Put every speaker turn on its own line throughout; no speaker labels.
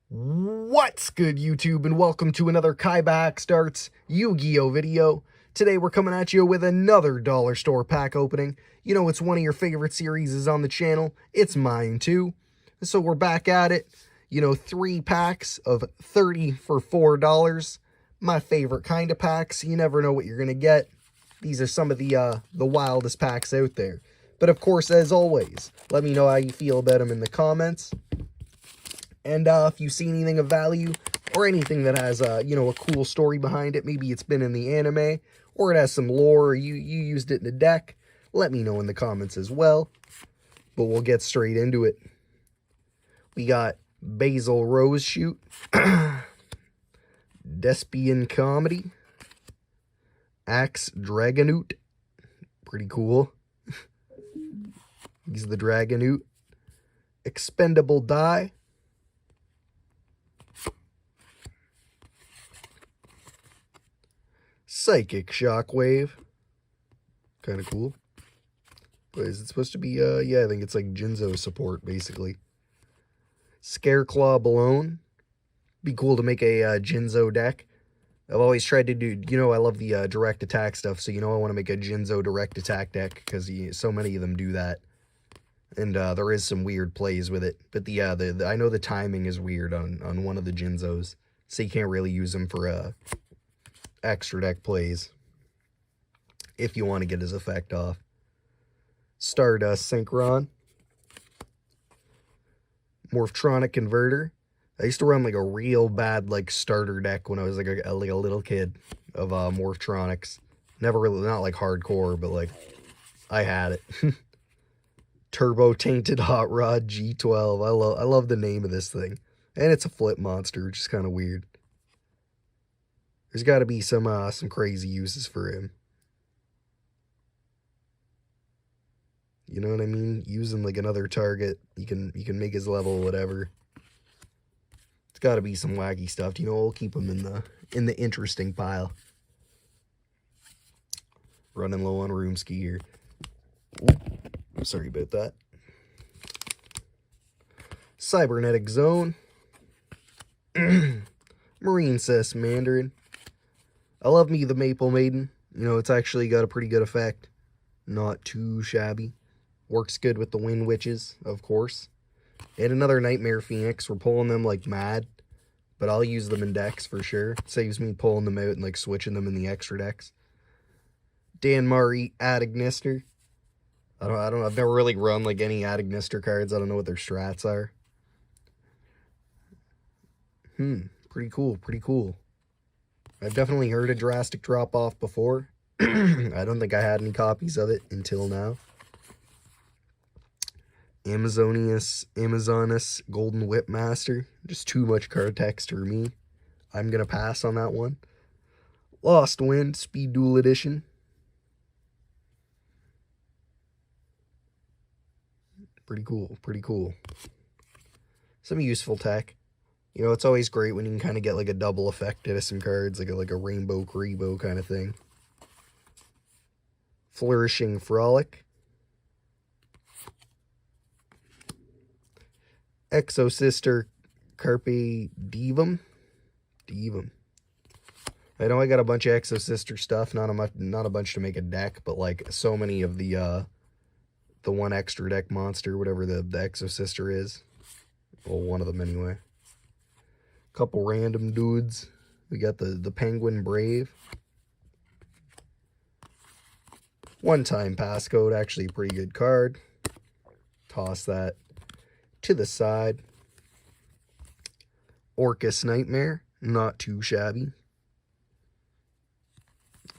What's good, YouTube, and welcome to another KaibaHacksDartz Yu-Gi-Oh video. Today we're coming at you with another dollar store pack opening. You know, it's one of your favorite series on the channel. It's mine too. So we're back at it. You know, 3 packs of 30 for $4. My favorite kind of packs. You never know what you're gonna get. These are some of the wildest packs out there. But of course, as always, let me know how you feel about them in the comments. And if you see anything of value or anything that has, you know, a cool story behind it, maybe it's been in the anime or it has some lore or you used it in a deck, let me know in the comments as well. But we'll get straight into it. We got Basil Rose Shoot, Despian Comedy, Axe Dragonoot, pretty cool. He's the Dragonoot. Expendable Die, Psychic Shockwave, kind of cool. But is it supposed to be, yeah, I think it's like Jinzo support, basically. Scareclaw Balone, be cool to make a Jinzo deck. I've always tried to do, you know, I love the direct attack stuff, so you know I want to make a Jinzo direct attack deck, because so many of them do that. And there is some weird plays with it, but I know the timing is weird on one of the Jinzos, so you can't really use them for, extra deck plays if you want to get his effect off. Stardust Synchron, Morphtronic Converter. I used to run like a real bad like starter deck when I was like a little kid of Morphtronics. Never really, not like hardcore, but like I had it. Turbo Tainted Hot Rod G12. I love the name of this thing, and it's a flip monster, which is kind of weird. There's got to be some crazy uses for him. You know what I mean? Using like another target, you can make his level whatever. It's got to be some wacky stuff. You know, we'll keep him in the interesting pile. Running low on Roomski here. Ooh, sorry about that. Cybernetic Zone. Marine Cess Mandarin. I love me the Maple Maiden. You know, it's actually got a pretty good effect. Not too shabby. Works good with the Wind Witches, of course. And another Nightmare Phoenix. We're pulling them like mad. But I'll use them in decks for sure. It saves me pulling them out and like switching them in the extra decks. Dan Murray, Adignister. I've never really run like any Adignister cards. I don't know what their strats are. Pretty cool, pretty cool. I've definitely heard a drastic drop-off before. I don't think I had any copies of it until now. Amazonus Golden Whip Master. Just too much card text for me. I'm going to pass on that one. Lost Wind Speed Duel Edition. Pretty cool, pretty cool. Some useful tech. You know, it's always great when you can kind of get like a double effect out of some cards, like a Rainbow Karibo kind of thing. Flourishing Frolic. Exosister Carpe Diem. I know I got a bunch of Exosister stuff, not a bunch to make a deck, but like so many of the one extra deck monster, whatever the Exosister is. Well, one of them anyway. Couple random dudes. We got the Penguin Brave. One-time passcode, actually a pretty good card. Toss that to the side. Orcus Nightmare, not too shabby.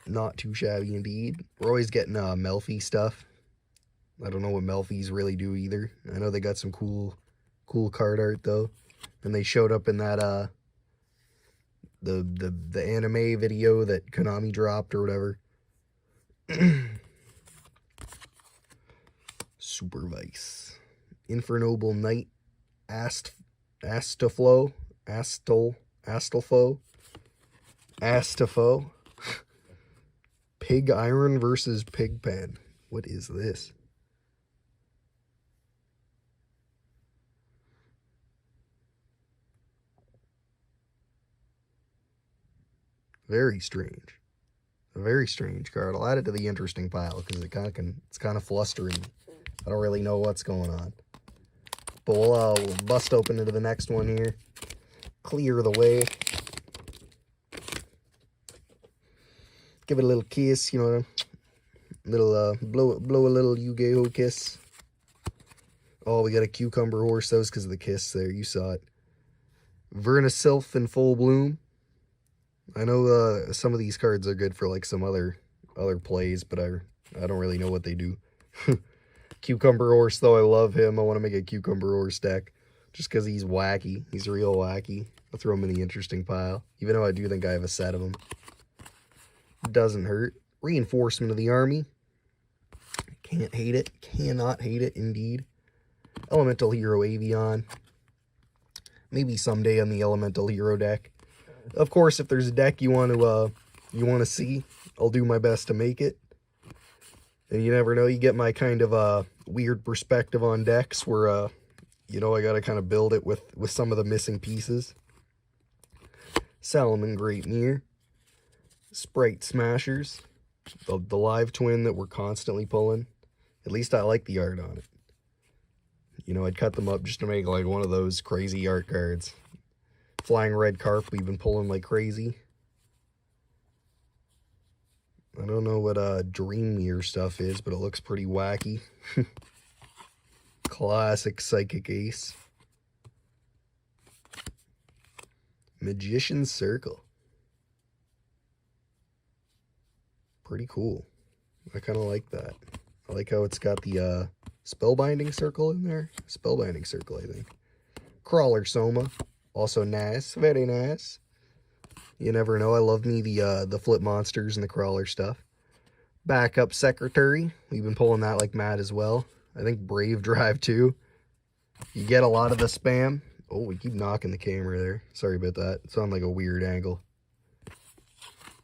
Not too shabby indeed. We're always getting Melfi stuff. I don't know what Melfis really do either. I know they got some cool card art though. And they showed up in that the anime video that Konami dropped or whatever. Super Vice. Infernoble Knight. Astafo. Pig Iron versus Pigpen. What is this? Very strange. A very strange card. I'll add it to the interesting pile because it's kind of flustering. I don't really know what's going on. But we'll bust open into the next one here. Clear the way. Give it a little kiss, you know, blow a little Yugioh kiss. Oh, we got a cucumber horse. That was because of the kiss there. You saw it. Vernisylph in full bloom. I know some of these cards are good for like some other plays, but I don't really know what they do. Cucumber horse, though, I love him. I want to make a cucumber horse deck just because he's wacky. He's real wacky. I'll throw him in the interesting pile, even though I do think I have a set of them. Doesn't hurt. Reinforcement of the army. Can't hate it. Cannot hate it, indeed. Elemental Hero Avion. Maybe someday on the Elemental Hero deck. Of course, if there's a deck you want to see, I'll do my best to make it. And you never know, you get my kind of weird perspective on decks where you know, I gotta kind of build it with some of the missing pieces. Salomon Great Mirror. Sprite Smashers. The live twin that we're constantly pulling. At least I like the art on it. You know, I'd cut them up just to make like one of those crazy art cards. Flying Red Carp, we've been pulling like crazy. I don't know what Dream Mirror stuff is, but it looks pretty wacky. Classic Psychic Ace. Magician's Circle. Pretty cool. I kind of like that. I like how it's got the Spellbinding Circle in there. Spellbinding Circle, I think. Crawler Soma. Also nice. Very nice. You never know. I love me the flip monsters and the crawler stuff. Backup Secretary. We've been pulling that like mad as well. I think Brave Drive too. You get a lot of the spam. Oh, we keep knocking the camera there. Sorry about that. It's on like a weird angle.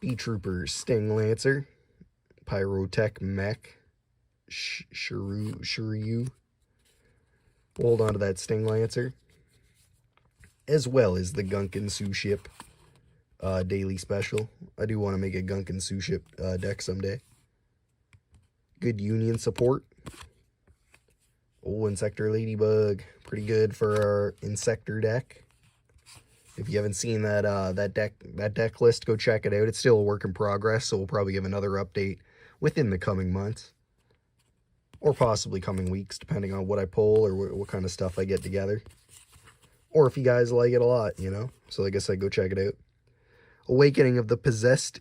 B-Troopers, Sting Lancer. Pyrotech Mech. Shiryu. We'll hold on to that Sting Lancer. As well as the Gunkin Sue Ship daily special. I do want to make a Gunkin Sue Ship deck someday. Good Union support. Oh, Insector Ladybug. Pretty good for our Insector deck. If you haven't seen that deck list, go check it out. It's still a work in progress, so we'll probably give another update within the coming months. Or possibly coming weeks, depending on what I pull or what kind of stuff I get together. Or if you guys like it a lot, you know. So like I said, go check it out. Awakening of the Possessed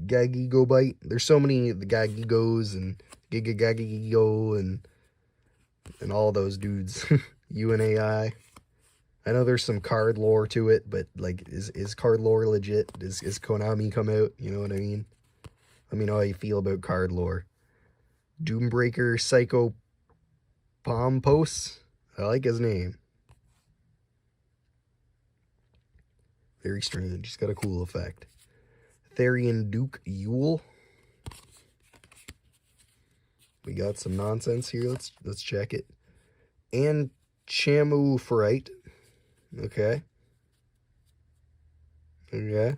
Gagigo Bite. There's so many the Gagigos and Gigagigo and all those dudes. UNAI. I know there's some card lore to it, but like is card lore legit? Is Konami come out? You know what I mean? Let me know how you feel about card lore. Doombreaker Psycho Pompos. I like his name. Very strange. He's got a cool effect. Therian Duke Yule. We got some nonsense here. Let's check it. And Chamu Fright. Okay. Okay.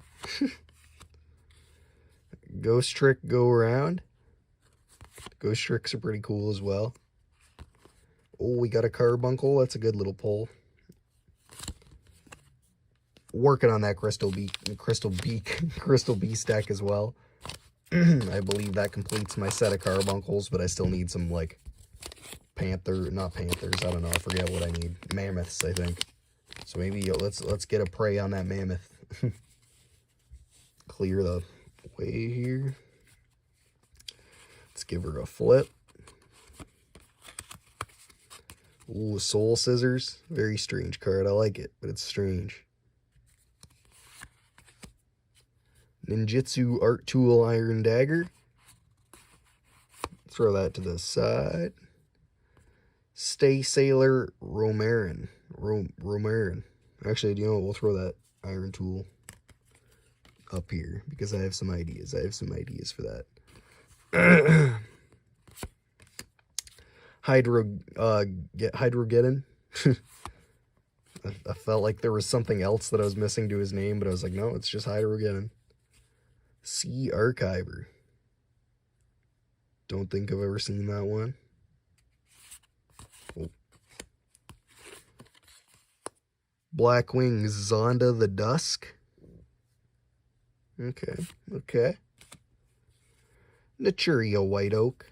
Ghost Trick Go Around. Ghost Tricks are pretty cool as well. Oh, we got a Carbuncle. That's a good little pull. Working on that Crystal Beast deck as well. I believe that completes my set of Carbuncles, but I still need some like not Panthers. I don't know. I forget what I need. Mammoths, I think. So maybe let's get a prey on that mammoth. Clear the way here. Let's give her a flip. Ooh, Soul Scissors. Very strange card. I like it, but it's strange. Ninjutsu Art Tool Iron Dagger. Throw that to the side. Stay Sailor Romarin. Romarin. Actually, you know what? We'll throw that Iron Tool up here because I have some ideas. I have some ideas for that. Hydrogeddon. I felt like there was something else that I was missing to his name, but I was like, no, it's just Hydrogeddon. Sea Archiver. Don't think I've ever seen that one. Oh. Blackwing Zonda the Dusk. Okay, okay. Naturia White Oak.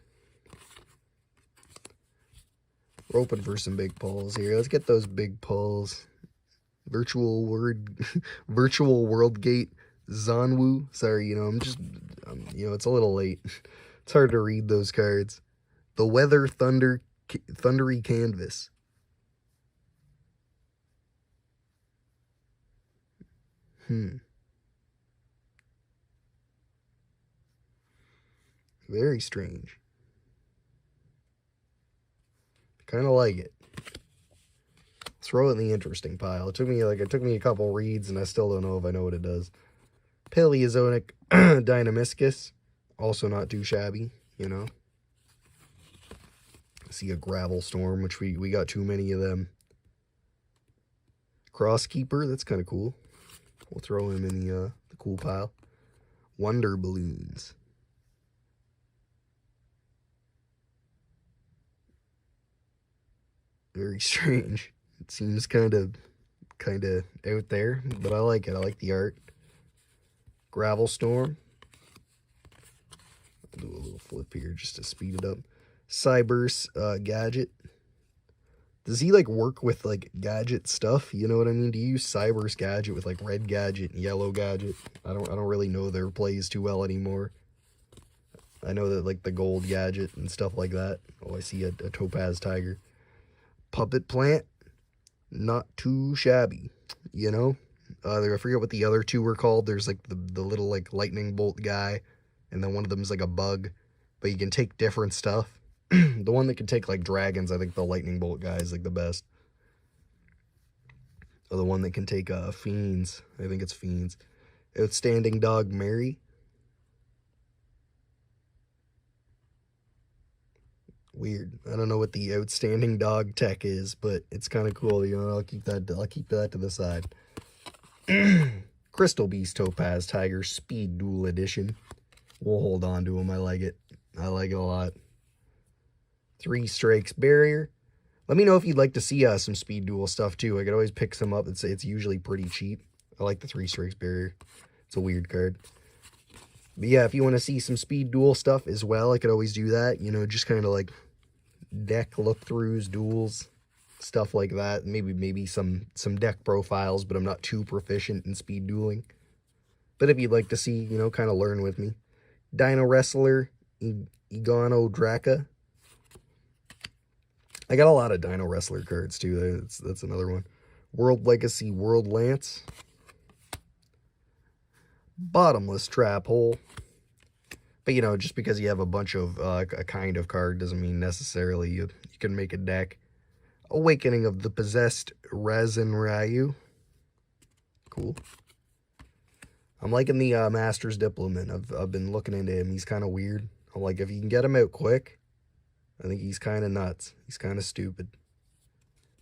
We're open for some big pulls here. Let's get those big pulls. Virtual World Gate Zanwu. Sorry, it's a little late. It's hard to read those cards. The Weather Thundery Canvas. Very strange. Kind of like it. Throw it in the interesting pile. It took me a couple reads, and I still don't know if I know what it does. Paleozoic Dynamiscus. Also not too shabby, you know. I see a Gravel Storm, which we got too many of them. Crosskeeper, that's kind of cool. We'll throw him in the cool pile. Wonder Balloons. Very strange. It seems kind of out there, but I like it. I like the art. Gravel Storm. I'll do a little flip here just to speed it up. Cyberse Gadget. Does he like work with like gadget stuff? You know what I mean? Do you use Cyberse Gadget with like red gadget and yellow gadget? I don't really know their plays too well anymore. I know that like the gold gadget and stuff like that. Oh, I see a Topaz Tiger. Puppet Plant. Not too shabby, you know. I forget what the other two were called. There's like the little like lightning bolt guy, and then one of them is like a bug, but you can take different stuff. The one that can take like dragons, I think the lightning bolt guy is like the best. Or the one that can take fiends, I think it's fiends. Outstanding Dog Mary. Weird. I don't know what the outstanding dog tech is, but it's kind of cool. You know, I'll keep that to the side. Crystal Beast Topaz Tiger Speed Duel Edition. We'll hold on to him. I like it. I like it a lot. 3 Strikes Barrier. Let me know if you'd like to see some Speed Duel stuff too. I could always pick some up. It's usually pretty cheap. I like the 3 Strikes Barrier. It's a weird card. But yeah, if you want to see some Speed Duel stuff as well, I could always do that. You know, just kind of like deck look-throughs, duels, stuff like that. Maybe some deck profiles, but I'm not too proficient in speed dueling. But if you'd like to see, you know, kind of learn with me. Dino Wrestler, Igano Draka. I got a lot of Dino Wrestler cards too. That's another one. World Legacy World Lance. Bottomless Trap Hole. But, you know, just because you have a bunch of a kind of card doesn't mean necessarily you can make a deck. Awakening of the Possessed Razin Ryu. Cool. I'm liking the Master's Diplomat. I've been looking into him. He's kind of weird. I'm like, if you can get him out quick, I think he's kind of nuts. He's kind of stupid.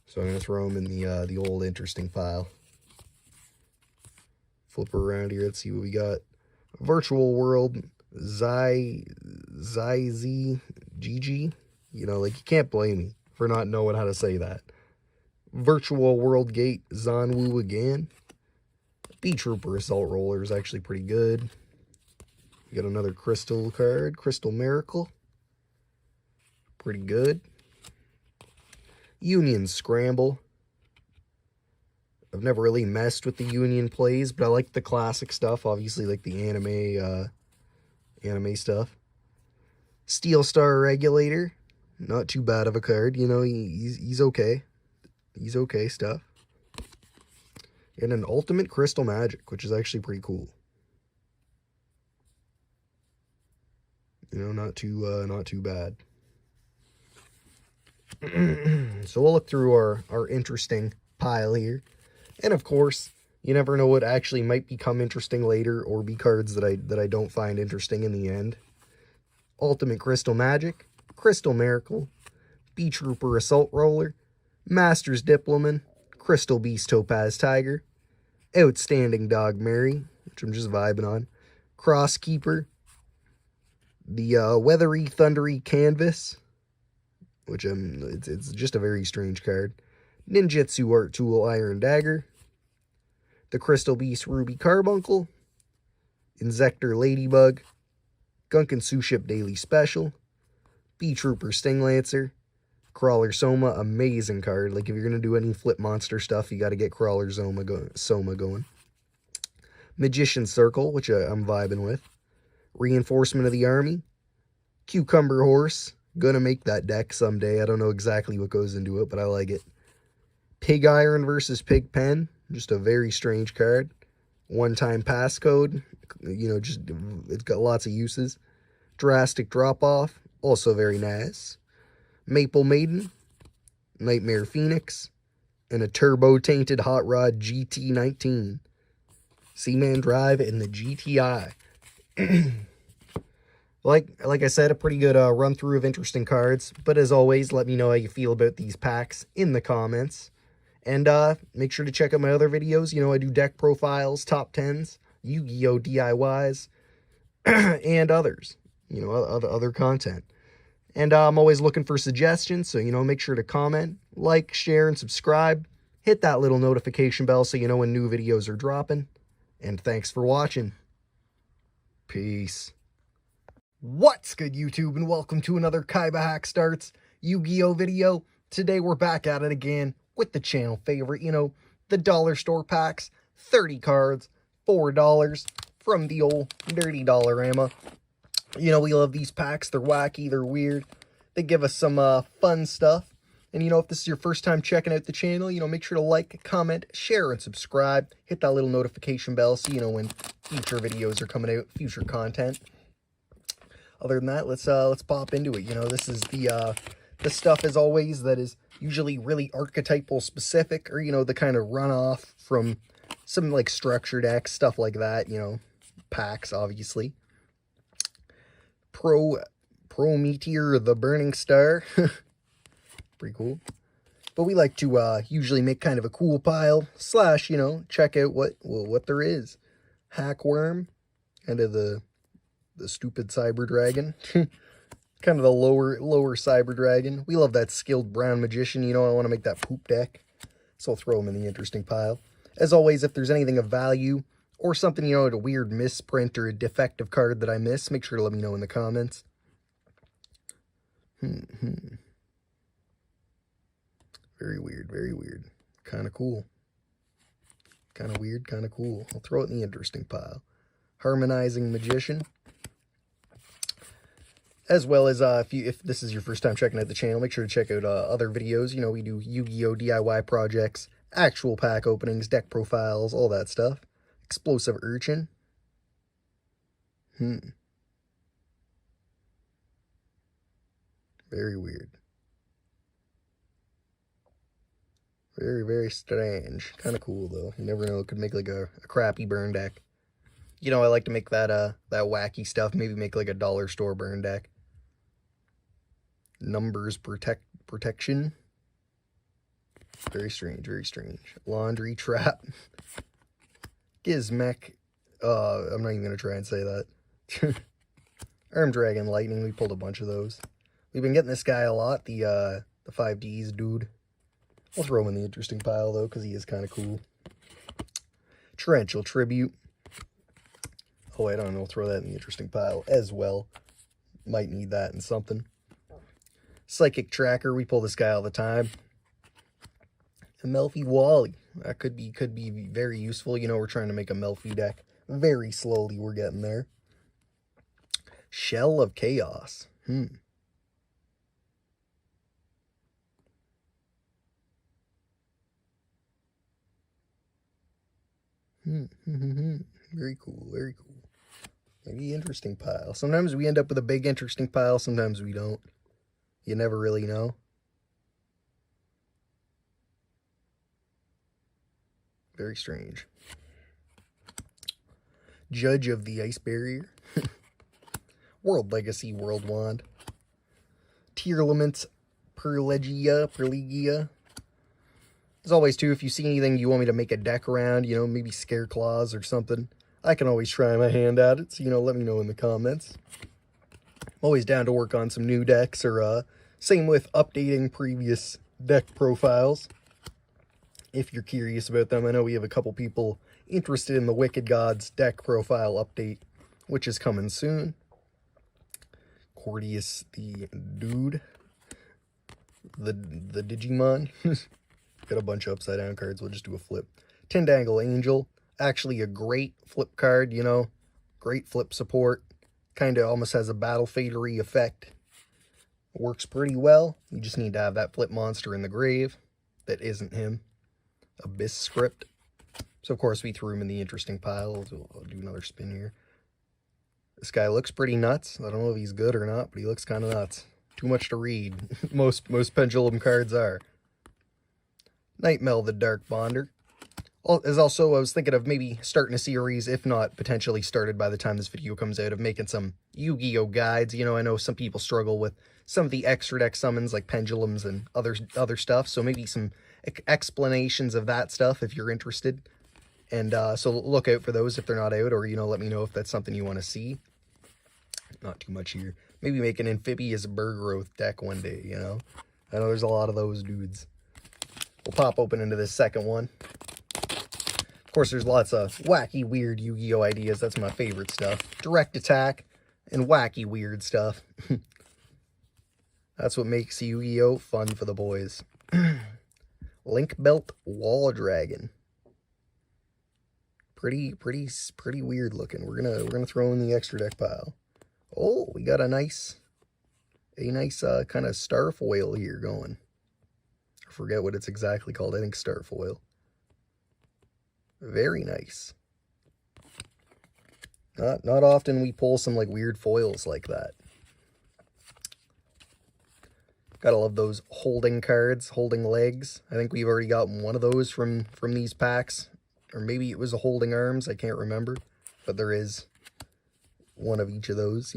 So I'm going to throw him in the old interesting pile. Flip her around here. Let's see what we got. Virtual World ZYZGG. You know, like, you can't blame me for not knowing how to say that. Virtual World Gate Zanwu again. B-Trooper Assault Roller is actually pretty good. We got another crystal card. Crystal Miracle. Pretty good. Union Scramble. I've never really messed with the Union plays, but I like the classic stuff. Obviously, like the anime stuff. Steel Star Regulator. Not too bad of a card. You know, he's okay. He's okay stuff. And an Ultimate Crystal Magic, which is actually pretty cool. You know, not too bad. So we'll look through our interesting pile here. And of course, you never know what actually might become interesting later or be cards that I don't find interesting in the end. Ultimate Crystal Magic, Crystal Miracle, B-Trooper Assault Roller, Master's Diplomat, Crystal Beast Topaz Tiger, Outstanding Dog Mary, which I'm just vibing on, Crosskeeper, the Weathery Thundery Canvas, which it's just a very strange card. Ninjutsu Art Tool Iron Dagger, the Crystal Beast Ruby Carbuncle, Insector Ladybug, Gunkin Suship Daily Special, B-Trooper Stinglancer, Crawler Soma, amazing card. Like, if you're going to do any flip monster stuff, you got to get Crawler Soma going. Magician Circle, which I'm vibing with. Reinforcement of the Army. Cucumber Horse. Gonna make that deck someday. I don't know exactly what goes into it, but I like it. Pig Iron versus Pig Pen. Just a very strange card. One-time passcode. You know, just it's got lots of uses. Drastic Drop-Off. Also very nice. Maple Maiden, Nightmare Phoenix, and a turbo-tainted Hot Rod GT19. Seaman Drive and the GTI. like I said, a pretty good run-through of interesting cards. But as always, let me know how you feel about these packs in the comments. And make sure to check out my other videos. You know, I do deck profiles, top 10s, Yu-Gi-Oh! DIYs, and others. You know, other content. And I'm always looking for suggestions, so, you know, make sure to comment, like, share, and subscribe. Hit that little notification bell so you know when new videos are dropping. And thanks for watching. Peace. What's good, YouTube, and welcome to another KaibaHacksDartz Yu-Gi-Oh! Video. Today we're back at it again with the channel favorite, you know, the dollar store packs. 30 cards, $4 from the old dirty Dollarama. You know, we love these packs. They're wacky, they're weird. They give us some fun stuff. And, you know, if this is your first time checking out the channel, you know, make sure to like, comment, share, and subscribe. Hit that little notification bell so you know when future videos are coming out, future content. Other than that, let's pop into it. You know, this is the stuff, as always, that is usually really archetypal specific, or, you know, the kind of runoff from some, like, structure decks, stuff like that, you know, packs, obviously. Pro Meteor, the Burning Star. Pretty cool. But we like to usually make kind of a cool pile, slash, you know, check out what there is. Hackworm, kind of the stupid Cyber Dragon. Kind of the lower Cyber Dragon. We love that Skilled Brown Magician. You know, I want to make that poop deck, so I'll throw him in the interesting pile. As always, if there's anything of value, or something, you know, a weird misprint or a defective card that I miss, make sure to let me know in the comments. Very weird, very weird. Kind of cool. Kind of weird, kind of cool. I'll throw it in the interesting pile. Harmonizing Magician. As well as, if this is your first time checking out the channel, make sure to check out other videos. You know, we do Yu-Gi-Oh! DIY projects, actual pack openings, deck profiles, all that stuff. Explosive Urchin. Very weird. Very, very strange. Kind of cool, though. You never know. It could make, like, a crappy burn deck. You know, I like to make that, that wacky stuff. Maybe make, like, a dollar store burn deck. Numbers protection. Very strange, very strange. Laundry Trap. Gizmek. I'm not even going to try and say that. Arm Dragon Lightning. We pulled a bunch of those. We've been getting this guy a lot. The 5Ds dude. I'll throw him in the interesting pile, though, because he is kind of cool. Torrential Tribute. Oh, I don't know. I'll throw that in the interesting pile as well. Might need that in something. Psychic Tracker. We pull this guy all the time. Melfi Wally. That could be very useful. You know, we're trying to make a Melfi deck. Very slowly we're getting there. Shell of Chaos. Very cool, very cool. Maybe interesting pile. Sometimes we end up with a big interesting pile, sometimes we don't. You never really know. Very strange. Judge of the Ice Barrier. World Legacy, World Wand. Tearlaments, Perlegia. As always, too, if you see anything you want me to make a deck around, you know, maybe Scare Claws or something, I can always try my hand at it, so, let me know in the comments. I'm always down to work on some new decks, or, same with updating previous deck profiles. If you're curious about them, I know we have a couple people interested in the Wicked Gods deck profile update, which is coming soon. Cordius the dude. The Digimon. Got a bunch of upside down cards. We'll just do a flip. Tindangle Angel. Actually a great flip card, Great flip support. Kind of almost has a battle fadery effect. Works pretty well. You just need to have that flip monster in the grave. That isn't him. Abyss Script. So of course we threw him in the interesting pile. I'll do another spin here. This guy looks pretty nuts. I don't know if he's good or not, but he looks kind of nuts. Too much to read. most Pendulum cards are. Nightmel the Dark Bonder. I was thinking of maybe starting a series, if not potentially started by the time this video comes out, of making some Yu-Gi-Oh guides. I know some people struggle with some of the extra deck summons like pendulums and other stuff, so maybe some explanations of that stuff if you're interested. And so look out for those if they're not out, or let me know if that's something you want to see. Not too much here. Maybe make an amphibious Burgrowth deck one day, I know there's a lot of those dudes. We'll pop open into this second one. Of course, there's lots of wacky, weird Yu-Gi-Oh ideas. That's my favorite stuff. Direct attack and wacky, weird stuff. That's what makes Yu-Gi-Oh fun for the boys. Link Belt Wall Dragon. Pretty weird looking. We're gonna throw in the extra deck pile. Oh, we got a nice kind of starfoil here going. I forget what it's exactly called. I think starfoil. Very nice. Not often we pull some like weird foils like that. Gotta love those holding cards, holding legs. I think we've already got one of those from these packs. Or maybe it was a holding arms, I can't remember. But there is one of each of those,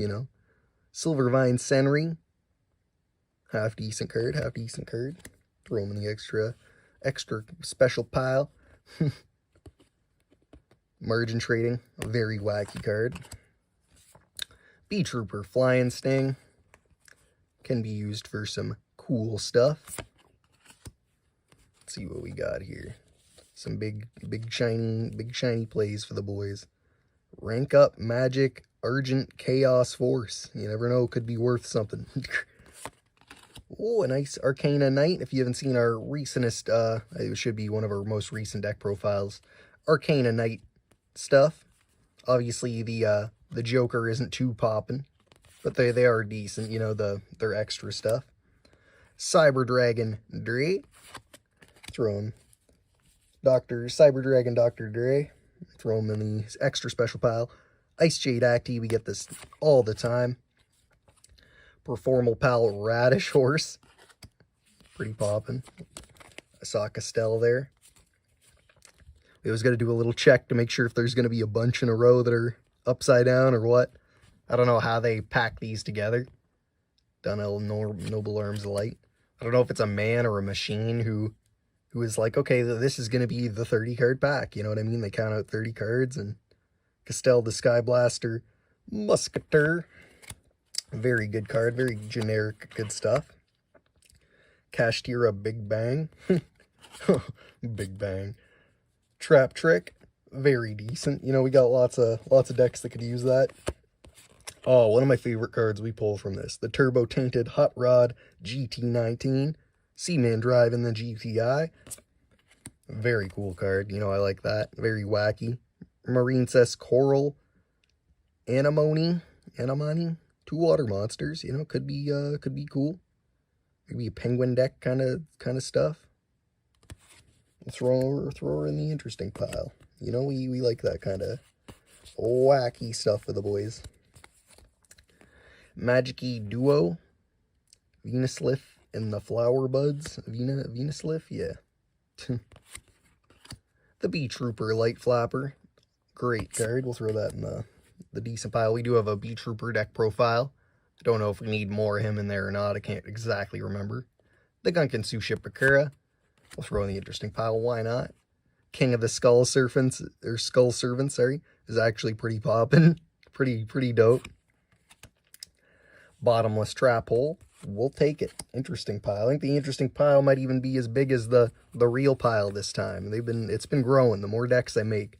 Silvervine Senri. Half decent card. Throw them in the extra special pile. Margin Trading, a very wacky card. Bee Trooper Flying Sting. Can be used for some cool stuff. Let's see what we got here. Some big shiny plays for the boys. Rank Up Magic Argent Chaos Force. You never know, could be worth something. Oh, a nice Arcana Knight. If you haven't seen our recentest, it should be one of our most recent deck profiles. Arcana Knight stuff. Obviously, the Joker isn't too poppin', but they are decent. Their extra stuff. Cyber Dragon Dre. Throw him. Cyber Dragon Dr. Dre. Throw him in the extra special pile. Ice Jade Acti, we get this all the time. Performal Pal Radish Horse. Pretty poppin'. I saw Castell there. We always got to do a little check to make sure if there's going to be a bunch in a row that are upside down or what. I don't know how they pack these together. Dunel Noble Arms of Light. I don't know if it's a man or a machine who is like, okay, this is going to be the 30-card pack. You know what I mean? They count out 30 cards, and Castell the Sky Blaster Musketeer. Very good card. Very generic, good stuff. Kashtira Big Bang. Big Bang. Trap Trick. Very decent. We got lots of decks that could use that. Oh, one of my favorite cards we pull from this. The Turbo Tainted Hot Rod GT19. Seaman Drive in the GTI. Very cool card. I like that. Very wacky. Marine Cess Coral. Anemone. 2 water monsters. Could be cool. Maybe a penguin deck kind of stuff. Throw her in the interesting pile. We like that kind of wacky stuff for the boys. Magic-y Duo. Venuslith and the Flower Buds. Venuslith, yeah. The Bee Trooper Light Flapper. Great card. We'll throw that in the decent pile. We do have a Bee Trooper deck profile. I don't know if we need more of him in there or not. I can't exactly remember. The Gunkin Sushi Bakura. We'll throw in the interesting pile. Why not? King of the Skull Servants, sorry, is actually pretty poppin'. Pretty dope. Bottomless Trap Hole. We'll take it. Interesting pile. I think the interesting pile might even be as big as the real pile this time. It's been growing the more decks I make.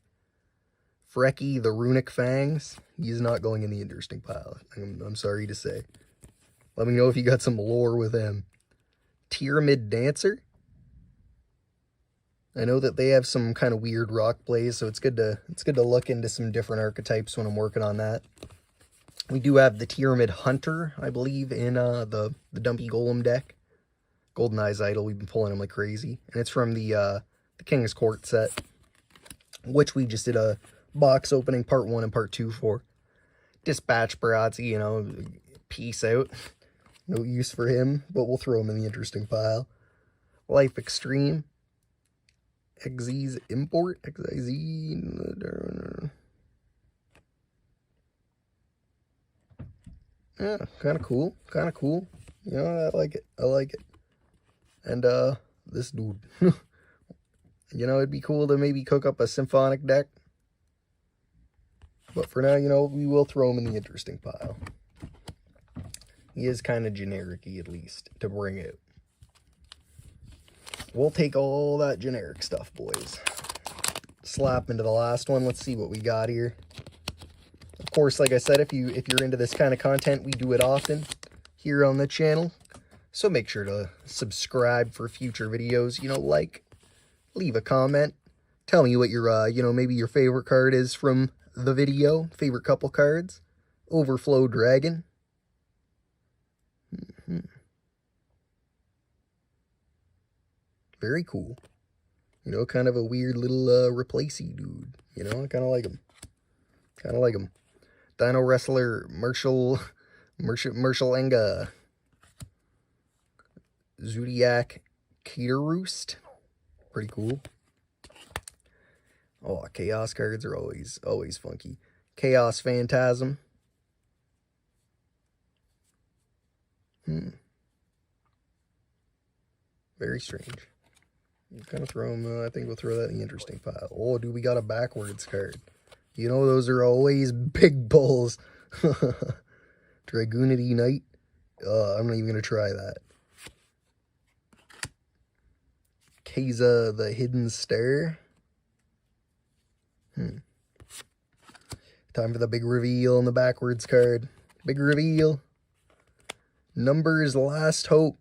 Frecky, the Runic Fangs. He's not going in the interesting pile. I'm sorry to say. Let me know if you got some lore with him. Pyramid Dancer. I know that they have some kind of weird rock plays, so it's good to look into some different archetypes when I'm working on that. We do have the Pyramid Hunter, I believe, in the Dumpy Golem deck. Golden Eyes Idol, we've been pulling him like crazy. And it's from the King's Court set, which we just did a box opening part 1 and part 2 for. Dispatch Barazzi, you know, peace out. No use for him, but we'll throw him in the interesting pile. Life Extreme. Xyz Import. Xyz. Yeah, kind of cool. Kind of cool. You know, I like it. I like it. And, this dude. You know, it'd be cool to maybe cook up a symphonic deck. But for now, you know, we will throw him in the interesting pile. He is kind of generic-y, at least, to bring out. We'll take all that generic stuff, boys. Slap into the last one. Let's see what we got here. Of course, like I said, if you're into this kind of content, we do it often here on the channel. So make sure to subscribe for future videos. You know, like, leave a comment. Tell me what your, you know, maybe your favorite card is from the video. Favorite couple cards. Overflow Dragon. Very cool. You know, kind of a weird little replacey dude. You know, I kind of like him. Kind of like him. Dino Wrestler Marshall Enga. Zodiac Caterroost. Pretty cool. Oh, Chaos cards are always funky. Chaos Phantasm. Very strange. Kind of throw them, I think we'll throw that in the interesting pile. Oh, dude, we got a backwards card. You know, those are always big pulls. Dragoonity Knight. I'm not even going to try that. Kaiza, the Hidden Star. Time for the big reveal on the backwards card. Big reveal. Numbers Last Hope.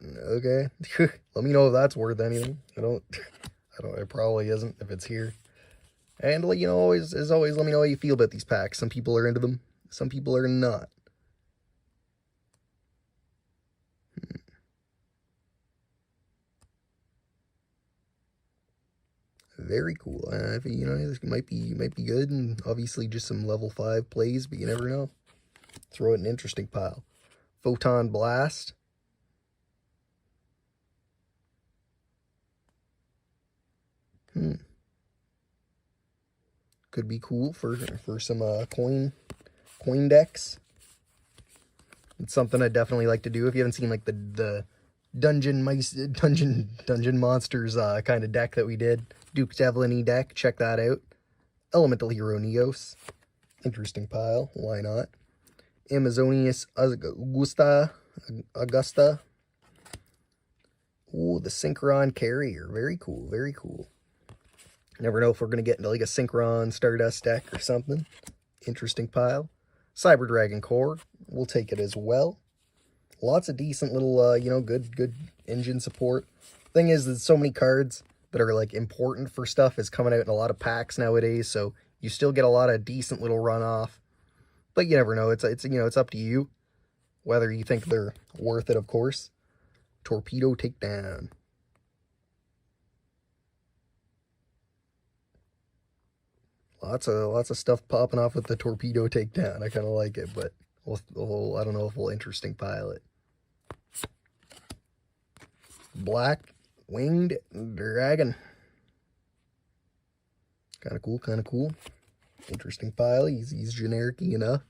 Okay. Let me know if that's worth anything. It probably isn't if it's here. And, you know, as always, let me know how you feel about these packs. Some people are into them. Some people are not. Very cool. You know, this might be good, and obviously just some level 5 plays, but you never know. Throw it in an interesting pile. Photon Blast. Could be cool for some coin decks. It's something I definitely like to do. If you haven't seen like the Dungeon Monsters kind of deck that we did, Duke Devlin deck, check that out. Elemental Hero Neos, interesting pile. Why not? Amazonius Augusta. Ooh, the Synchron Carrier. Very cool. Very cool. Never know if we're going to get into like a Synchron Stardust deck or something. Interesting pile. Cyber Dragon Core. We'll take it as well. Lots of decent little, you know, good engine support. Thing is, there's so many cards that are like important for stuff is coming out in a lot of packs nowadays. So you still get a lot of decent little runoff. But you never know. It's you know, it's up to you whether you think they're worth it, of course. Torpedo Takedown. Lots of stuff popping off with the Torpedo Takedown. I kind of like it, but I don't know if we'll interesting pile it. Black Winged Dragon. Kind of cool. Interesting pile. He's generic-y enough.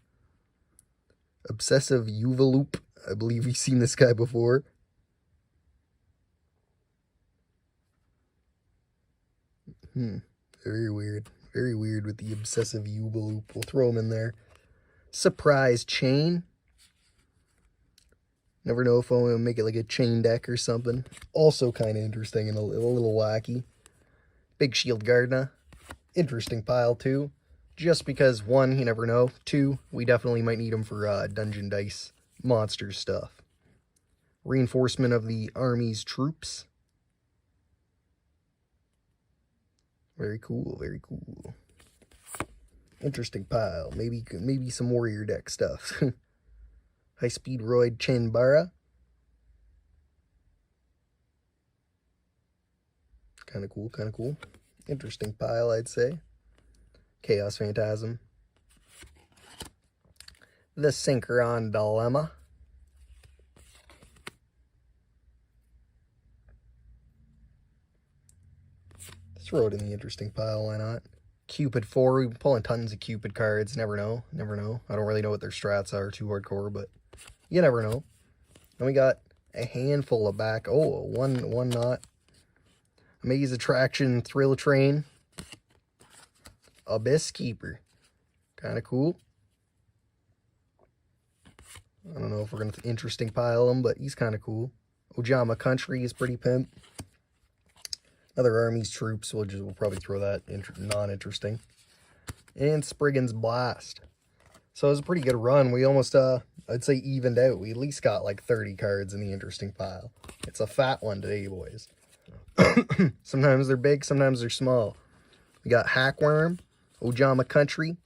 Obsessive Uvaloop. I believe we've seen this guy before. Very weird. Very weird with the obsessive Yugioh. We'll throw them in there. Surprise chain. Never know if I'm going to make it like a chain deck or something. Also kind of interesting and a little wacky. Big Shield Gardna. Interesting pile too. Just because, one, you never know. Two, we definitely might need them for Dungeon Dice monster stuff. Reinforcement of the Army's troops. Very cool, very cool. Interesting pile. Maybe some warrior deck stuff. High Speed Roid Chanbara. Kind of cool, kind of cool. Interesting pile, I'd say. Chaos Phantasm. The Synchron Dilemma. Throw it in the interesting pile, why not? Cupid 4, we've been pulling tons of Cupid cards, never know, never know. I don't really know what their strats are, too hardcore, but you never know. And we got a handful of back, one not. Amaze Attraction, Thrill Train. Abyss Keeper. Kind of cool. I don't know if we're going to interesting pile him, but he's kind of cool. Ojama Country is pretty pimp. Other Army's Troops, we'll probably throw that non-interesting. And Spriggan's Blast. So it was a pretty good run. We almost, I'd say, evened out. We at least got like 30 cards in the interesting pile. It's a fat one today, boys. Sometimes they're big, sometimes they're small. We got Hackworm, Ojama Country,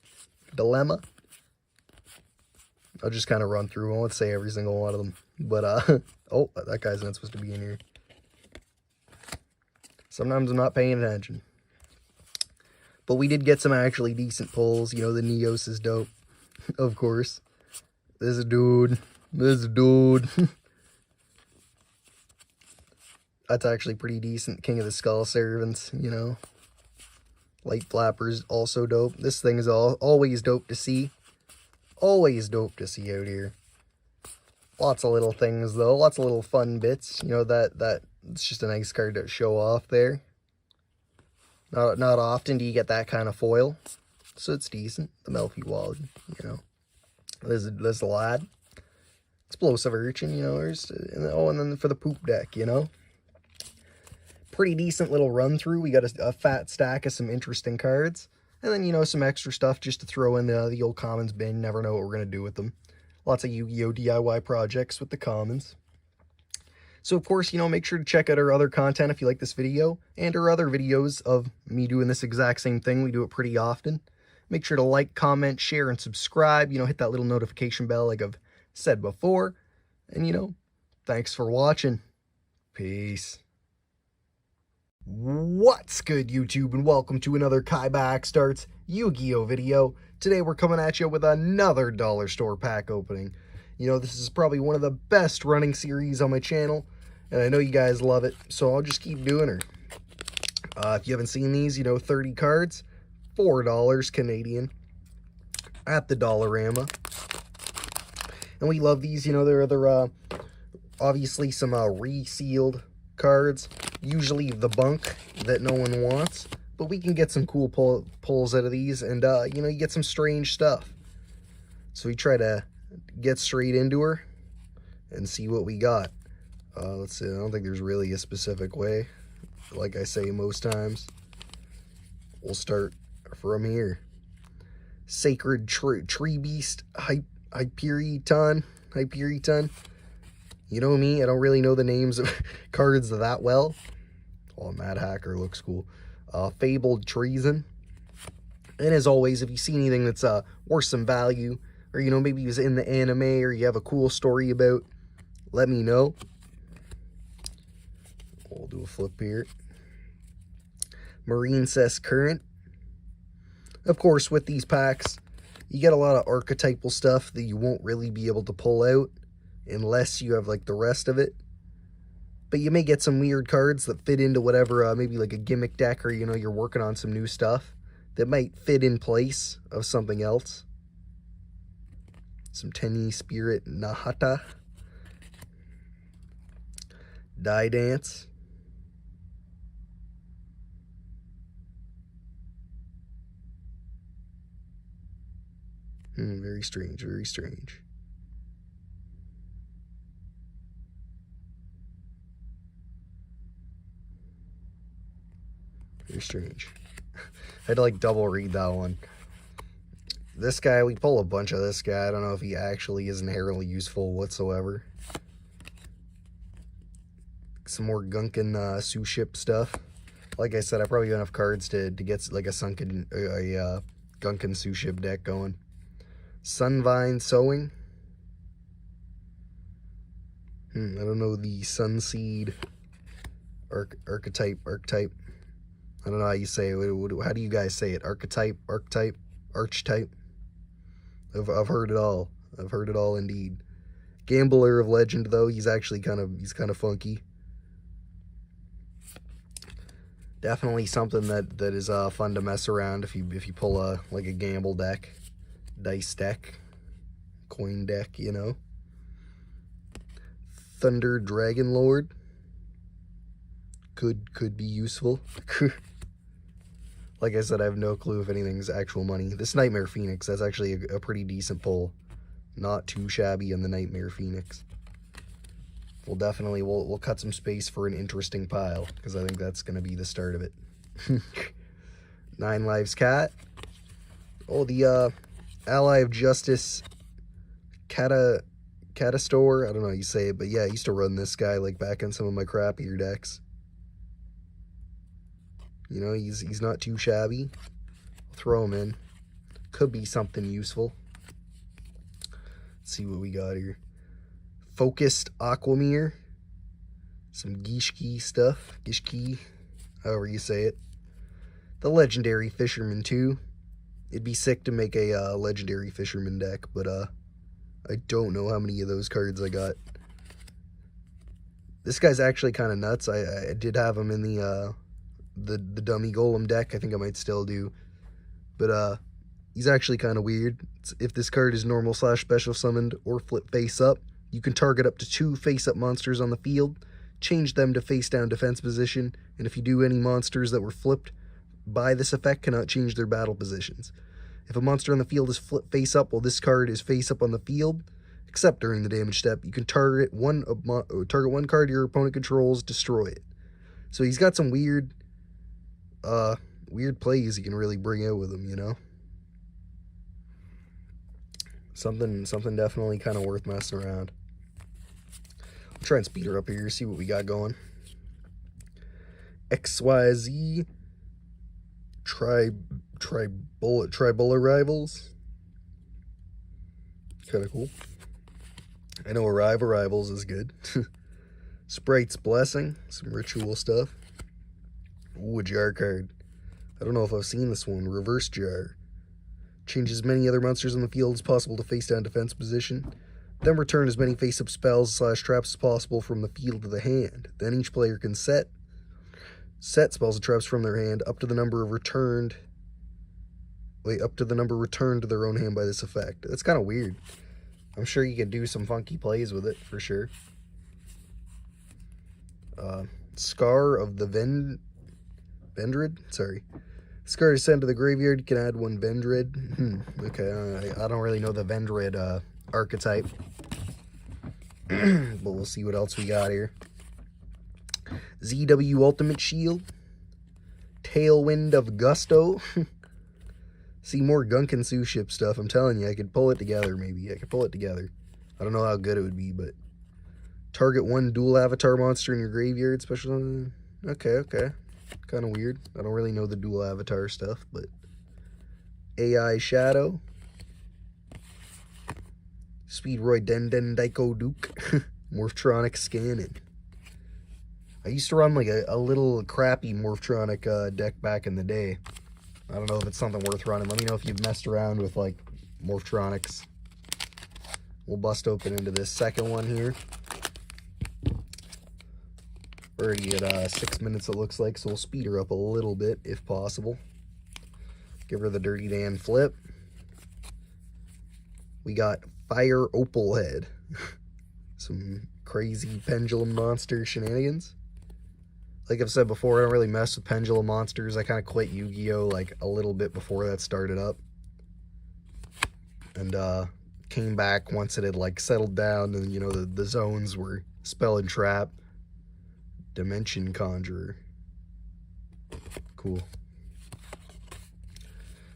Dilemma. I'll just kind of run through. I won't say every single one of them. But, oh, that guy's not supposed to be in here. Sometimes I'm not paying attention. But we did get some actually decent pulls. You know, the Neos is dope. Of course. This is a dude. This is a dude. That's actually pretty decent. King of the Skull Servants, you know. Light Flappers, also dope. This thing is always dope to see. Always dope to see out here. Lots of little things, though. Lots of little fun bits. You know, that it's just a nice card to show off there. Not often do you get that kind of foil. So it's decent. The Melfi Wally, you know. There's a lad. Explosive Urchin, you know. And then for the poop deck, you know. Pretty decent little run through. We got a fat stack of some interesting cards. And then, you know, some extra stuff just to throw in the old commons bin. Never know what we're going to do with them. Lots of Yu-Gi-Oh! DIY projects with the commons. So, of course, you know, make sure to check out our other content if you like this video. And our other videos of me doing this exact same thing. We do it pretty often. Make sure to like, comment, share, and subscribe. You know, hit that little notification bell like I've said before. And, you know, thanks for watching. Peace. What's good, YouTube, and welcome to another KaibaHacksDartz Yu-Gi-Oh! Video. Today we're coming at you with another dollar store pack opening. You know, this is probably one of the best running series on my channel, and I know you guys love it, so I'll just keep doing her. If you haven't seen these, you know, 30 cards, $4 Canadian at the Dollarama. And we love these, you know, they're obviously some resealed cards. Usually the bunk that no one wants, but we can get some cool pulls out of these, and you know, you get some strange stuff. So we try to get straight into her and see what we got. Let's see, I don't think there's really a specific way. Like I say most times, we'll start from here. Sacred Tree Beast Hyperiton. You know me, I don't really know the names of cards that well. Oh, Mad Hacker looks cool. Fabled Treason. And as always, if you see anything that's worth some value, or, you know, maybe it was in the anime, or you have a cool story about, let me know. We'll do a flip here. Marine Cess Current. Of course, with these packs, you get a lot of archetypal stuff that you won't really be able to pull out unless you have like the rest of it. But you may get some weird cards that fit into whatever, maybe like a gimmick deck, or, you know, you're working on some new stuff that might fit in place of something else. Some Tenyi Spirit Nahata. Die Dance. Very strange, very strange. Very strange. I had to like double read that one. This guy, we pull a bunch of this guy. I don't know if he actually is inherently useful whatsoever. Some more Gunkin Sioux ship stuff. Like I said, I probably got enough cards to get like a Gunkin Sioux ship deck going. Sunvine Sowing. I don't know the Sunseed archetype. I don't know how you say it. How do you guys say it? Archetype, archetype. I've heard it all. I've heard it all indeed. Gambler of Legend though, he's kind of funky. Definitely something that is fun to mess around if you pull like a gamble deck, dice deck, coin deck, you know. Thunder Dragon Lord could be useful. Like I said, I have no clue if anything's actual money. This Nightmare Phoenix, that's actually a pretty decent pull. Not too shabby in the Nightmare Phoenix. We'll cut some space for an interesting pile, because I think that's going to be the start of it. 9 Lives Cat. Oh, the Ally of Justice Catastor. I don't know how you say it, but yeah, I used to run this guy like back in some of my crappier decks. You know, he's not too shabby. I'll throw him in. Could be something useful. Let's see what we got here. Focused Aquamere. Some Gishki stuff. Gishki, however you say it. The Legendary Fisherman 2. It'd be sick to make a Legendary Fisherman deck, but I don't know how many of those cards I got. This guy's actually kind of nuts. I did have him in the Dummy Golem deck. I think I might still do. But he's actually kind of weird. If this card is normal / special summoned or flip face up, you can target up to 2 face-up monsters on the field, change them to face-down defense position, and if you do, any monsters that were flipped by this effect cannot change their battle positions. If a monster on the field is flipped face-up while this card is face-up on the field, except during the damage step, you can target one card your opponent controls, destroy it. So he's got some weird plays you can really bring out with him, you know? Something definitely kind of worth messing around. I'll try and speed her up here, see what we got going. XYZ Tribulla Rivals. Kind of cool. I know Rivals is good. Sprite's Blessing, some ritual stuff. Ooh, a jar card. I don't know if I've seen this one. Reverse Jar. Change as many other monsters on the field as possible to face-down defense position. Then return as many face-up spells / traps as possible from the field to the hand. Then each player can set spells and traps from their hand up to the number returned to their own hand by this effect. That's kind of weird. I'm sure you could do some funky plays with it, for sure. Scar of the Vendred? Sorry. Scar is sent to the graveyard. You can add 1 Vendred. Okay, I don't really know the Vendred archetype. But we'll see what else we got here. ZW Ultimate Shield. Tailwind of Gusto. See, more Gunkin Sioux ship stuff. I'm telling you, I could pull it together, maybe. I could pull it together. I don't know how good it would be, but... Target 1 dual avatar monster in your graveyard. Special... Okay. Kind of weird. I don't really know the dual avatar stuff, but... AI Shadow. Speedroid Den Daiko Duke. Morphtronic Scanning. I used to run like a little crappy Morphtronic deck back in the day. I don't know if it's something worth running. Let me know if you've messed around with like Morphtronics. We'll bust open into this second one here. Already at 6 minutes it looks like, so we'll speed her up a little bit if possible. Give her the Dirty Dan flip. We got Fire Opal Head. Some crazy pendulum monster shenanigans. Like I've said before, I don't really mess with pendulum monsters. I kind of quit Yu-Gi-Oh! Like a little bit before that started up. and came back once it had like settled down, and you know the zones were spell and trap. Dimension Conjurer. Cool.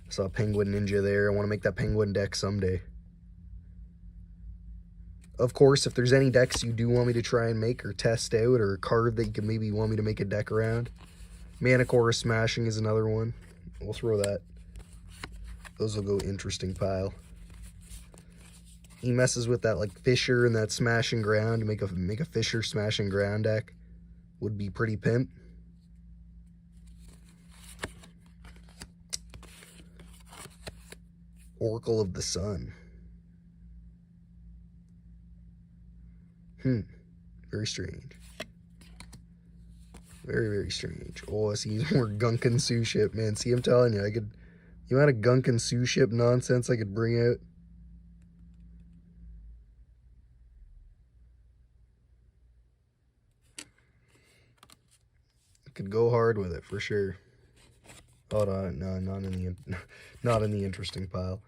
Saw Penguin Ninja there. I want to make that Penguin deck someday. Of course, if there's any decks you do want me to try and make or test out, or a card that you can maybe want me to make a deck around, Manticore Smashing is another one. We'll throw that. Those will go interesting pile. He messes with that like Fisher and that Smashing Ground to make a Fisher Smashing Ground deck. Would be pretty pimp. Oracle of the Sun. Very strange. Very, very strange. Oh, I see more Gunkin' Sue ship, man. See, I'm telling you, the amount of Gunkin' Sue ship nonsense I could bring out. I could go hard with it for sure. Oh no, not in the interesting pile.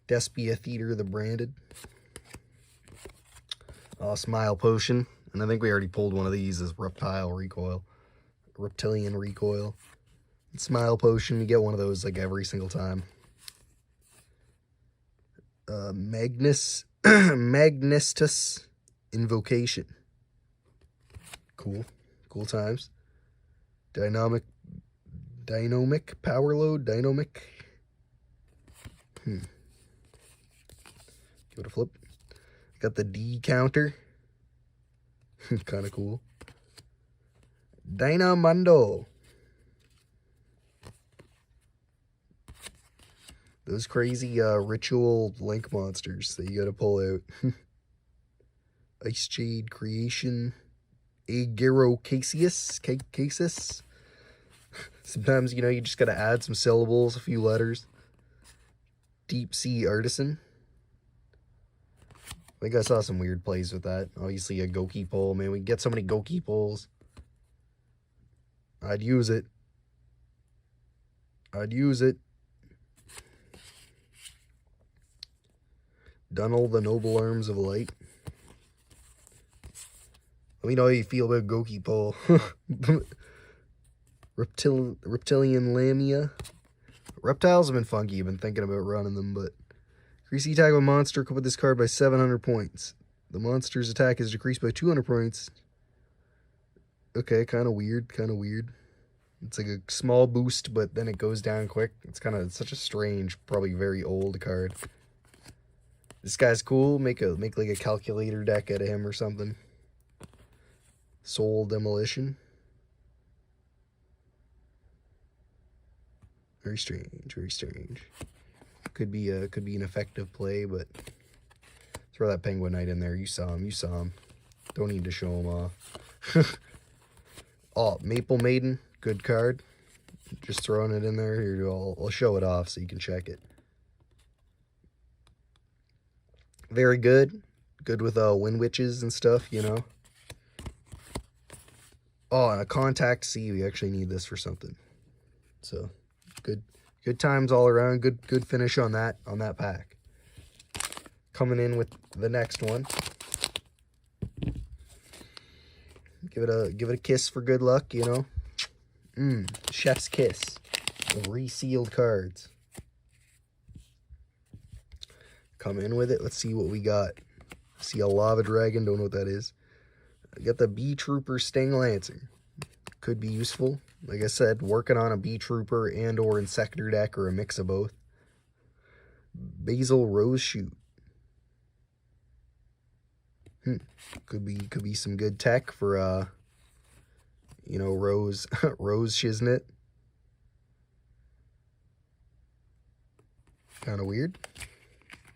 Despia Theater the Branded. Smile Potion, and I think we already pulled one of these as Reptilian Recoil. And Smile Potion, you get one of those like every single time. Magnistus Invocation. Cool times. Dynamic Power Load. Give it a flip. Got the D counter. Kind of cool. Dynamundo. Those crazy ritual link monsters that you gotta pull out. Ice Jade Creation. Agarocasius. Sometimes, you know, you just gotta add some syllables, a few letters. Deep Sea Artisan. I think I saw some weird plays with that. Obviously a Goki pull. Man, we get so many Goki pulls. I'd use it. Dunnel the Noble Arms of Light. Let me know how you feel about Goki pull. Reptilian Lamia. Reptiles have been funky. I've been thinking about running them, but increase the attack of a monster could put this card by 700 points. The monster's attack is decreased by 200 points. Okay, kind of weird. It's like a small boost, but then it goes down quick. It's such a strange, probably very old card. This guy's cool. Make like a calculator deck out of him or something. Soul Demolition. Very strange. Could be an effective play, but throw that Penguin Knight in there. You saw him. Don't need to show him off. Oh, Maple Maiden, good card. Just throwing it in there. Here, I'll show it off so you can check it. Very good. Good with Wind Witches and stuff, you know. Oh, and a Contact C. We actually need this for something. So good times all around. Good finish on that pack. Coming in with the next one. Give it a kiss for good luck, you know. Chef's kiss of resealed cards. Come in with it. Let's see what we got. See a Lava Dragon. Don't know what that is. I got the Bee Trooper Sting Lancer. Could be useful. Like I said, working on a Bee Trooper and or Insector deck or a mix of both. Basil Rose Shoot. Could be some good tech for you know, Rose Shiznit. Kind of weird.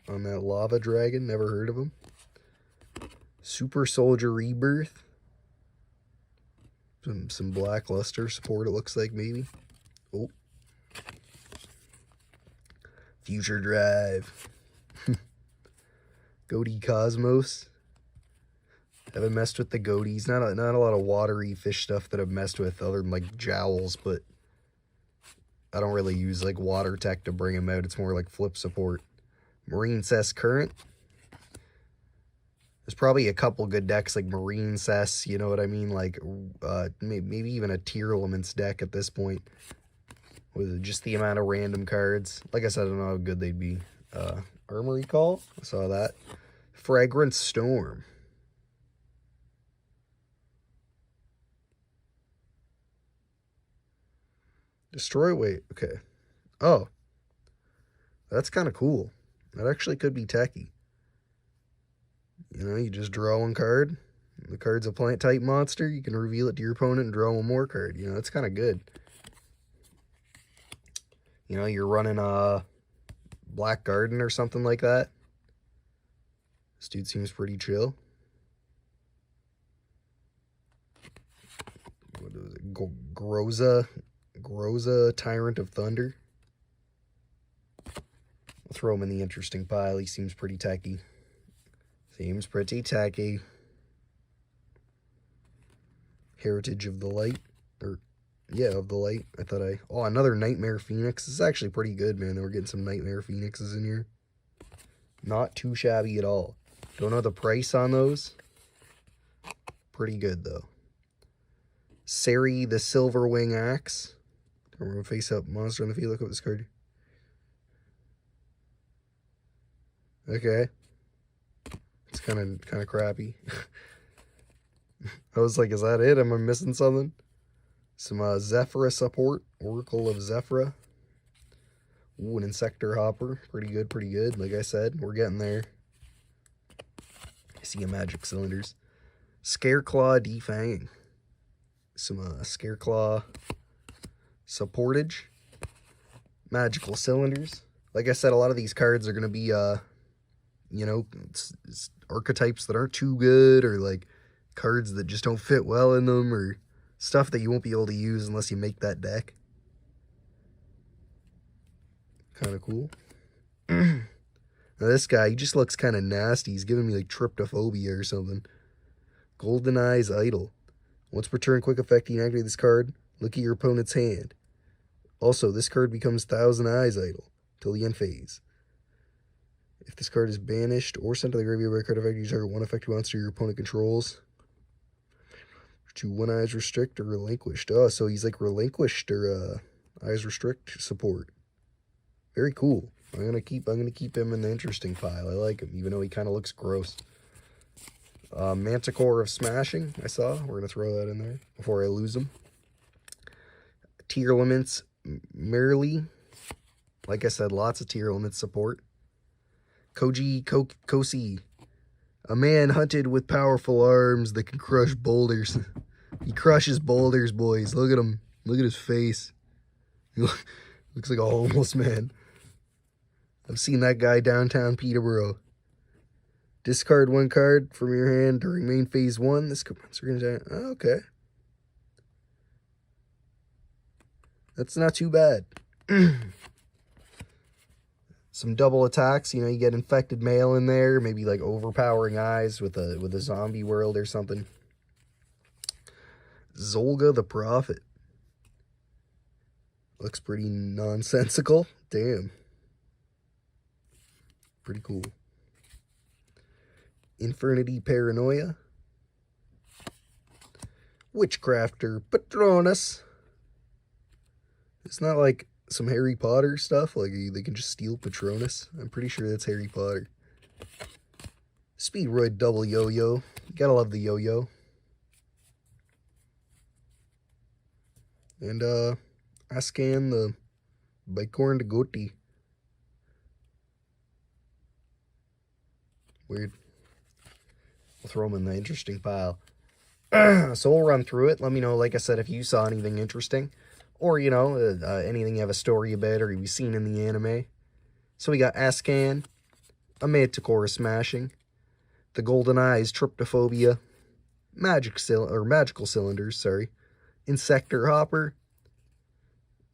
On that Lava Dragon, never heard of him. Super Soldier Rebirth. Some Blackluster support, it looks like, maybe. Oh. Future Drive. Goatee Cosmos. Haven't messed with the goatees. Not a lot of watery fish stuff that I've messed with other than like jowls, but I don't really use like water tech to bring them out. It's more like flip support. Marine Cess Current. There's probably a couple good decks like Marine Cess, you know what I mean? Like, maybe even a Tier Elements deck at this point. With just the amount of random cards. Like I said, I don't know how good they'd be. Armory Call, I saw that. Fragrant Storm. Destroy Weight, okay. Oh. That's kind of cool. That actually could be techy. You know, you just draw one card. The card's a plant type monster. You can reveal it to your opponent and draw one more card. You know, that's kind of good. You know, you're running a Black Garden or something like that. This dude seems pretty chill. What is it? Groza, Tyrant of Thunder. We'll throw him in the interesting pile. He seems pretty techy. Seems pretty tacky. Heritage of the Light. Or, yeah, of the Light. Oh, another Nightmare Phoenix. This is actually pretty good, man. We're getting some Nightmare Phoenixes in here. Not too shabby at all. Don't know the price on those. Pretty good, though. Sari, the Silverwing Axe. Don't remember face up monster on the field. Look at this card. Okay. It's kind of crappy. I was like, is that it? Am I missing something? Some Zephyra support. Oracle of Zephyra. Ooh, an Insector Hopper. Pretty good, pretty good. Like I said, we're getting there. I see a Magic Cylinders. Scareclaw Defang. Some Scareclaw Supportage. Magical Cylinders. Like I said, a lot of these cards are going to be, you know, it's archetypes that aren't too good, or like cards that just don't fit well in them, or stuff that you won't be able to use unless you make that deck. Kind of cool. Now this guy, he just looks kind of nasty. He's giving me like tryptophobia or something. Golden Eyes Idol. Once per turn, quick effect, you activate this card. Look at your opponent's hand. Also, this card becomes Thousand Eyes Idol till the end phase. If this card is banished or sent to the graveyard by card effect, you target one effective monster your opponent controls. To one Eyes Restrict or Relinquished. Oh, so he's like Relinquished or Eyes Restrict support. Very cool. I'm gonna keep him in the interesting pile. I like him, even though he kind of looks gross. Manticore of Smashing, I saw. We're gonna throw that in there before I lose him. Tier Elements, Merely. Like I said, lots of Tier Elements support. Kosi. A man hunted with powerful arms that can crush boulders. He crushes boulders, boys. Look at him. Look at his face. He looks like a homeless man. I've seen that guy downtown Peterborough. Discard one card from your hand during main phase 1. This monster going to die. Oh, okay. That's not too bad. Some double attacks. You know, you get Infected Male in there. Maybe like Overpowering Eyes with a zombie world or something. Zolga the Prophet. Looks pretty nonsensical. Damn. Pretty cool. Infernity Paranoia. Witchcrafter Patronus. It's not like some Harry Potter stuff. Like they can just steal Patronus. I'm pretty sure that's Harry Potter. Speedroid Double Yo-Yo. You gotta love the yo-yo. And Ascan the Bicorn de Goti. Weird. We'll throw them in the interesting pile. So we'll run through it. Let me know, like I said, if you saw anything interesting. Or, you know, anything you have a story about or you've seen in the anime. So we got Ascan, a Manticore Smashing, the Golden Eyes Tryptophobia, Magical Cylinders, sorry, Insector Hopper.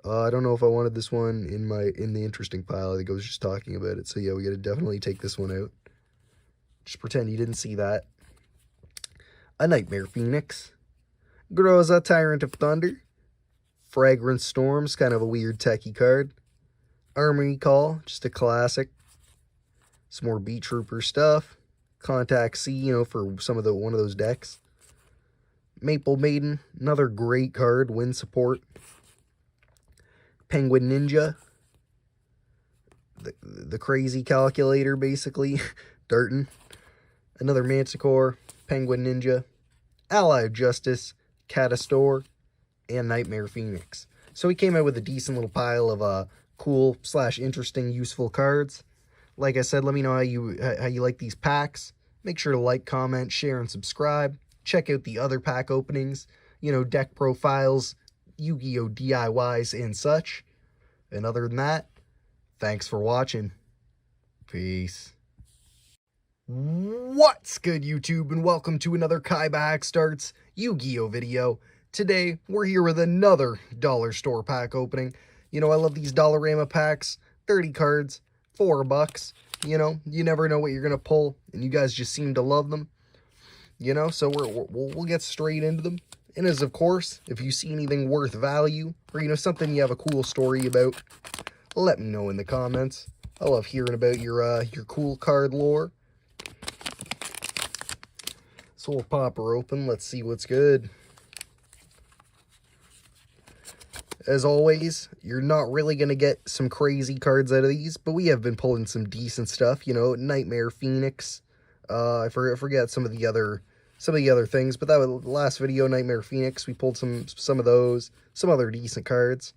I don't know if I wanted this one in the interesting pile. I think I was just talking about it. So yeah, we got to definitely take this one out. Just pretend you didn't see that. A Nightmare Phoenix, Groza, Tyrant of Thunder, Fragrant Storms, kind of a weird techie card. Armory Call, just a classic. Some more Beat Trooper stuff. Contact C, you know, for one of those decks. Maple Maiden, another great card, win support. Penguin Ninja, the crazy calculator, basically. Darton. Another Manticore, Penguin Ninja, Ally of Justice, Catastor, and Nightmare Phoenix. So he came out with a decent little pile of cool / interesting, useful cards. Like I said, let me know how you like these packs. Make sure to like, comment, share, and subscribe. Check out the other pack openings, you know, deck profiles, Yu-Gi-Oh! DIYs, and such. And other than that, thanks for watching. Peace. What's good, YouTube, and welcome to another KaibaHacksDartz Yu-Gi-Oh! Video. Today, we're here with another dollar store pack opening. You know, I love these Dollarama packs. 30 cards, $4. You know, you never know what you're going to pull, and you guys just seem to love them. You know, so we'll get straight into them. And as of course, if you see anything worth value, or, you know, something you have a cool story about, let me know in the comments. I love hearing about your cool card lore. So we'll pop her open. Let's see what's good. As always, you're not really going to get some crazy cards out of these, but we have been pulling some decent stuff. You know, Nightmare Phoenix. I forget some of the other things, but that was the last video, Nightmare Phoenix. We pulled some of those, some other decent cards.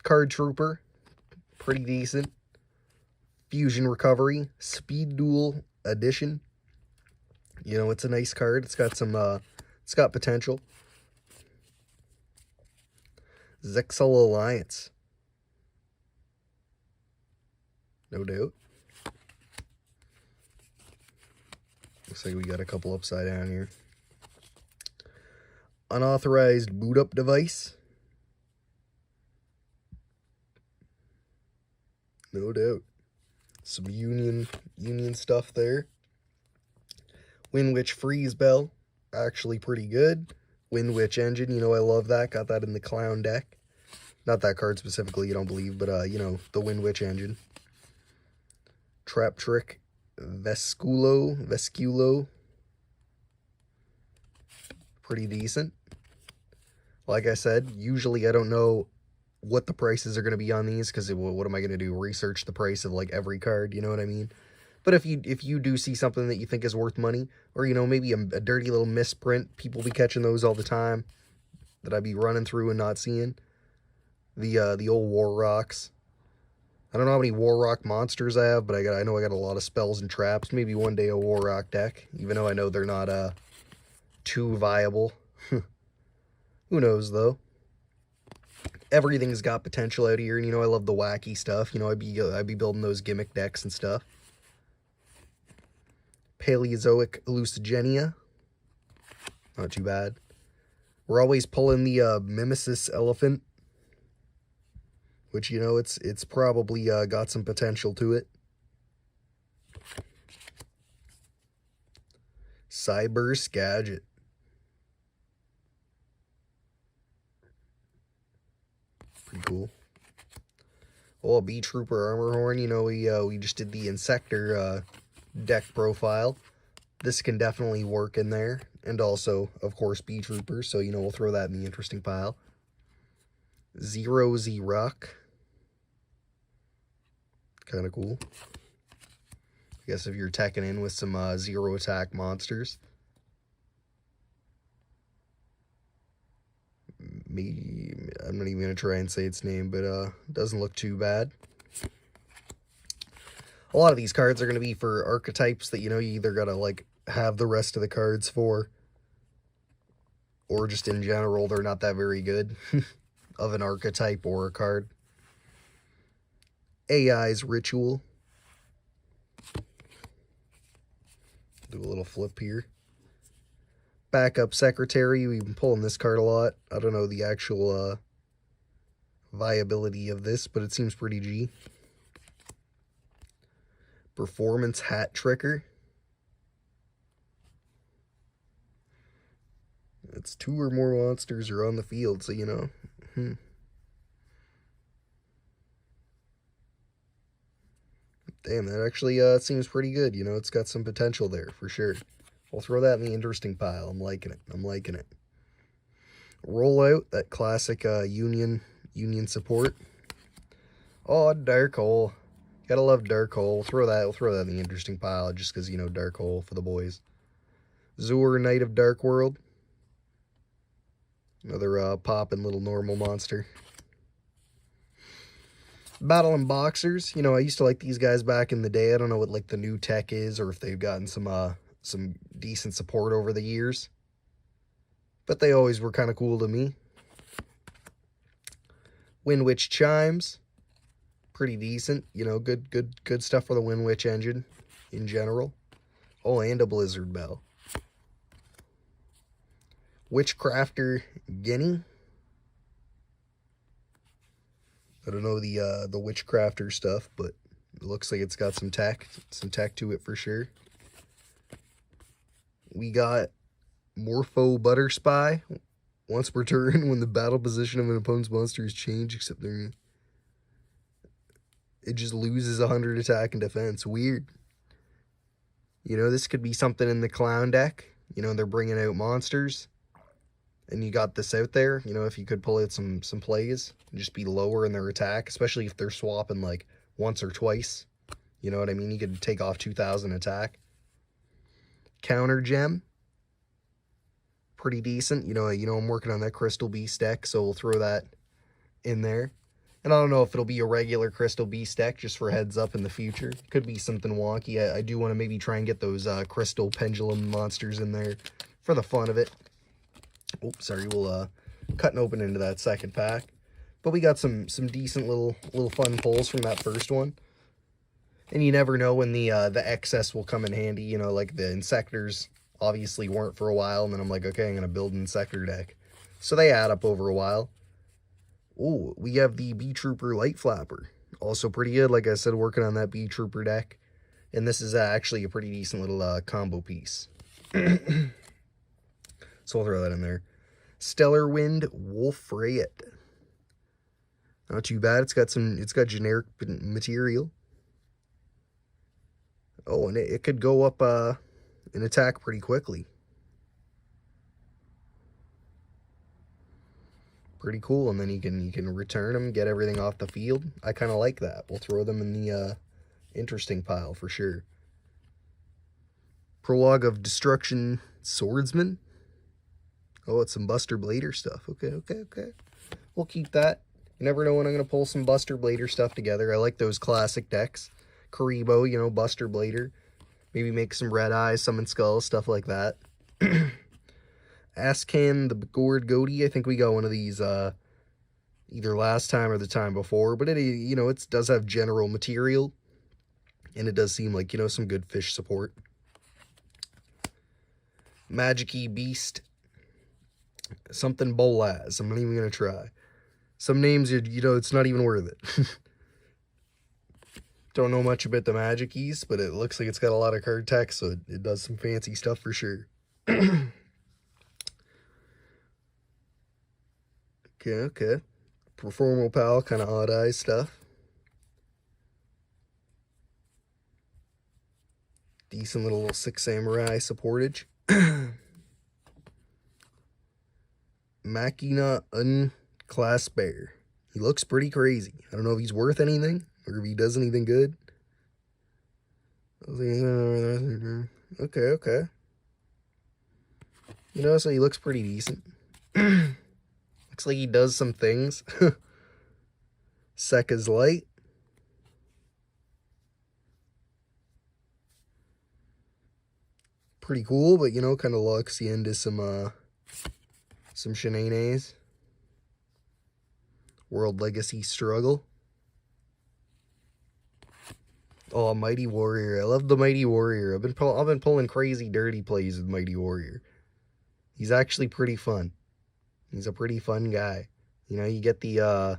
Card Trooper, pretty decent. Fusion Recovery, Speed Duel Edition. You know, it's a nice card. It's got some, it's got potential. Zexal Alliance. No doubt. Looks like we got a couple upside down here. Unauthorized boot up device. No doubt. Some union stuff there. Windwitch Freeze Bell, actually pretty good. Windwitch Engine, you know, I love that. Got that in the clown deck. Not that card specifically, you don't believe, but you know, the Windwitch Engine. Trap Trick Vesculo. Pretty decent. Like I said, usually I don't know what the prices are going to be on these, because what am I going to do? Research the price of like every card, you know what I mean? But if you do see something that you think is worth money, or, you know, maybe a dirty little misprint, people be catching those all the time that I'd be running through and not seeing. The old War Rocks. I don't know how many War Rock monsters I have, but I know I got a lot of spells and traps. Maybe one day a War Rock deck, even though I know they're not too viable. Who knows though? Everything's got potential out here, and, you know, I love the wacky stuff. You know, I'd be building those gimmick decks and stuff. Paleozoic Hallucigenia. Not too bad. We're always pulling the Mimesis Elephant, which, you know, it's probably got some potential to it. Cyber Skagit. Pretty cool. Oh, Beat Trooper Armor Horn. You know, we just did the Insector deck profile. This can definitely work in there. And also, of course, Beat Trooper. So, you know, we'll throw that in the interesting pile. Zero Z Rock. Kind of cool. I guess if you're teching in with some zero attack monsters. I'm not even going to try and say its name, but doesn't look too bad. A lot of these cards are going to be for archetypes that, you know, you either got to, like, have the rest of the cards for, or just in general, they're not that very good of an archetype or a card. AI's Ritual. Do a little flip here. Backup Secretary. We've been pulling this card a lot. I don't know the actual viability of this, but it seems pretty G. Performance Hat Tricker. It's 2 or more monsters are on the field, so, you know. Damn, that actually seems pretty good. You know, it's got some potential there, for sure. We'll throw that in the interesting pile. I'm liking it. I'm liking it. Roll out that classic Union support. Oh, Dark Hole. Gotta love Dark Hole. We'll throw that in the interesting pile just because, you know, Dark Hole for the boys. Zur, Knight of Dark World. Another poppin' little normal monster. Battle and Boxers. You know, I used to like these guys back in the day. I don't know what, like, the new tech is or if they've gotten some decent support over the years. But they always were kind of cool to me. Wind Witch Chimes. Pretty decent. You know, good stuff for the Wind Witch engine in general. Oh, and a Blizzard Bell. Witchcrafter Guinea. I don't know the Witchcrafter stuff, but it looks like it's got some tech to it for sure. We got Morpho Butter Spy. Once per turn, when the battle position of an opponent's monster is changed, except it just loses 100 attack and defense. Weird. You know, this could be something in the clown deck. You know, they're bringing out monsters. And you got this out there, you know, if you could pull out some plays and just be lower in their attack, especially if they're swapping like once or twice. You know what I mean? You could take off 2,000 attack. Counter Gem. Pretty decent. You know, I'm working on that Crystal Beast deck, so we'll throw that in there. And I don't know if it'll be a regular Crystal Beast deck, just for heads up in the future. Could be something wonky. I do want to maybe try and get those Crystal Pendulum monsters in there for the fun of it. Oh, sorry, we'll cutting open into that second pack. But we got some decent little fun pulls from that first one. And you never know when the excess will come in handy. You know, like the Insectors obviously weren't for a while, and then I'm like, okay, I'm going to build an Insector deck. So they add up over a while. Oh, we have the Bee Trooper Light Flapper. Also pretty good, like I said, working on that Bee Trooper deck. And this is actually a pretty decent little combo piece. So we'll throw that in there. Stellar Wind Wolf Rayet. Not too bad. It's got generic material. Oh, and it could go up in attack pretty quickly. Pretty cool. And then you can return them, get everything off the field. I kind of like that. We'll throw them in the interesting pile for sure. Prologue of Destruction Swordsman. Oh, it's some Buster Blader stuff. Okay. We'll keep that. You never know when I'm going to pull some Buster Blader stuff together. I like those classic decks. Karibo, you know, Buster Blader. Maybe make some Red Eyes, Summon Skull, stuff like that. Ascan the Gourd Goatee. I think we got one of these either last time or the time before. But, you know, it does have general material. And it does seem like, you know, some good fish support. Magic-y Beast. Something Bolaz. I'm not even going to try. Some names, you know, it's not even worth it. Don't know much about the Magic-Ys, but it looks like it's got a lot of card text, so it does some fancy stuff for sure. Okay. Performal Pal, kind of odd eye stuff. Decent little Six Samurai supportage. Machina Unclass Bear. He looks pretty crazy. I don't know if he's worth anything or if he does anything good. Okay. You know, so he looks pretty decent. Looks like he does some things. Sekka's Light. Pretty cool, but, you know, kind of locks you into some shenanigans. World Legacy Struggle. Oh, Mighty Warrior. I love the Mighty Warrior. I've been pulling crazy dirty plays with Mighty Warrior. He's actually pretty fun. He's a pretty fun guy. You know, you get the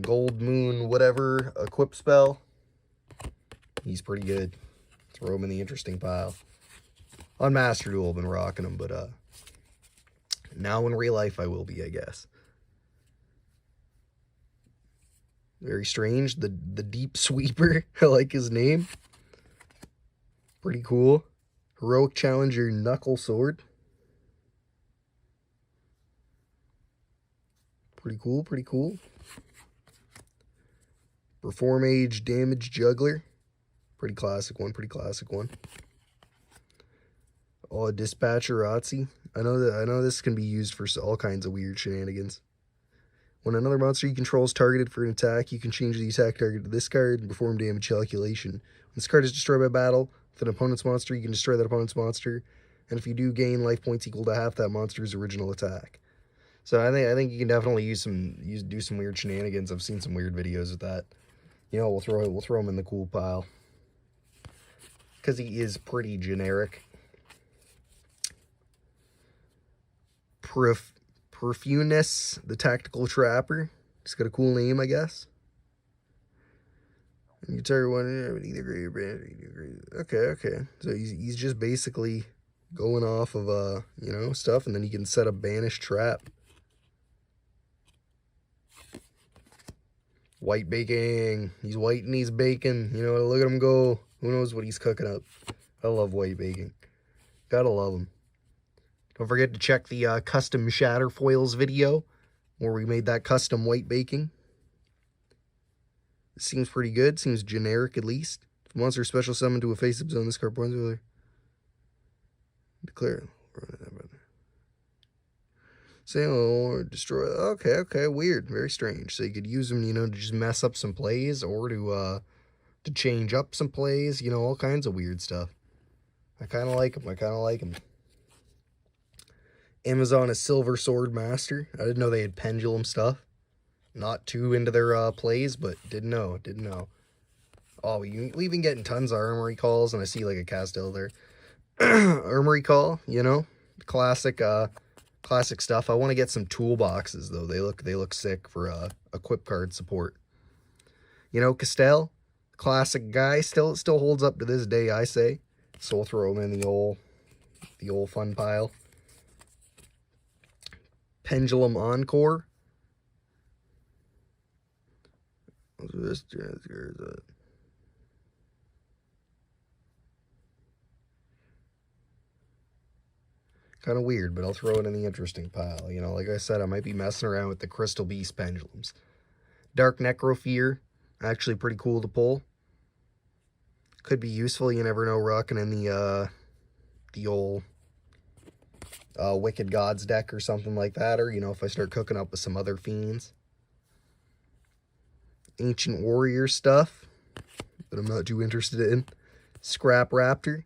Gold Moon whatever equip spell. He's pretty good. Throw him in the interesting pile. On Master Duel, I've been rocking him, but now in real life I will be, I guess. Very strange. The Deep Sweeper. I like his name. Pretty cool. Heroic Challenger Knuckle Sword. Pretty cool, pretty cool. Perform Age Damage Juggler. Pretty classic one, pretty classic one. Oh, Dispatcher Otzi. I know this can be used for all kinds of weird shenanigans. When another monster you control is targeted for an attack, you can change the attack target to this card and perform damage calculation. When this card is destroyed by battle with an opponent's monster, you can destroy that opponent's monster, and if you do, gain life points equal to half that monster's original attack. So I think you can definitely do some weird shenanigans. I've seen some weird videos with that. You know, we'll throw him in the cool pile because he is pretty generic. Perfumus, the Tactical Trapper. He's got a cool name, I guess. And you target one, either great or bad. Okay. So he's just basically going off of you know, stuff, and then he can set a banished trap. White baking. He's white and he's baking. You know, look at him go. Who knows what he's cooking up? I love white baking. Gotta love him. Don't forget to check the custom shatter foils video where we made that custom white baking. It seems pretty good. Seems generic at least. If a monster special summon to a face-up zone, this card points over. Declare. Say or destroy. Okay, weird. Very strange. So you could use them, you know, to just mess up some plays or to change up some plays, you know, all kinds of weird stuff. I kind of like them. Amazon is Silver Sword Master. I didn't know they had pendulum stuff. Not too into their plays, but didn't know. Oh, we've been getting tons of Armory Calls, and I see like a Castell there. Armory Call, you know, classic stuff. I want to get some toolboxes though. They look sick for equip card support. You know, Castell, classic guy, still holds up to this day, I say. So we'll throw him in the old fun pile. Pendulum Encore. This kind of weird, but I'll throw it in the interesting pile. You know, like I said, I might be messing around with the Crystal Beast pendulums. Dark Necrofear, actually pretty cool to pull. Could be useful, you never know, rocking in the old Wicked Gods deck or something like that, or, you know, if I start cooking up with some other fiends. Ancient Warrior stuff that I'm not too interested in. Scrap Raptor.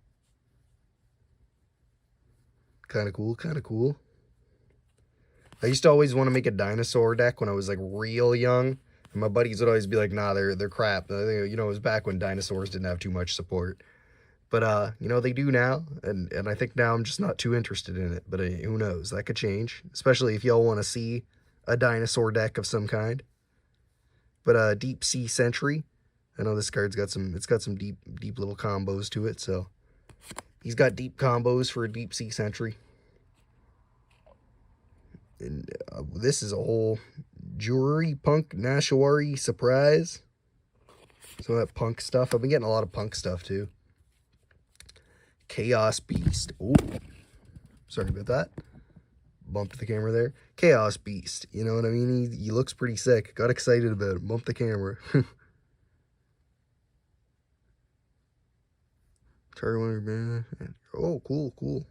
Kind of cool. I used to always want to make a dinosaur deck when I was like real young. And my buddies would always be like, nah, they're crap. You know, it was back when dinosaurs didn't have too much support. But, you know, they do now. And I think now I'm just not too interested in it. But who knows? That could change. Especially if y'all want to see a dinosaur deck of some kind. But Deep Sea Sentry. I know this card's got some deep little combos to it. So he's got deep combos for a Deep Sea Sentry. And this is a whole Jewelry Punk Nashawari surprise. Some of that punk stuff. I've been getting a lot of punk stuff too. Chaos Beast. Oh, sorry about that. Bumped the camera there. Chaos Beast. You know what I mean? He looks pretty sick. Got excited about it. Bumped the camera. Oh, cool.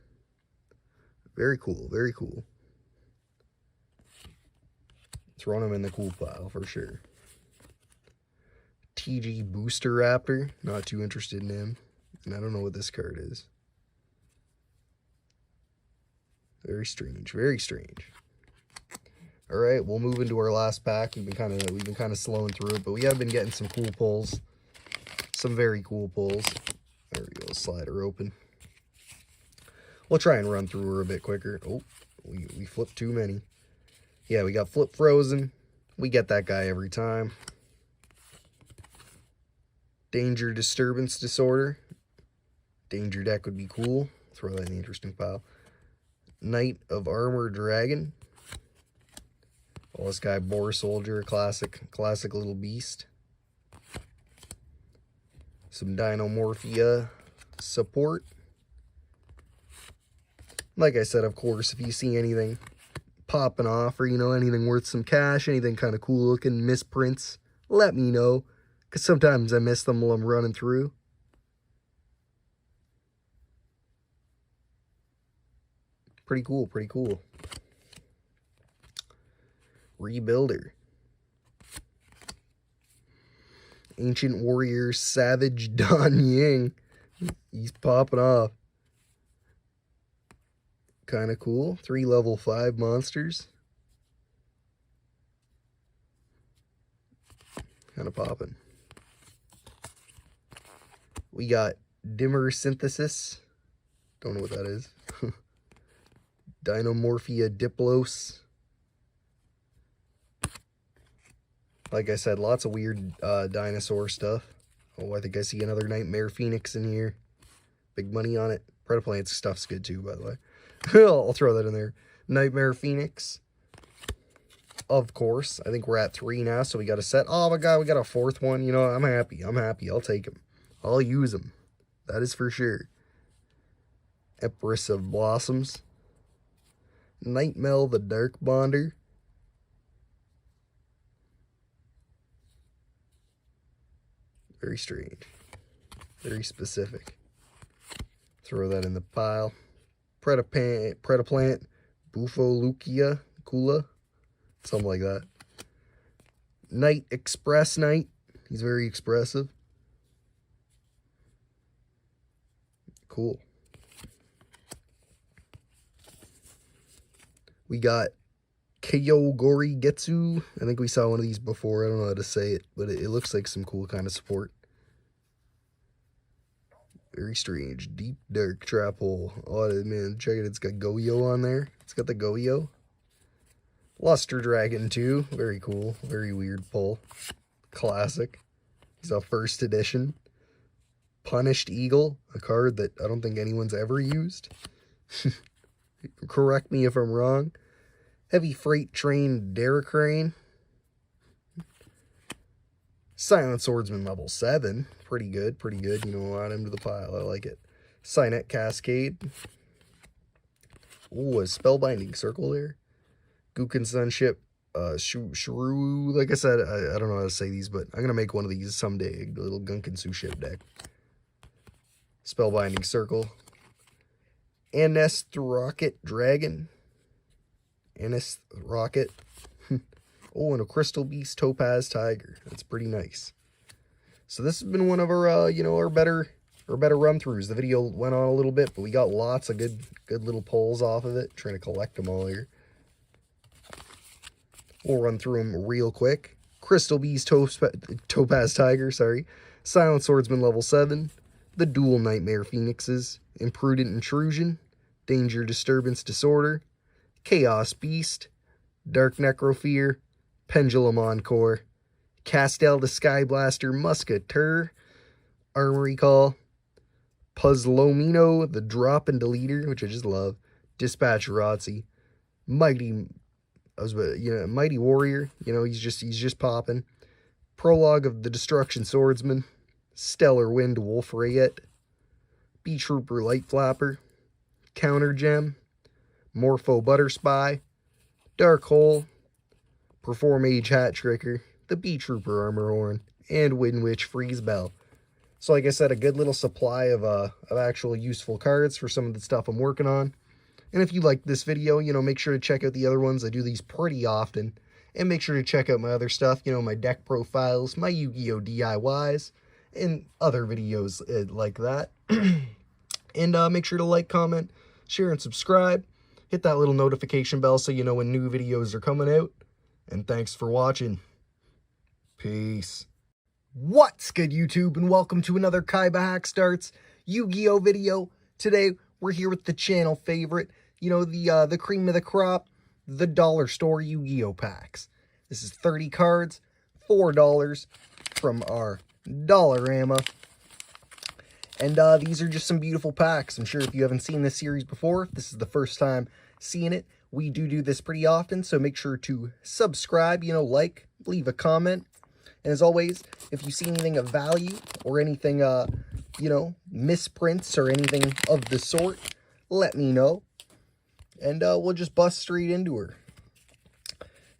Very cool. Throwing him in the cool pile for sure. TG Booster Raptor. Not too interested in him. And I don't know what this card is. Very strange. All right, we'll move into our last pack. We've been kind of slowing through it, but we have been getting some cool pulls. Some very cool pulls. There we go. Slide her open. We'll try and run through her a bit quicker. Oh, we flipped too many. Yeah, we got Flip Frozen. We get that guy every time. Danger Disturbance Disorder. Danger deck would be cool. Throw that in the interesting pile. Knight of Armor Dragon. Call this guy Boar Soldier, a classic little beast. Some Dinomorphia support. Like I said, of course, if you see anything popping off or, you know, anything worth some cash, anything kind of cool looking, misprints, let me know. Because sometimes I miss them while I'm running through. Pretty cool, pretty cool. Rebuilder. Ancient Warrior Savage Don Ying. He's popping off. Kind of cool. 3 level 5 monsters. Kind of popping. We got Dimmer Synthesis. Don't know what that is. Dinomorphia Diplos. Like I said, lots of weird dinosaur stuff. Oh, I think I see another Nightmare Phoenix in here. Big money on it. Predaplant stuff's good too, by the way. I'll throw that in there. Nightmare Phoenix. Of course. I think we're at 3 now, so we got a set. Oh my god, we got a 4th one. You know, I'm happy. I'm happy. I'll take them. I'll use them. That is for sure. Empress of Blossoms. Nightmel the Dark Bonder. Very strange. Very specific. Throw that in the pile. Predaplant, Bufolukia, Kula, something like that. Night Express Knight. He's very expressive. Cool. We got Kyogori Getsu. I think we saw one of these before. I don't know how to say it, but it looks like some cool kind of support. Very strange. Deep Dark Trap Hole. Oh, man, check it. It's got Goyo on there. It's got the Goyo. Luster Dragon, too. Very cool. Very weird pull. Classic. He's a 1st edition. Punished Eagle. A card that I don't think anyone's ever used. Correct me if I'm wrong. Heavy Freight Train Derricrane. Silent Swordsman level 7. Pretty good, pretty good. You know, add him to the pile. I like it. Signet Cascade. Ooh, a Spellbinding Circle there. Guken Sunship. Shrew. Like I said, I don't know how to say these, but I'm going to make one of these someday. A little Gunkan ship deck. Spellbinding Circle. Anest Rocket Dragon. Anest Rocket. Oh, and a Crystal Beast Topaz Tiger. That's pretty nice. So this has been one of our, you know, our better run-throughs. The video went on a little bit, but we got lots of good little pulls off of it. Trying to collect them all here. We'll run through them real quick. Crystal Beast Topaz Tiger, sorry. Silent Swordsman level 7. The Dual Nightmare Phoenixes. Imprudent Intrusion. Danger Disturbance Disorder. Chaos Beast. Dark Necrofear. Pendulum Encore. Castel the Skyblaster Musketeer. Armory Call. Puzzlomino the Drop and Deleter, which I just love. Dispatch Rotzi. Mighty Warrior. You know, he's just popping. Prologue of the Destruction Swordsman. Stellar Wind Wolf Rayet. Bee Trooper Light Flapper. Counter Gem. Morpho Butter Spy. Dark Hole. Perform Age Hat Tricker. The Bee Trooper Armor Horn. And Wind Witch Freeze Bell. So like I said, a good little supply of actual useful cards for some of the stuff I'm working on. And if you liked this video, you know, make sure to check out the other ones. I do these pretty often. And make sure to check out my other stuff, you know, my deck profiles, my Yu-Gi-Oh! DIYs, and other videos like that. And make sure to like, comment, share, and subscribe. Hit that little notification bell so you know when new videos are coming out. And thanks for watching. Peace. What's good, YouTube, and welcome to another KaibaHacksDartz Yu-Gi-Oh! Video. Today, we're here with the channel favorite, you know, the cream of the crop, the dollar store Yu-Gi-Oh! Packs. This is 30 cards, $4 from our Dollarama. And these are just some beautiful packs. I'm sure if you haven't seen this series before, if this is the first time seeing it, We do this pretty often, so make sure to subscribe, like, leave a comment. And as always, if you see anything of value or anything, misprints or anything of the sort, let me know. And we'll just bust straight into her.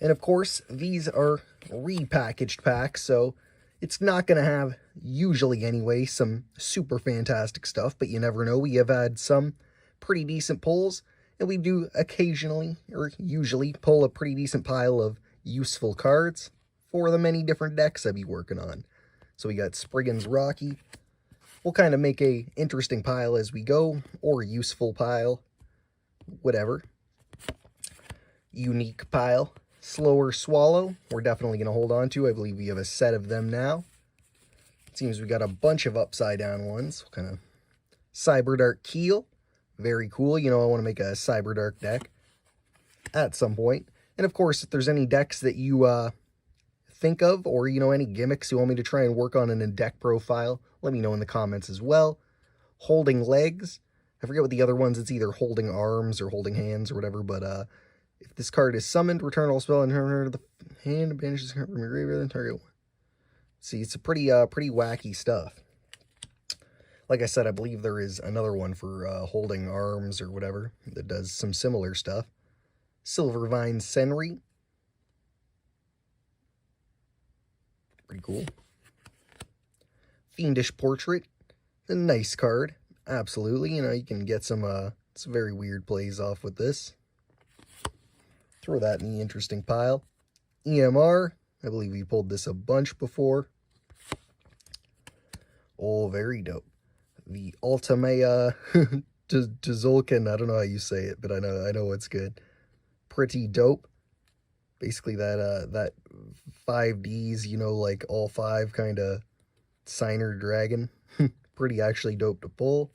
And of course, these are repackaged packs, so it's not going to have, usually anyway, some super fantastic stuff, but you never know. We have had some pretty decent pulls, and we do occasionally, or usually, pull a pretty decent pile of useful cards for the many different decks I'd be working on. So we got Spriggan's Rocky. We'll kind of make a interesting pile as we go, or a useful pile, whatever. Unique pile. Slower Swallow, we're definitely going to hold on to. I believe we have a set of them now. It seems we got a bunch of upside down ones. Kind of Cyberdark Keel. Very cool. I want to make a Cyberdark deck at some point. And of course, if there's any decks that you think of, or, any gimmicks you want me to try and work on in a deck profile, let me know in the comments as well. Holding Legs. I forget what the other ones, it's either Holding Arms or Holding Hands or whatever, but if this card is summoned, return all spell and turn her to the hand, banish this card from your graveyard, then target one. See, it's a pretty wacky stuff. Like I said, I believe there is another one for Holding Arms or whatever that does some similar stuff. Silvervine Senri. Pretty cool. Fiendish Portrait. A nice card. Absolutely. You can get some very weird plays off with this. Throw that in the interesting pile. EMR. I believe we pulled this a bunch before. Oh, very dope. The Ultimate Tzolk'in. I don't know how you say it, but I know it's good. Pretty dope. Basically that 5Ds, like all 5 kind of signer dragon. Pretty actually dope to pull.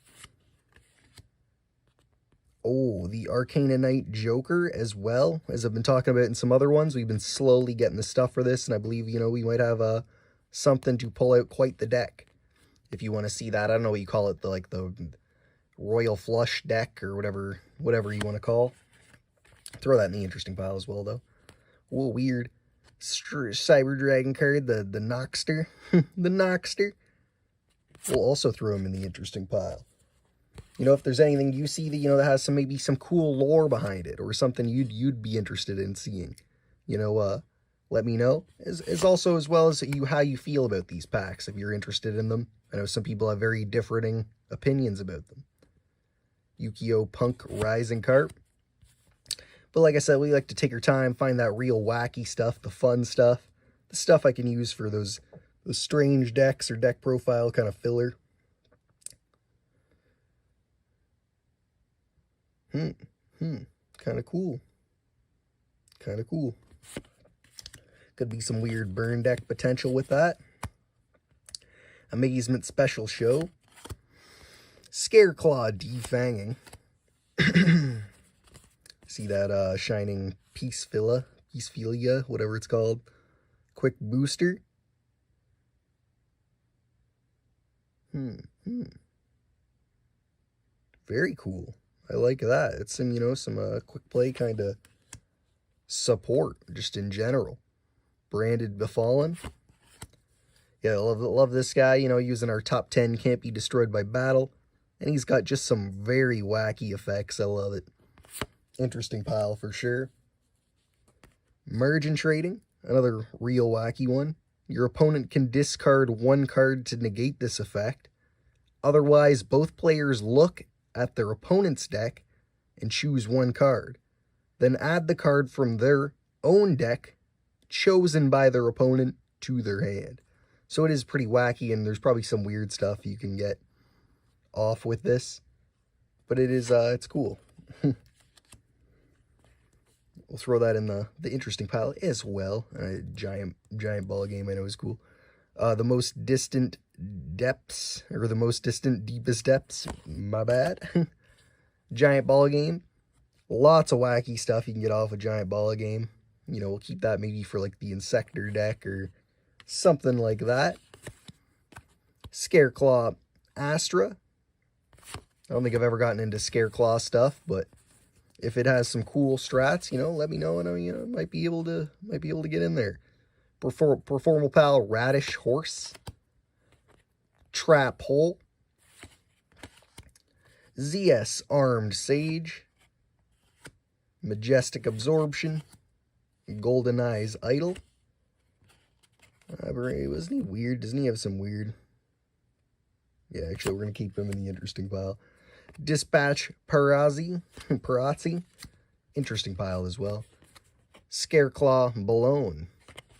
Oh, the Arcana Knight Joker as well. As I've been talking about in some other ones, we've been slowly getting the stuff for this, and I believe, we might have something to pull out quite the deck. If you want to see that, I don't know what you call it, the Royal Flush deck, or whatever you want to call. Throw that in the interesting pile as well, though. Whoa, weird. Cyber Dragon card, the Noxter. The Noxter. We'll also throw him in the interesting pile. If there's anything you see that, that has maybe some cool lore behind it, or something you'd be interested in seeing, let me know. As well as how you feel about these packs, if you're interested in them. I know some people have very differing opinions about them. Yugioh Punk Rising Carp. But like I said, we like to take our time, find that real wacky stuff, the fun stuff, the stuff I can use for those strange decks or deck profile kind of filler. Kind of cool. Kind of cool. Could be some weird burn deck potential with that. Amazement Special Show. Scareclaw Defanging. See that Shining Peacephilia, whatever it's called. Quick Booster. Very cool. I like that. It's some quick play kind of support, just in general. Branded Befallen. Yeah, I love this guy, using our top 10 can't be destroyed by battle. And he's got just some very wacky effects. I love it. Interesting pile for sure. Merge and Trading. Another real wacky one. Your opponent can discard 1 card to negate this effect. Otherwise, both players look at their opponent's deck and choose 1 card. Then add the card from their own deck, chosen by their opponent, to their hand. So it is pretty wacky, and there's probably some weird stuff you can get off with this. But it is, it's cool. We'll throw that in the interesting pile as well. Giant ball game, I know is cool. The Most Distant Depths, or the Most Distant Deepest Depths, my bad. Giant ball game. Lots of wacky stuff you can get off a giant ball game. We'll keep that maybe for like the Insector deck or something like that. Scareclaw Astra. I don't think I've ever gotten into Scareclaw stuff, but if it has some cool strats, you know, let me know, and you know, might be able to get in there. Performal Pal Radish Horse, Trap Hole, ZS Armed Sage, Majestic Absorption, Golden Eyes Idol. Wasn't he weird? Doesn't he have some weird? Yeah, actually, we're going to keep him in the interesting pile. Dispatch Parazzi, interesting pile as well. Scareclaw Balone.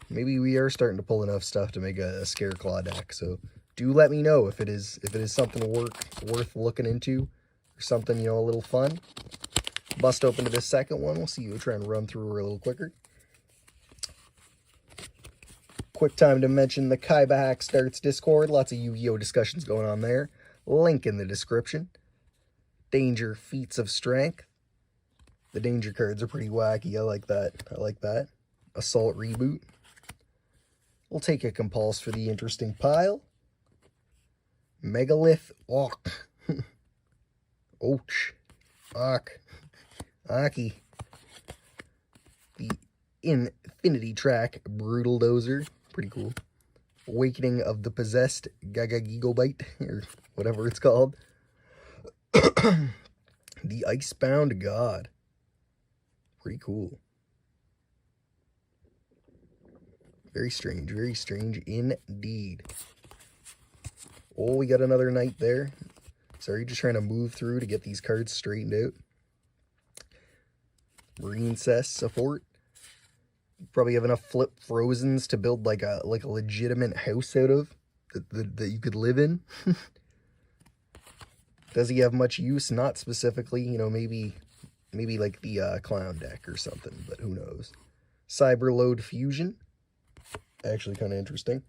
Maybe we are starting to pull enough stuff to make a Scareclaw deck, so do let me know if it is something worth looking into, or something, you know, a little fun. Bust open to this second one. We'll see. We'll try and run through her a little quicker. Quick time to mention the KaibaHacksDartz Discord. Lots of Yu-Gi-Oh! Discussions going on there. Link in the description. Danger Feats of Strength. The danger cards are pretty wacky. I like that. Assault Reboot. We'll take a compulse for the interesting pile. Megalith Awk. Och. Awk. Aki. The Infinity Track Brutal Dozer. Pretty cool. Awakening of the Possessed Gigobite, or whatever it's called. The Icebound God. Pretty cool. Very strange indeed. Oh, we got another knight there. Sorry, just trying to move through to get these cards straightened out. Marine Cess support. Probably have enough flip frozens to build like a legitimate house out of that you could live in. Does he have much use? Not specifically, you know, maybe like the clown deck or something, but who knows. Cyberload Fusion, actually kind of interesting.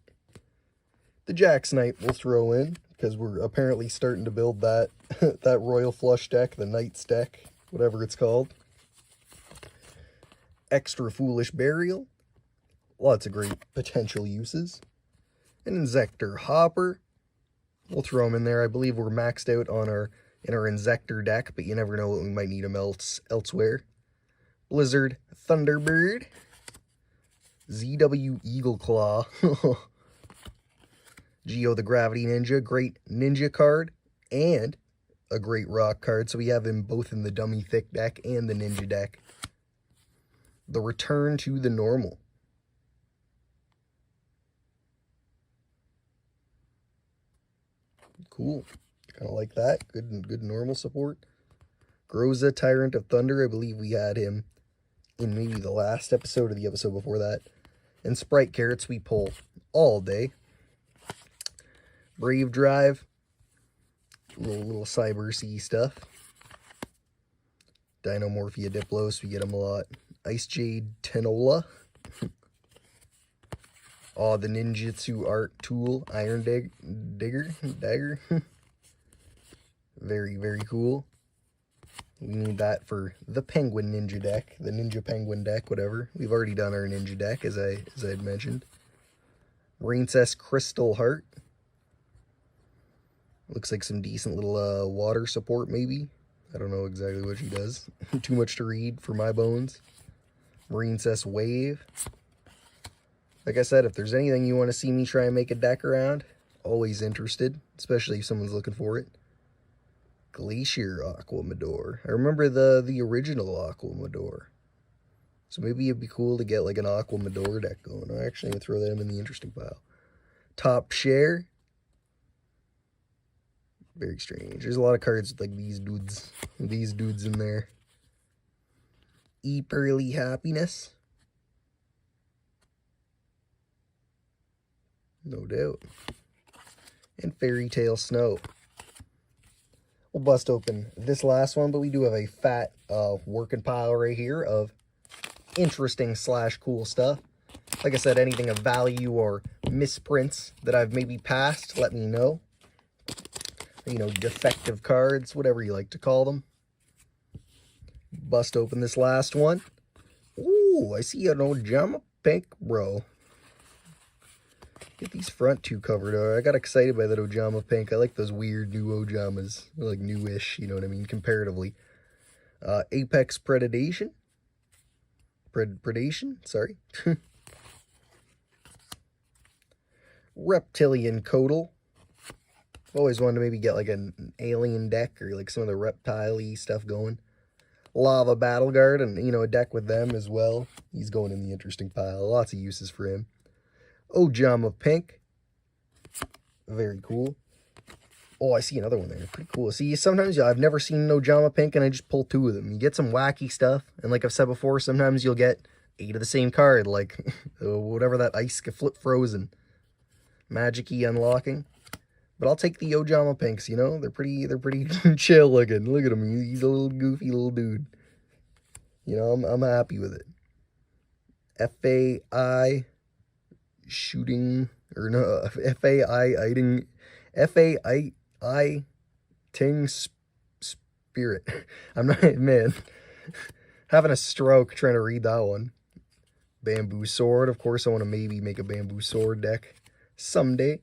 The Jax Knight we'll throw in because we're apparently starting to build that that Royal Flush deck, the Knights deck, whatever it's called. Extra Foolish Burial. Lots of great potential uses. An Inzektor Hopper. We'll throw them in there. I believe we're maxed out on our Inzektor deck, but you never know what we might need them elsewhere. Blizzard Thunderbird. ZW Eagle Claw. Geo the Gravity Ninja. Great Ninja card. And a great Rock card. So we have him both in the Dummy Thick deck and the Ninja deck. The Return to the Normal. Cool. Kind of like that. Good normal support. Groza, Tyrant of Thunder. I believe we had him in maybe the last episode or the episode before that. And Sprite Carrots we pull all day. Brave Drive. Little Cyber-C stuff. Dinomorphia Diplos. We get them a lot. Ice Jade Tenola. Oh, the Ninjutsu Art Tool. Iron Dagger. Very cool. We need that for the Penguin Ninja deck. The Ninja Penguin deck, whatever. We've already done our Ninja deck, as I had mentioned. Raincess Crystal Heart. Looks like some decent little water support, maybe. I don't know exactly what she does. Too much to read for my bones. Raincess Wave. Like I said, if there's anything you want to see me try and make a deck around, always interested, especially if someone's looking for it. Glacier Aquamador. I remember the original Aquamador. So maybe it'd be cool to get like an Aquamador deck going. I'm actually going to throw that in the interesting pile. Top Share. Very strange. There's a lot of cards with like these dudes in there. Early Happiness. No doubt. And Fairy Tale Snow. We'll bust open this last one, but we do have a fat working pile right here of interesting / cool stuff. Like I said, anything of value or misprints that I've maybe passed, let me know. You know, defective cards, whatever you like to call them. Bust open this last one. Ooh, I see an Ojama Pink, bro. Get these front two covered. I got excited by that Ojama Pink. I like those weird new Ojamas. Like newish, you know what I mean, comparatively. Apex Predation. Predation, sorry. Reptilian Codal. Always wanted to maybe get like an alien deck or like some of the reptile-y stuff going. Lava Battle Guard, and you know, a deck with them as well. He's going in the interesting pile. Lots of uses for him. Ojama Pink. Very cool. Oh, I see another one there. Pretty cool. See, sometimes I've never seen Ojama Pink, and I just pull 2 of them. You get some wacky stuff, and like I've said before, sometimes you'll get 8 of the same card, like whatever that Ice Flip Frozen. Magic-y unlocking. But I'll take the Ojama Pinks, you know? They're pretty chill looking. Look at him. He's a little goofy little dude. You know, I'm happy with it. FAI shooting, or no, FAI ting spirit. I'm not, man, having a stroke trying to read that one. Bamboo Sword. Of course, I want to maybe make a Bamboo Sword deck someday.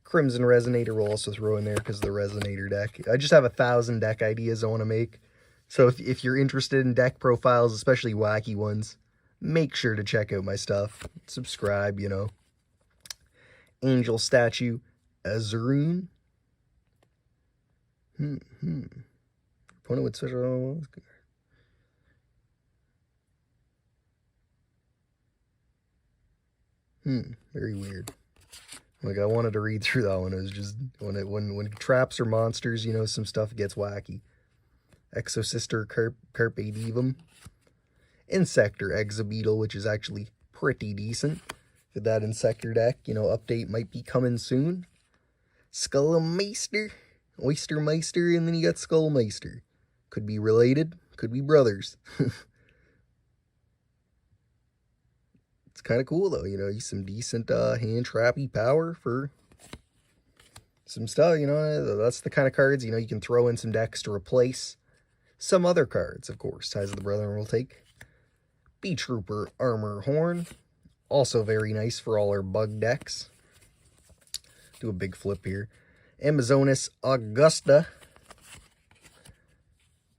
Crimson Resonator will also throw in there because of the Resonator deck. I just have 1,000 deck ideas I want to make. So if you're interested in deck profiles, especially wacky ones, make sure to check out my stuff. Subscribe, you know. Angel Statue, Azuroon. Opponent with special... Very weird. Like, I wanted to read through that one. It was just, when traps or monsters, you know, some stuff gets wacky. Exosister Carpe Divum. Insector Exobeetle, which is actually pretty decent. With that Insector deck, you know, update might be coming soon. Skullmeister, Oystermeister, and then you got Skullmeister. Could be related, could be brothers. It's kind of cool, though, you know, some decent hand trappy power for some stuff, you know. That's the kind of cards, you know, you can throw in some decks to replace some other cards, of course. Ties of the Brethren will take. Bee Trooper Armor Horn. Also very nice for all our bug decks. Do a big flip here. Amazonas Augusta.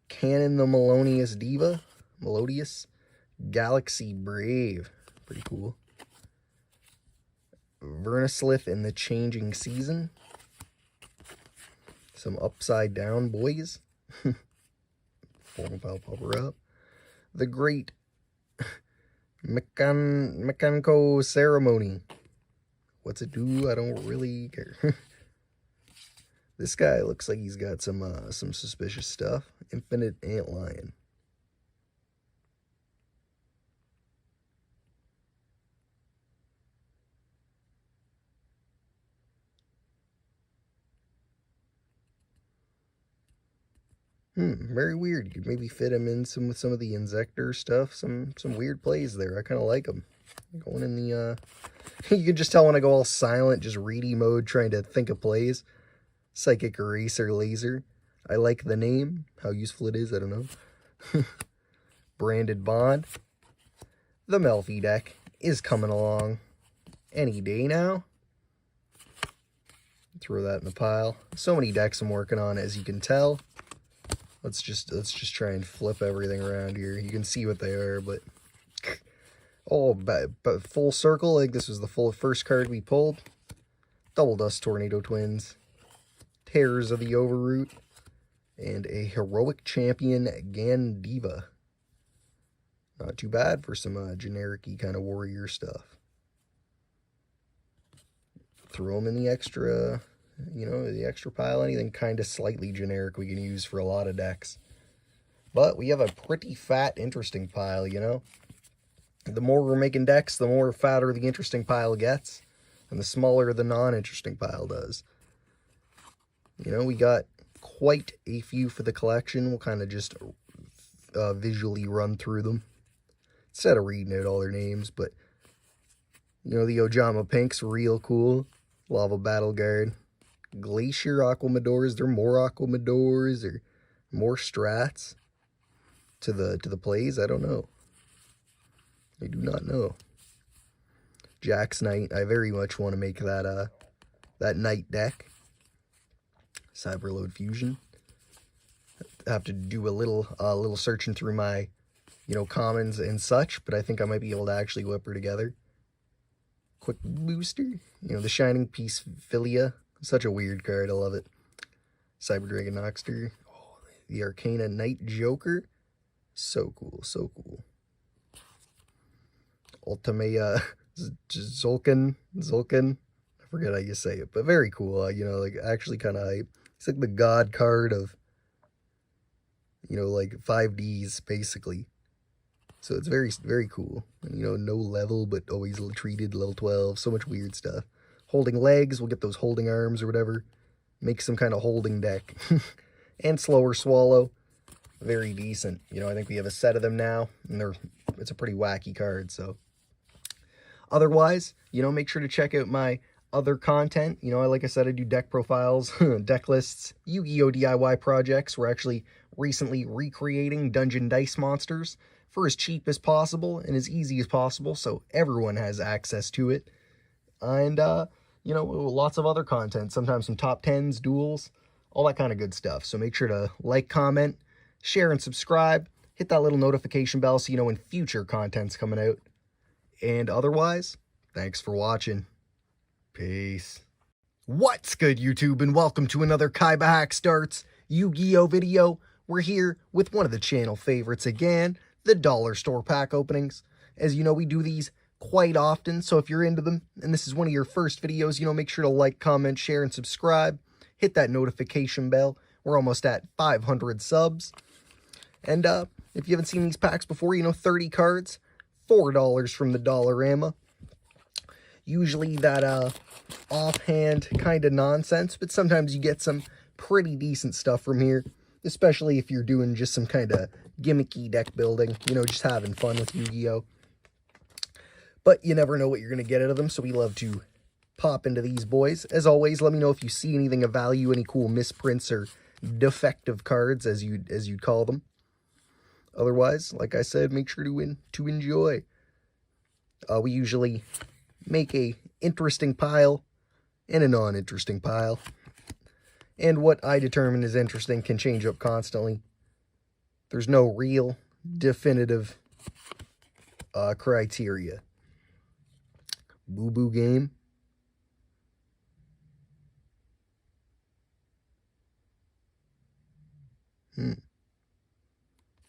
Cannon the Melodious Diva. Melodious. Galaxy Brave. Pretty cool. Vernislith in the Changing Season. Some Upside Down boys. Formal Pile Popper up. The Great Mechanical Ceremony. What's it do? I don't really care. This guy looks like he's got some suspicious stuff. Infinite Antlion. Very weird. You could maybe fit him in with some of the Insector stuff. Some weird plays there. I kind of like them. Going in the, you can just tell when I go all silent, just ready mode, trying to think of plays. Psychic Eraser Laser. I like the name. How useful it is, I don't know. Branded Bond. The Melfi deck is coming along any day now. Throw that in the pile. So many decks I'm working on, as you can tell. Let's just try and flip everything around here. You can see what they are, but oh, but full circle. Like this was the first card we pulled. Double Dust Tornado Twins, Terrors of the Overroot, and a Heroic Champion Gandiva. Not too bad for some generic-y kind of warrior stuff. Throw them in the extra. You know, the extra pile, anything kind of slightly generic we can use for a lot of decks. But we have a pretty fat, interesting pile, you know. The more we're making decks, the more fatter the interesting pile gets. And the smaller the non-interesting pile does. You know, we got quite a few for the collection. We'll kind of just visually run through them. Instead of reading out all their names, but... You know, the Ojama Pink's real cool. Lava Battle Guard. Glacier Aquamadors. There are more Aquamadors or more strats to the plays. I don't know. I do not know. Jack's Knight. I very much want to make that Knight deck. Cyberload Fusion. have to do a little searching through my, commons and such, but I think I might be able to actually whip her together. Quick booster, the Shining Peace Philia, such a weird card, I love it. Cyber Dragon Noxter, oh, the Arcana Knight Joker, so cool, so cool. Ultimate Zulkin, I forget how you say it, but very cool, like actually kind of hype. It's like the god card of, like 5Ds, basically. So it's very, very cool. No level, but always treated level 12. So much weird stuff. Holding legs, we'll get those holding arms or whatever. Make some kind of holding deck. And Slower Swallow, very decent. I think we have a set of them now, and it's a pretty wacky card, so. Otherwise, make sure to check out my other content. Like I said, I do deck profiles, deck lists, Yu-Gi-Oh! DIY projects. We're actually recently recreating Dungeon Dice monsters for as cheap as possible and as easy as possible, so everyone has access to it. And, lots of other content, sometimes some top 10s, duels, all that kind of good stuff. So make sure to like, comment, share, and subscribe. Hit that little notification bell so you know when future content's coming out. And otherwise, thanks for watching. Peace. What's good, YouTube, and welcome to another KaibaHacksDartz Yu-Gi-Oh! Video. We're here with one of the channel favorites again, the dollar store pack openings. As you know, we do these quite often, so if you're into them and this is one of your first videos, make sure to like, comment, share, and subscribe. Hit that notification bell. We're almost at 500 subs. And if you haven't seen these packs before, 30 cards, $4 from the Dollarama. Usually that offhand kind of nonsense, but sometimes you get some pretty decent stuff from here, especially if you're doing just some kind of gimmicky deck building, just having fun with Yu-Gi-Oh! But you never know what you're going to get out of them, so we love to pop into these boys. As always, let me know if you see anything of value, any cool misprints or defective cards, as you'd call them. Otherwise, like I said, make sure to enjoy. We usually make a interesting pile and a non-interesting pile. And what I determine is interesting can change up constantly. There's no real definitive criteria. Boo-boo game.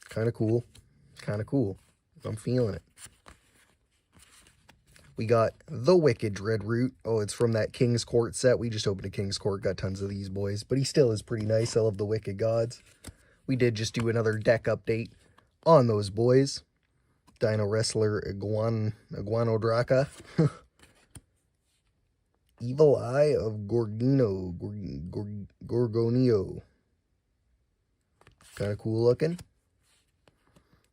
Kind of cool. Kind of cool. I'm feeling it. We got the Wicked Dreadroot. Oh, it's from that King's Court set. We just opened a King's Court. Got tons of these boys. But he still is pretty nice. I love the Wicked Gods. We did just do another deck update on those boys. Dino Wrestler Iguanodraca. Evil Eye of Gorgonio. Kind of cool looking.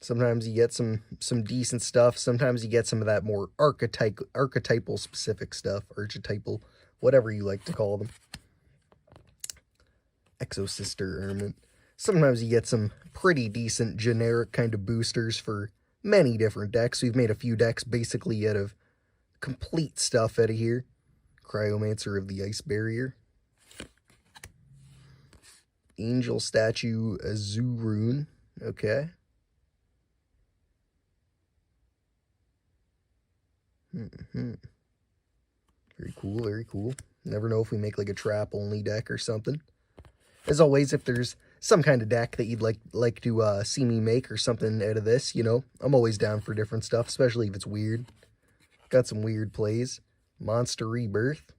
Sometimes you get some decent stuff. Sometimes you get some of that more archetypal specific stuff. Archetypal, whatever you like to call them. Exosister Ermine. Sometimes you get some pretty decent generic kind of boosters for many different decks. We've made a few decks basically out of complete stuff out of here. Cryomancer of the Ice Barrier. Angel Statue Azurune. Okay. Very cool, very cool. Never know if we make like a trap only deck or something. As always, if there's some kind of deck that you'd like to see me make or something out of this, I'm always down for different stuff, especially if it's weird. Got some weird plays. Monster Rebirth.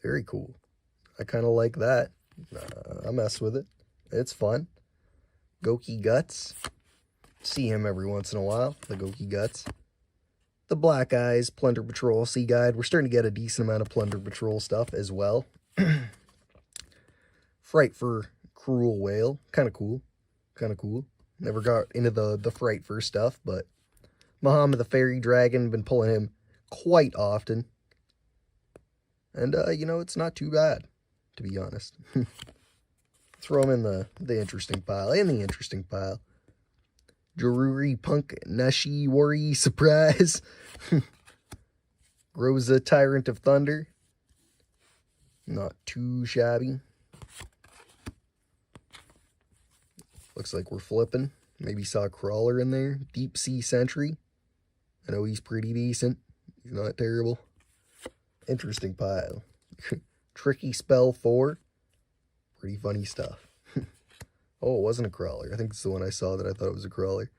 Very cool. I kind of like that. I mess with it. It's fun. Goki Guts. See him every once in a while. The Goki Guts. The Black Eyes Plunder Patrol Sea Guide. We're starting to get a decent amount of Plunder Patrol stuff as well. Fright for Cruel Whale. Kind of cool. Kind of cool. Never got into the Fright for stuff, but Muhammad the Fairy Dragon, been pulling him quite often. And, it's not too bad, to be honest. Throw him in the interesting pile. In the interesting pile. Jaruri Punk Nashi Worry Surprise. Rosa Tyrant of Thunder. Not too shabby. Looks like we're flipping. Maybe saw a crawler in there. Deep Sea Sentry. I know he's pretty decent. He's not terrible. Interesting pile. Tricky Spell 4. Pretty funny stuff. Oh, it wasn't a crawler. I think it's the one I saw that I thought it was a crawler.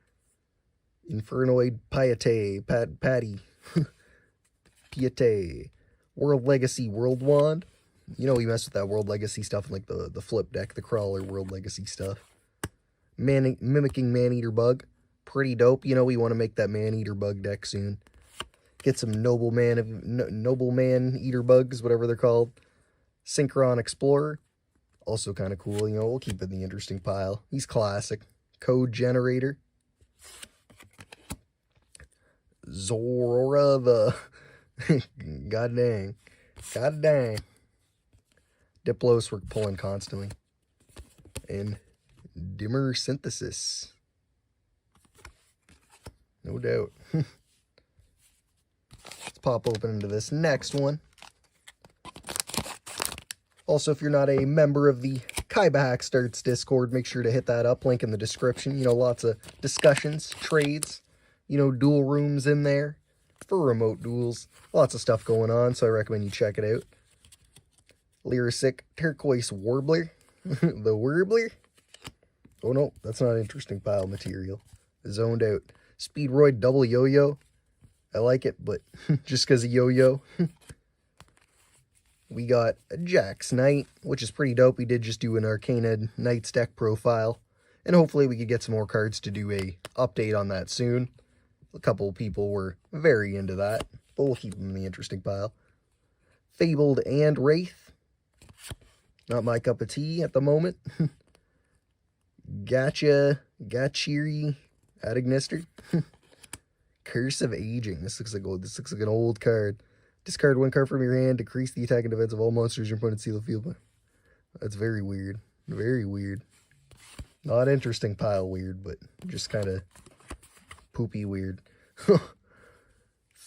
Infernoid Piete. Patty. Piete. World Legacy World Wand. You know we mess with that World Legacy stuff in like the flip deck, the crawler World Legacy stuff. Mimicking Maneater Bug. Pretty dope. You know we want to make that Maneater Bug deck soon. Get some Noble Man Eater Bugs, whatever they're called. Synchron Explorer. Also kind of cool. You know, we'll keep it in the interesting pile. He's classic. Code Generator. Zorora the... God dang. God dang. Diplos we're pulling constantly. And Dimmer Synthesis. No doubt. Let's pop open into this next one. Also, if you're not a member of the KaibaHacksDartz Discord, make sure to hit that up. Link in the description. You know, lots of discussions, trades, you know, duel rooms in there for remote duels. Lots of stuff going on, so I recommend you check it out. Lyrisic Turquoise Warbler. The Warbler? Oh no, that's not interesting pile material. Zoned out. Speedroid Double Yo-Yo. I like it, but just because of Yo-Yo. We got a Jax Knight, which is pretty dope. We did just do an Arcana Knights deck profile. And hopefully we could get some more cards to do a update on that soon. A couple of people were very into that, but we'll keep them in the interesting pile. Fabled and Wraith. Not my cup of tea at the moment. Gachiri Adagnister. Curse of Aging. This looks like an old card. Discard one card from your hand, decrease the attack and defense of all monsters your opponent seal the field. That's very weird. Very weird. Not interesting pile weird, but just kind of poopy weird.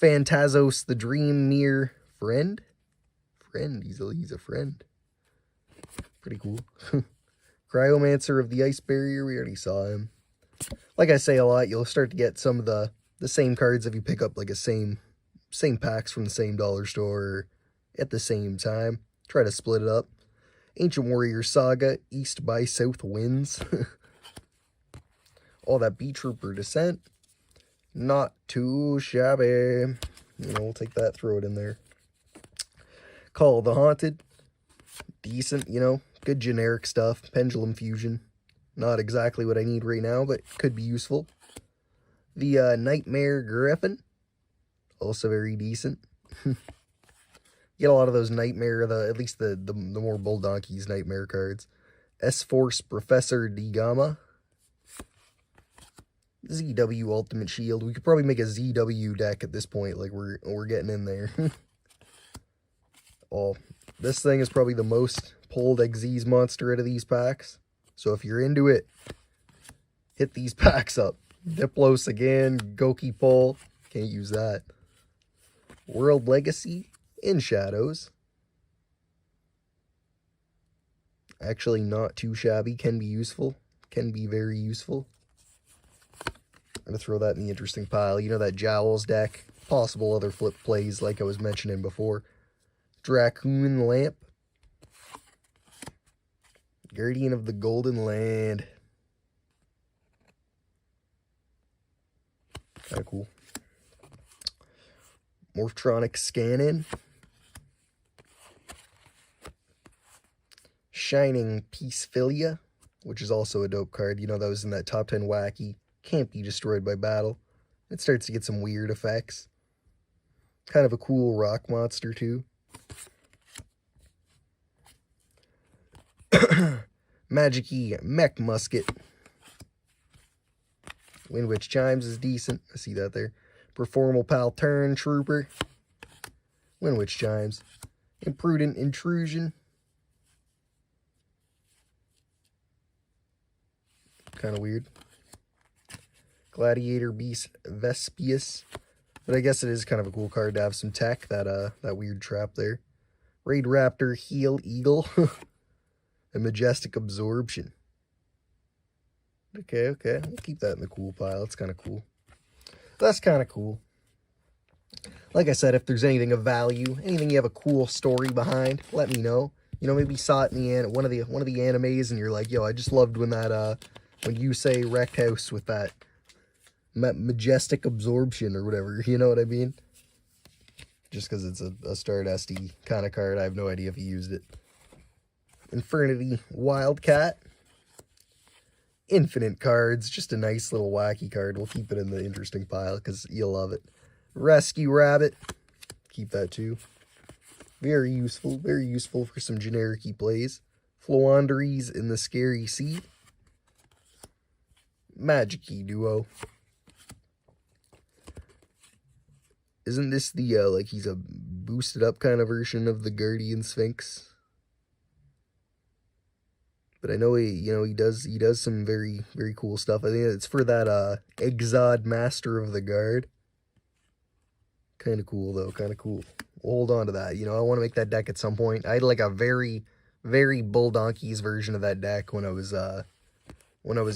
Phantasos the Dream Mirror Friend. He's a friend. Pretty cool. Cryomancer of the Ice Barrier. We already saw him. Like I say a lot, you'll start to get some of the same cards if you pick up like a same packs from the same dollar store at the same time. Try to split it up. Ancient Warrior Saga, East by South Winds. All that B-Trooper Descent. Not too shabby. You know, we'll take that, throw it in there. Call of the Haunted. Decent, you know, good generic stuff. Pendulum Fusion. Not exactly what I need right now, but could be useful. The Nightmare Griffin. Also very decent. Get a lot of those Nightmare, at least the more Bull Donkeys Nightmare cards. S-Force Professor D Gamma. ZW Ultimate Shield. We could probably make a ZW deck at this point. Like, we're getting in there. Oh, this thing is probably the most pulled Xyz monster out of these packs. So if you're into it, hit these packs up. Diplos again. Goki pull. Can't use that. World Legacy in Shadows. Actually not too shabby. Can be useful. Can be very useful. I'm going to throw that in the interesting pile. You know that Jowls deck. Possible other flip plays like I was mentioning before. Dracoon Lamp. Guardian of the Golden Land. Kind of cool. Morphtronic Scannon. Shining Peacephilia, which is also a dope card. You know, that was in that top 10 wacky. Can't be destroyed by battle. It starts to get some weird effects. Kind of a cool rock monster, too. Magic-y Mech Musket. Windwitch Chimes is decent. I see that there. Performal Pal Turn Trooper. Windwitch Chimes. Imprudent Intrusion. Kind of weird. Gladiator Beast Vespius. But I guess it is kind of a cool card to have some tech. That weird trap there. Raid Raptor, Heel Eagle, and Majestic Absorption. Okay, okay. We'll keep that in the cool pile. It's kind of cool. That's kind of cool. Like I said, if there's anything of value, anything you have a cool story behind, let me know. You know, maybe you saw it in the one of the animes, and you're like, yo, I just loved when that when you say wrecked house with that majestic absorption or whatever. You know what I mean? Just because it's a Stardust kind of card, I have no idea if he used it. Infernity Wildcat. Infinite cards, just a nice little wacky card. We'll keep it in the interesting pile because you'll love it. Rescue Rabbit, keep that too. Very useful for some generic-y plays. Floanderies in the Scary Sea. Magic-y Duo. Isn't this the, like, he's a boosted up kind of version of the Guardian Sphinx? But I know he does some very, very cool stuff. I think it's for that, Exod Master of the Guard. Kind of cool, though. Kind of cool. We'll hold on to that. You know, I want to make that deck at some point. I had, like, a very, very Bull Donkeys version of that deck when I was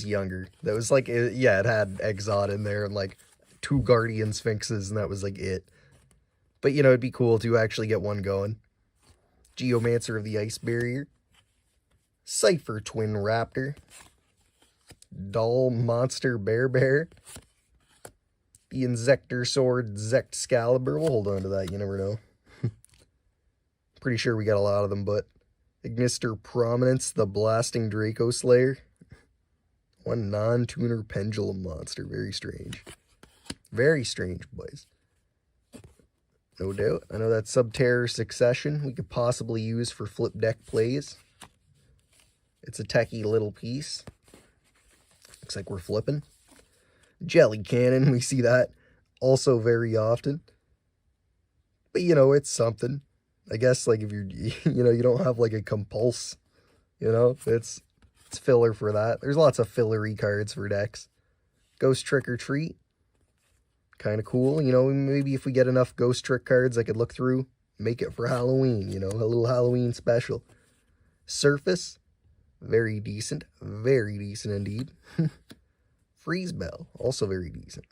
younger. That was, like, yeah, it had Exod in there and, like, 2 Guardian Sphinxes, and that was, like, it. But, you know, it'd be cool to actually get one going. Geomancer of the Ice Barrier. Cypher Twin Raptor. Doll Monster Bear. The Inzector Sword Zexcalibur. We'll hold on to that, you never know. Pretty sure we got a lot of them, but Ignister Prominence, the Blasting Draco Slayer. One non-tuner Pendulum Monster. Very strange. Very strange, boys. No doubt. I know that Subterror Succession we could possibly use for flip deck plays. It's a techie little piece. Looks like we're flipping. Jelly Cannon, we see that also very often. But, you know, it's something. I guess, like, if you're, you know, you don't have, like, a compulse, you know, it's filler for that. There's lots of fillery cards for decks. Ghost Trick or Treat. Kind of cool, you know, maybe if we get enough Ghost Trick cards I could look through, make it for Halloween, you know, a little Halloween special. Surface, very decent indeed. Freeze Bell, also very decent.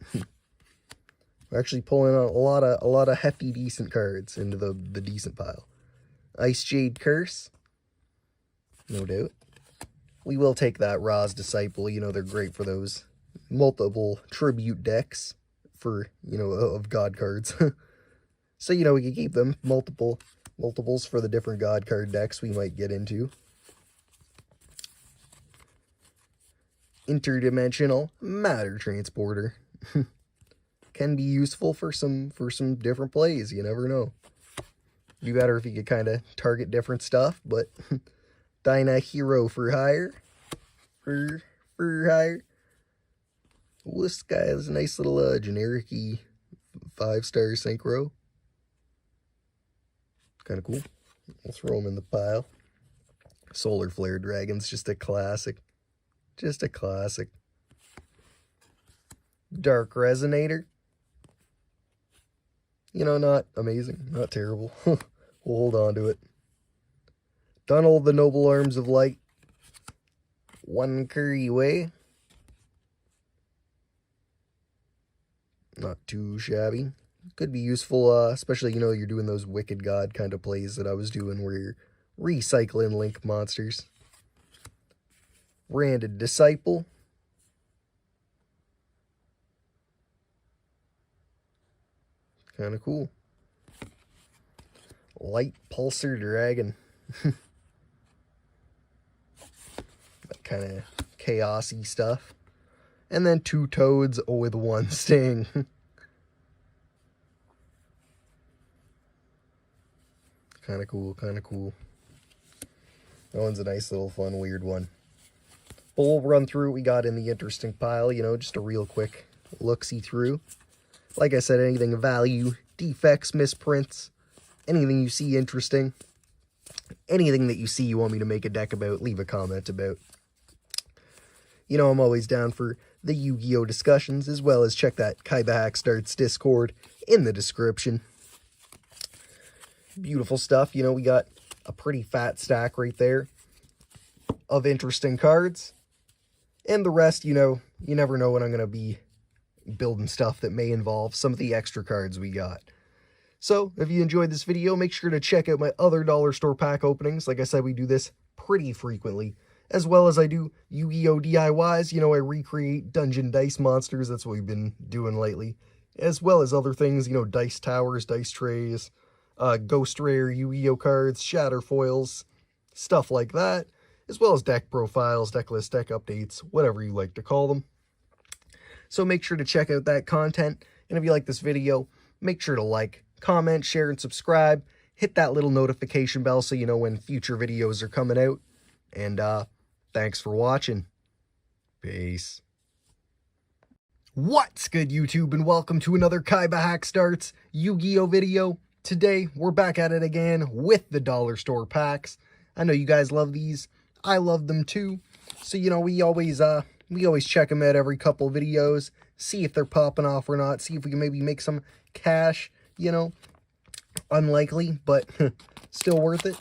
We're actually pulling out a lot of hefty decent cards into the decent pile. Ice Jade Curse, no doubt. We will take that Ra's Disciple, you know, they're great for those multiple tribute decks. For, you know, of God cards. So, you know, we can keep them. Multiples for the different God card decks we might get into. Interdimensional Matter Transporter. Can be useful for some different plays. You never know. Be better if you could kind of target different stuff, but Dyna Hero for hire. For hire. Well, this guy has a nice little generic-y 5-star synchro. Kind of cool. We'll throw him in the pile. Solar Flare Dragon's just a classic. Just a classic. Dark Resonator. You know, not amazing. Not terrible. We'll hold on to it. Tunnel the Noble Arms of Light. One Curry Way. Not too shabby. Could be useful, especially, you know, you're doing those Wicked God kind of plays that I was doing where you're recycling Link monsters. Branded Disciple. Kind of cool. Light Pulsar Dragon. That kind of chaosy stuff. And then 2 Toads with 1 Sting. Kind of cool, kind of cool. That one's a nice little fun, weird one. But we'll run through what we got in the interesting pile, you know, just a real quick look-see through. Like I said, anything of value, defects, misprints, anything you see interesting, anything that you see you want me to make a deck about, leave a comment about. You know, I'm always down for the Yu-Gi-Oh! Discussions, as well as check that KaibaHacksDartz Discord in the description. beautiful stuff. You know, we got a pretty fat stack right there of interesting cards. And the rest, you know, you never know when I'm going to be building stuff that may involve some of the extra cards we got. So, if you enjoyed this video, make sure to check out my other dollar store pack openings. Like I said, we do this pretty frequently. As well as I do Yu-Gi-Oh! DIYs. You know, I recreate dungeon dice monsters. That's what we've been doing lately. As well as other things, you know, dice towers, dice trays, ghost rare Yu-Gi-Oh! Cards, shatter foils, stuff like that. As well as deck profiles, deck lists, deck updates, whatever you like to call them. So make sure to check out that content. And if you like this video, make sure to like, comment, share, and subscribe. Hit that little notification bell so you know when future videos are coming out. And thanks for watching. Peace. What's good, YouTube, and welcome to another KaibaHacksDartz Yu-Gi-Oh! Video. Today, we're back at it again with the dollar store packs. I know you guys love these. I love them too. So, you know, we always check them out every couple videos, see if they're popping off or not, see if we can maybe make some cash, you know. Unlikely, but still worth it.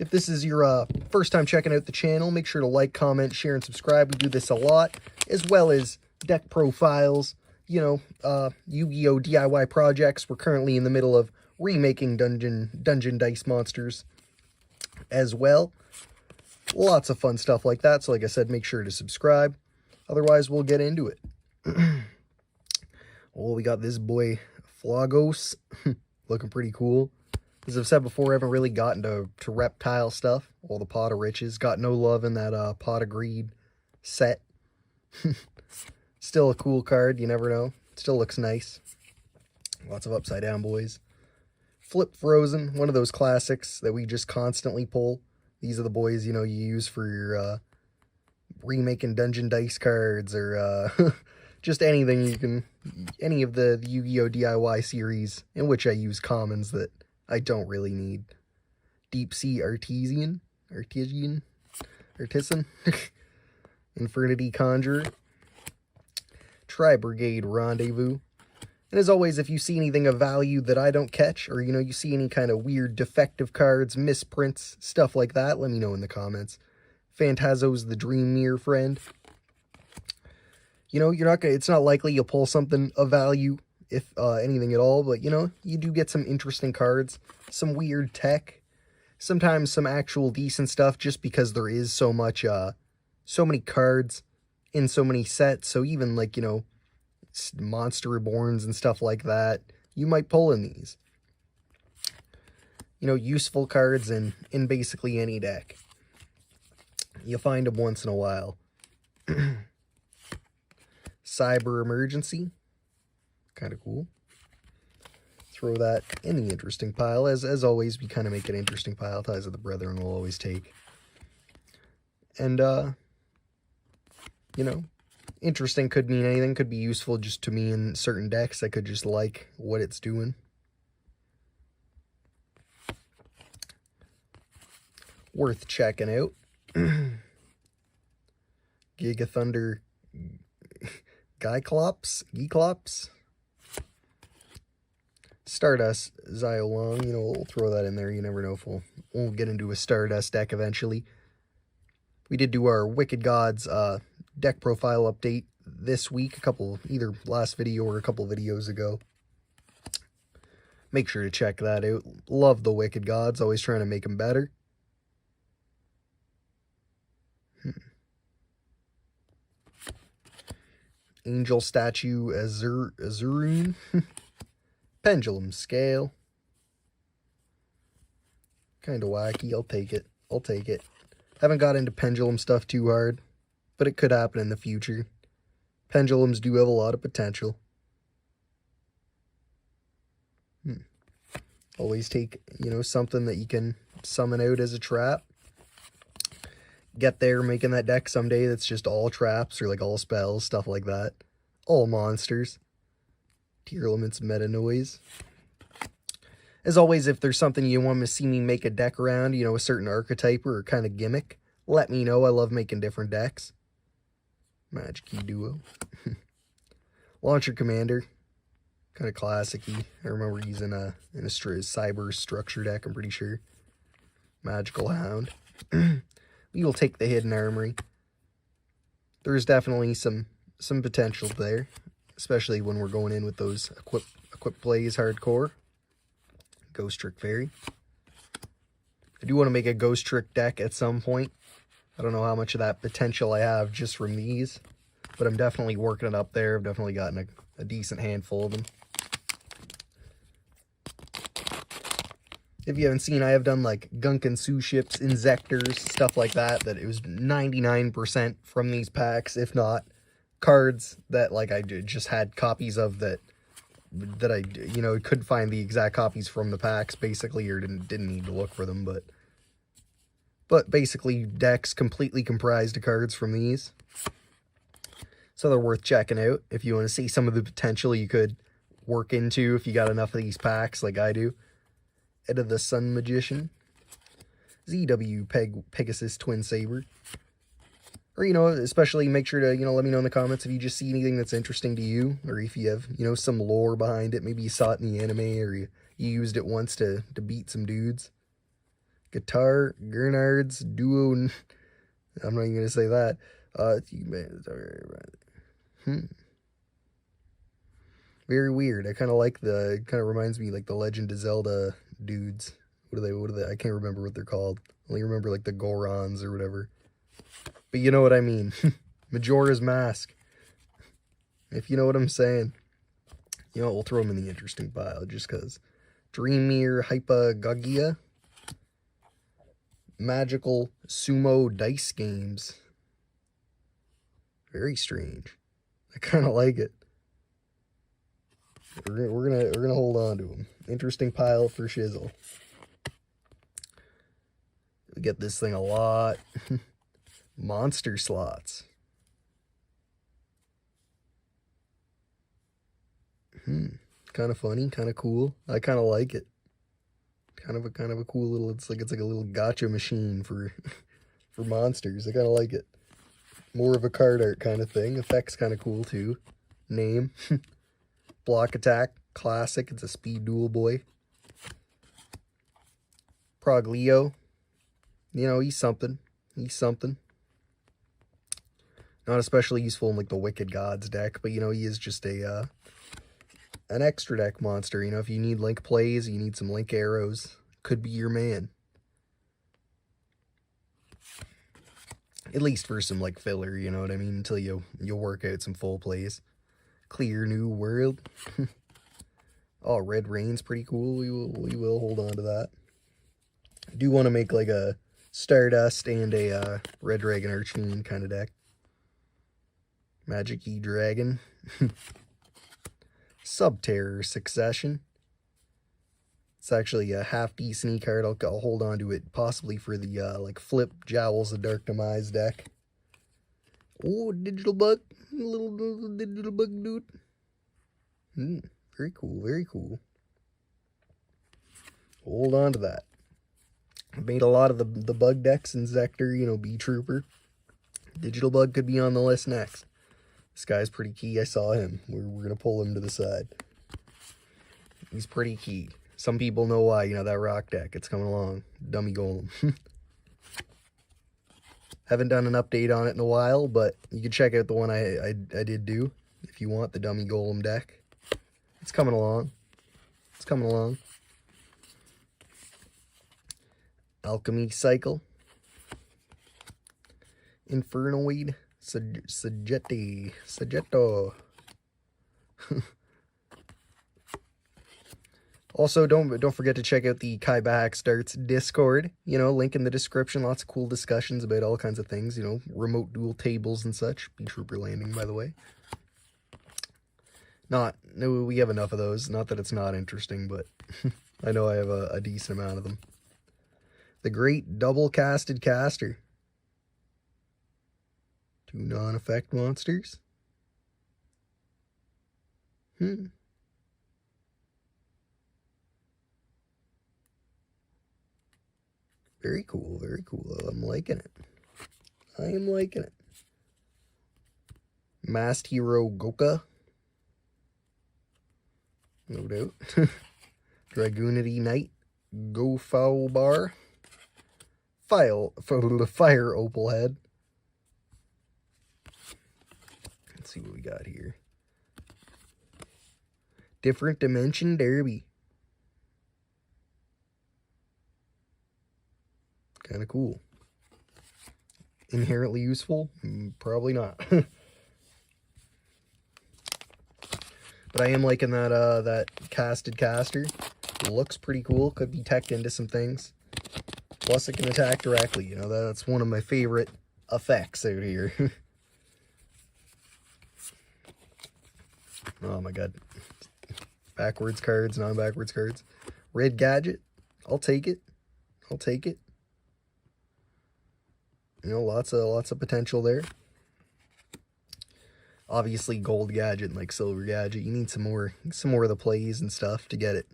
If this is your first time checking out the channel, make sure to like, comment, share, and subscribe. We do this a lot, as well as deck profiles, you know, Yu-Gi-Oh! DIY projects. We're currently in the middle of remaking dungeon dice monsters as well. Lots of fun stuff like that. So like I said, make sure to subscribe. Otherwise, we'll get into it. Oh, we got this boy, Flogos. Looking pretty cool. As I've said before, I haven't really gotten to reptile stuff. All the Pot of Riches. Got no love in that Pot of Greed set. Still a cool card. You never know. Still looks nice. Lots of upside down boys. Flip Frozen. One of those classics that we just constantly pull. These are the boys, you know, you use for your remaking dungeon dice cards or just anything you can, any of the Yu-Gi-Oh! DIY series in which I use commons that I don't really need. Deep Sea Artisan, Infernity Conjurer, Tri-Brigade Rendezvous. And as always, if you see anything of value that I don't catch, or, you know, you see any kind of weird defective cards, misprints, stuff like that, let me know in the comments. Phantazo's the Dream Mirror Friend. You know, it's not likely you'll pull something of value, if anything at all, but, you know, you do get some interesting cards, some weird tech, sometimes some actual decent stuff, just because there is so much, so many cards in so many sets, so even, like, you know, Monster Reborns and stuff like that, you might pull in these. You know, useful cards in basically any deck. You'll find them once in a while. Cyber Emergency. Kind of cool. Throw that in the interesting pile. As always, we kind of make an interesting pile. Ties of the Brethren will always take. And, you know, interesting could mean anything. Could be useful just to me in certain decks. I could just like what it's doing. Worth checking out. Giga Thunder Geeklops. Stardust Xiaolong. You know, we'll throw that in there. You never know if we'll get into a Stardust deck eventually. We did do our Wicked Gods deck profile update this week, either last video or a couple videos ago. Make sure to check that out. Love the Wicked Gods, always trying to make them better. Angel Statue Azurine. Pendulum Scale. Kind of wacky. I'll take it. Haven't got into pendulum stuff too hard, but it could happen in the future. Pendulums do have a lot of potential. Always take, you know, something that you can summon out as a trap. Get there making that deck someday that's just all traps or like all spells, stuff like that. All monsters. Tearlaments Meta Noise. As always, if there's something you want to see me make a deck around, you know, a certain archetype or kind of gimmick, let me know. I love making different decks. Magic Key Duo. Launcher Commander. Kind of classic-y. I remember using in a cyber structure deck, I'm pretty sure. Magical Hound. We will take the Hidden Armory. There's definitely some potential there, especially when we're going in with those equip plays hardcore. Ghost Trick Fairy. I do want to make a Ghost Trick deck at some point. I don't know how much of that potential I have just from these, but I'm definitely working it up there. I've definitely gotten a decent handful of them. If you haven't seen, I have done like Gunkin' Sue ships, Inzectors, stuff like that, that it was 99% from these packs, if not cards that like I just had copies of that I, you know, could find the exact copies from the packs, basically, or didn't need to look for them, but basically decks completely comprised of cards from these. So they're worth checking out if you want to see some of the potential you could work into if you got enough of these packs like I do. Head of the Sun Magician. ZW Pegasus Twin Saber. Or, you know, especially make sure to, you know, let me know in the comments if you just see anything that's interesting to you, or if you have, you know, some lore behind it. Maybe you saw it in the anime, or you used it once to beat some dudes. Guitar, Gernard's Duo. I'm not even going to say that. Very weird. I kind of like the, kind of reminds me like the Legend of Zelda dudes. What are they? I can't remember what they're called. I only remember like the Gorons or whatever. But you know what I mean. Majora's Mask. If you know what I'm saying. You know what, we'll throw them in the interesting pile just because. Dreamir Hypagogia. Magical Sumo Dice Games. Very strange. I kind of like it. We're gonna hold on to them. Interesting pile for shizzle. We get this thing a lot. Monster slots. Kind of funny, kind of cool. I kind of like it. Kind of a cool little. It's like a little gotcha machine for for monsters. I kind of like it. More of a card art kind of thing. Effects kind of cool too. Name. Block Attack Classic. It's a speed duel boy. Proglio. You know, he's something. He's something. Not especially useful in like the Wicked Gods deck, but you know, he is just a an extra deck monster. You know, if you need link plays, you need some link arrows, could be your man. At least for some like filler, you know what I mean, until you'll work out some full plays. Clear New World. Oh, Red Rain's pretty cool. We will hold on to that. I do want to make like a Stardust and a Red Dragon Archfiend kind of deck. Magic E-Dragon. Subterror Succession. It's actually a half-decent card. I'll hold on to it possibly for the like flip Jowls of Dark Demise deck. Oh, digital bug. Little digital bug dude. Very cool, very cool. Hold on to that. I've made a lot of the bug decks in Zector, you know, B-Trooper. Digital bug could be on the list next. This guy's pretty key. I saw him. We're going to pull him to the side. He's pretty key. Some people know why. You know, that rock deck. It's coming along. Dummy Golem. Haven't done an update on it in a while, but you can check out the one I did do if you want, the Dummy Golem deck. It's coming along. It's coming along. Alchemy Cycle. Infernoid. Sagetto. Also, don't forget to check out the KaibaHacksDartz Discord. You know, link in the description. Lots of cool discussions about all kinds of things. You know, remote duel tables and such. B-Trooper landing, by the way. No, we have enough of those. Not that it's not interesting, but I know I have a decent amount of them. The Great Double-Casted Caster. 2 non-effect monsters. Very cool, very cool. I'm liking it. I am liking it. Masked Hero Goka. no doubt. Dragoonity Knight, Go Foul Bar, Fire Opal Head. Let's see what we got here. Different Dimension Derby. Kind of cool. Inherently useful? Probably not. But I am liking that that casted caster. It looks pretty cool. Could be teched into some things. Plus it can attack directly. You know, that's one of my favorite effects out here. Oh my god. Backwards cards, non-backwards cards. Red Gadget. I'll take it. I'll take it. You know, lots of potential there. Obviously, Gold Gadget and like Silver Gadget, you need some more of the plays and stuff to get it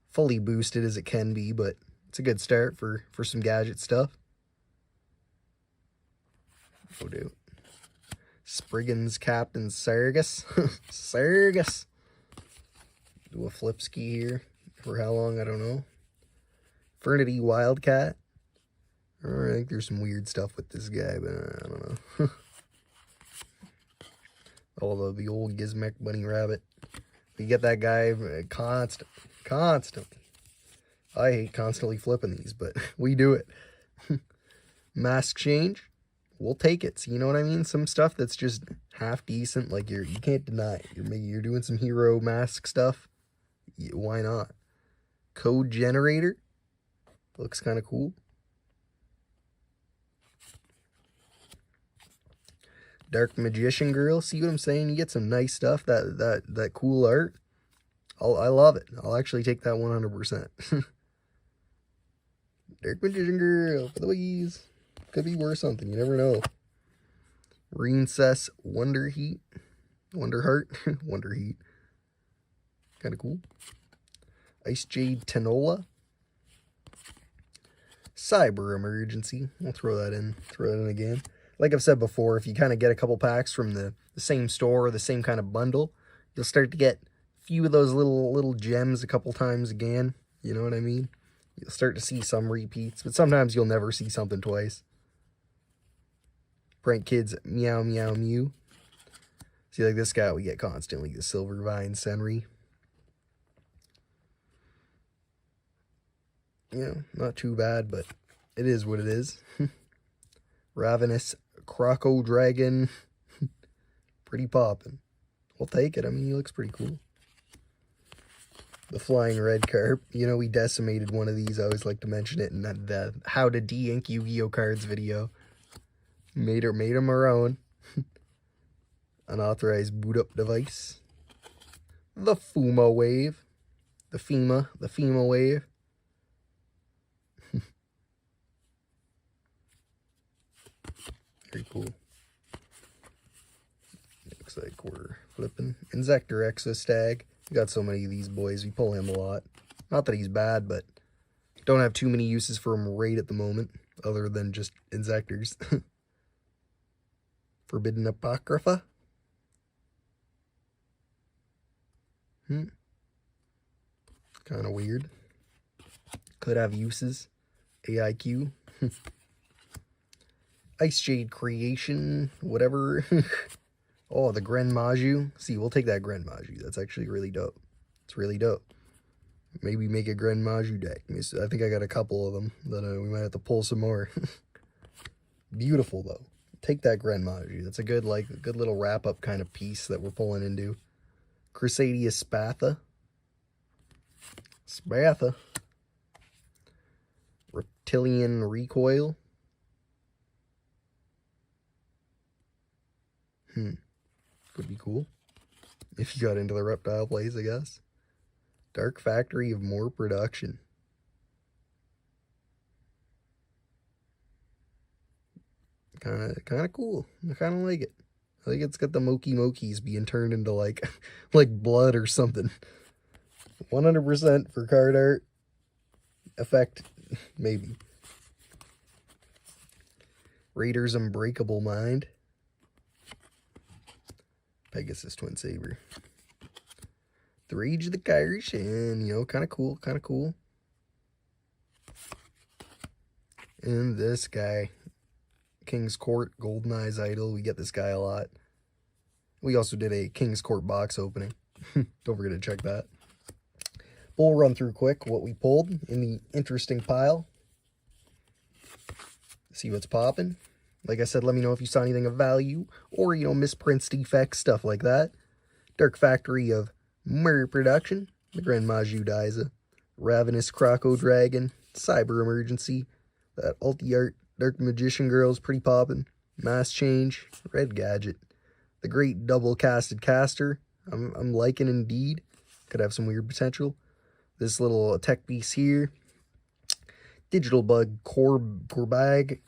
fully boosted as it can be, but it's a good start for some gadget stuff. No doubt. Spriggan's Captain Sargus. Sargus. Do a flip ski here. For how long, I don't know. Fernity Wildcat. I think there's some weird stuff with this guy, but I don't know. Although the old Gizmek Bunny Rabbit. You get that guy constantly. I hate constantly flipping these, but we do it. Mask Change. We'll take it. So you know what I mean? Some stuff that's just half decent, like you can't deny it. You're doing some hero mask stuff. Why not? Code Generator. Looks kind of cool. Dark Magician Girl. See what I'm saying? You get some nice stuff. That cool art. I love it. I'll actually take that 100%. Dark Magician Girl for the Wies. Could be worth something. You never know. Rincess Wonder Heat. Wonder Heart. Wonder Heat. Kind of cool. Ice Jade Tanola. Cyber Emergency. We'll throw that in. Throw that in again. Like I've said before, if you kind of get a couple packs from the same store or the same kind of bundle, you'll start to get a few of those little gems a couple times again. You know what I mean? You'll start to see some repeats, but sometimes you'll never see something twice. Prank Kids Meow Meow Mew. See, like this guy we get constantly, the Silver Vine Senri. You know, not too bad, but it is what it is. Ravenous Croco Dragon. Pretty poppin'. We'll take it. I mean, he looks pretty cool. The Flying Red Carp. You know, we decimated one of these. I always like to mention it in the How to De-Ink Yu-Gi-Oh cards video. Made them our own. Unauthorized boot up device. The FUMA Wave. The FEMA Wave. Very cool. Looks like we're flipping. Insector Exostag. We got so many of these boys. We pull him a lot. Not that he's bad, but don't have too many uses for him right at the moment, other than just Insectors. Forbidden Apocrypha. Kind of weird. Could have uses. AIQ. Ice Jade Creation. Whatever. Oh, the Gren Maju. See, we'll take that Gren Maju. That's actually really dope. It's really dope. Maybe make a Gren Maju deck. I think I got a couple of them that we might have to pull some more. Beautiful, though. Take that Gren Maju. That's a good little wrap-up kind of piece that we're pulling into. Crusadia Spatha. Reptilian Recoil. Could be cool. If you got into the reptile plays, I guess. Dark Factory of More Production. Kind of cool. I kind of like it. I think it's got the Mokis being turned into like blood or something. 100% for card art. Effect, maybe. Raiders Unbreakable Mind. Pegasus Twin Saber. The Rage of the Irish, and, you know, kind of cool, kind of cool. And this guy, King's Court, Golden Eyes Idol. We get this guy a lot. We also did a King's Court box opening. Don't forget to check that. But we'll run through quick what we pulled in the interesting pile. See what's popping. Like I said, let me know if you saw anything of value or, you know, misprints, defects, stuff like that. Dark Factory of Murder Production, the Grand Maju Daiza, Ravenous Croco Dragon, Cyber Emergency, that Ulti-Art Dark Magician Girl's pretty poppin', Mass Change, Red Gadget, the Great Double Casted Caster, I'm liking indeed, could have some weird potential. This little tech piece here, Digital Bug Corbaji,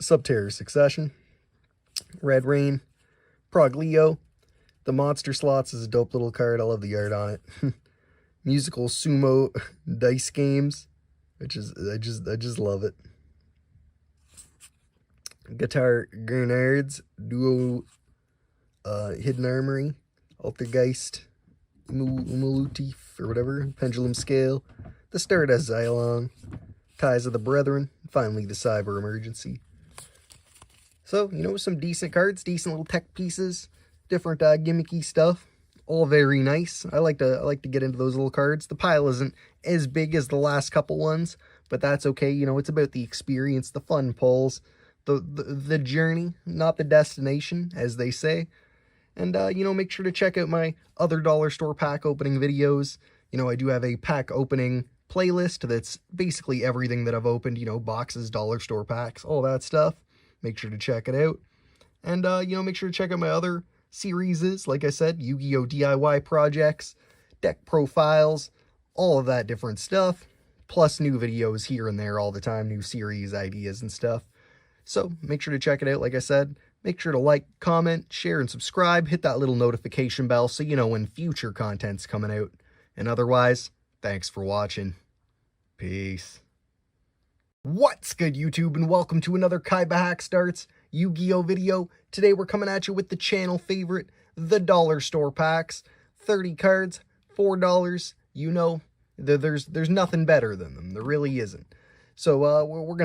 Subterror Succession, Red Rain, Proglio. The Monster Slots is a dope little card. I love the art on it. Musical Sumo Dice Games, which is I just love it. Guitar Grenards Duo, Hidden Armory, Altergeist, Umulutif or whatever, Pendulum Scale, the Stardust Xylon, Ties of the Brethren, finally the Cyber Emergency. So, you know, some decent cards, decent little tech pieces, different gimmicky stuff, all very nice. I like to get into those little cards. The pile isn't as big as the last couple ones, but that's okay. You know, it's about the experience, the fun pulls, the journey, not the destination, as they say. And, you know, make sure to check out my other dollar store pack opening videos. You know, I do have a pack opening playlist that's basically everything that I've opened, you know, boxes, dollar store packs, all that stuff. Make sure to check it out. And, you know, make sure to check out my other series, like I said, Yu-Gi-Oh! DIY projects, deck profiles, all of that different stuff. Plus new videos here and there all the time, new series ideas and stuff. So make sure to check it out, like I said. Make sure to like, comment, share, and subscribe. Hit that little notification bell so you know when future content's coming out. And otherwise, thanks for watching. Peace. What's good, YouTube, and welcome to another KaibaHacksDartz Yu-Gi-Oh! Video. Today we're coming at you with the channel favorite, the dollar store packs. 30 cards, $4. You know, there's nothing better than them. There really isn't. So we're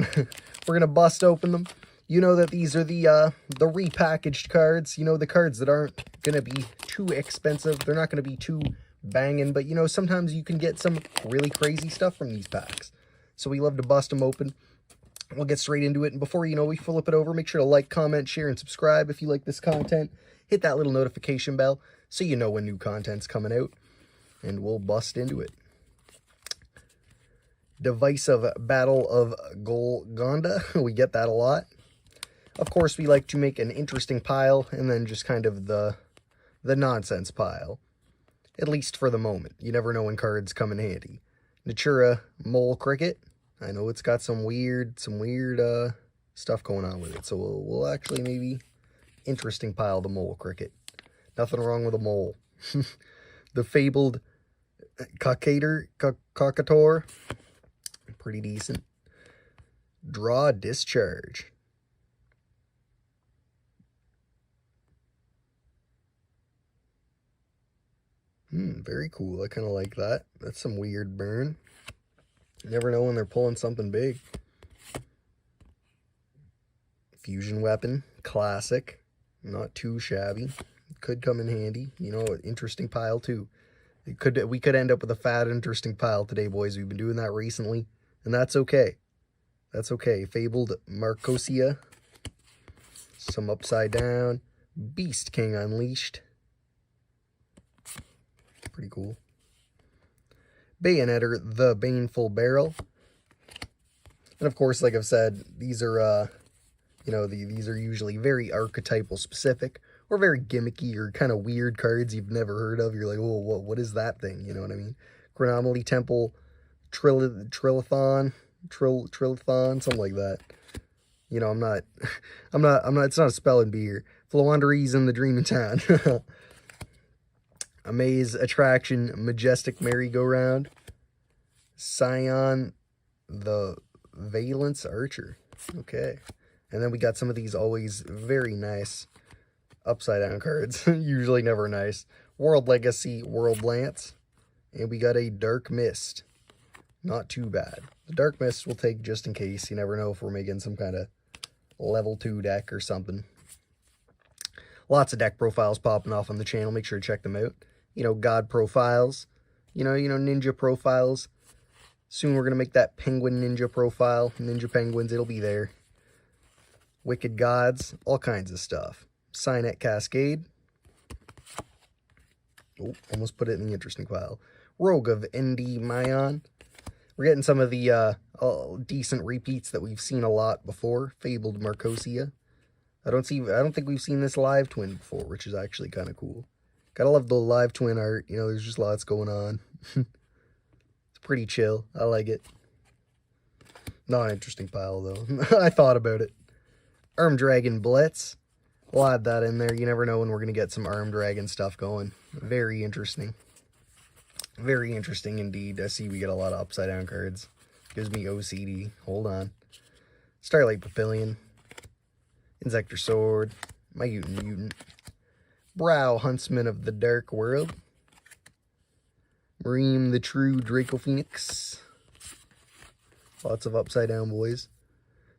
gonna bust open them. You know that these are the repackaged cards. You know, the cards that aren't gonna be too expensive. They're not gonna be too banging, but you know, sometimes you can get some really crazy stuff from these packs. So we love to bust them open. We'll get straight into it. And before you know we flip it over, make sure to like, comment, share, and subscribe if you like this content. Hit that little notification bell so you know when new content's coming out. And we'll bust into it. Divisive Battle of Golconda. We get that a lot. Of course, we like to make an interesting pile and then just kind of the nonsense pile. At least for the moment. You never know when cards come in handy. Natura Mole Cricket. I know it's got some weird stuff going on with it. So we'll actually maybe interesting pile the Mole Cricket. Nothing wrong with a mole. The Fabled Cockataur. Pretty decent. Draw Discharge. Very cool. I kind of like that. That's some weird burn. You never know when they're pulling something big. Fusion Weapon. Classic. Not too shabby. Could come in handy. You know, an interesting pile too. We could end up with a fat, interesting pile today, boys. We've been doing that recently. And that's okay. That's okay. Fabled Marcosia. Some Upside Down. Beast King Unleashed. Pretty cool. Bayonetter, the Baneful Barrel. And of course, like I've said, these are, you know, these are usually very archetypal specific or very gimmicky or kind of weird cards you've never heard of. You're like, oh, what is that thing? You know what I mean? Chronomaly Temple, Trillathon, something like that. You know, it's not a spelling bee here. Floowanderees in the Dreaming Town. Amaze Attraction, Majestic Merry-Go-Round. Scion, the Valence Archer. Okay. And then we got some of these always very nice upside down cards. Usually never nice. World Legacy, World Lance. And we got a Dark Mist. Not too bad. The Dark Mist we'll take just in case. You never know if we're making some kind of level 2 deck or something. Lots of deck profiles popping off on the channel. Make sure to check them out. You know, God profiles. You know, Ninja profiles. Soon we're going to make that Penguin Ninja profile. Ninja Penguins, it'll be there. Wicked Gods. All kinds of stuff. Signet Cascade. Oh, almost put it in the interesting pile. Rogue of ND Mayon. We're getting some of the decent repeats that we've seen a lot before. Fabled Marcosia. I don't think we've seen this live twin before, which is actually kind of cool. Gotta love the live twin art. You know, there's just lots going on. It's pretty chill. I like it. Not an interesting pile, though. I thought about it. Arm Dragon Blitz. We'll add that in there. You never know when we're going to get some Arm Dragon stuff going. Very interesting. Very interesting indeed. I see we get a lot of upside down cards. Gives me OCD. Hold on. Starlight Papillion. Insector Sword. My Mutant. Brow Huntsman of the Dark World. Reem the True Draco Phoenix. Lots of upside down boys.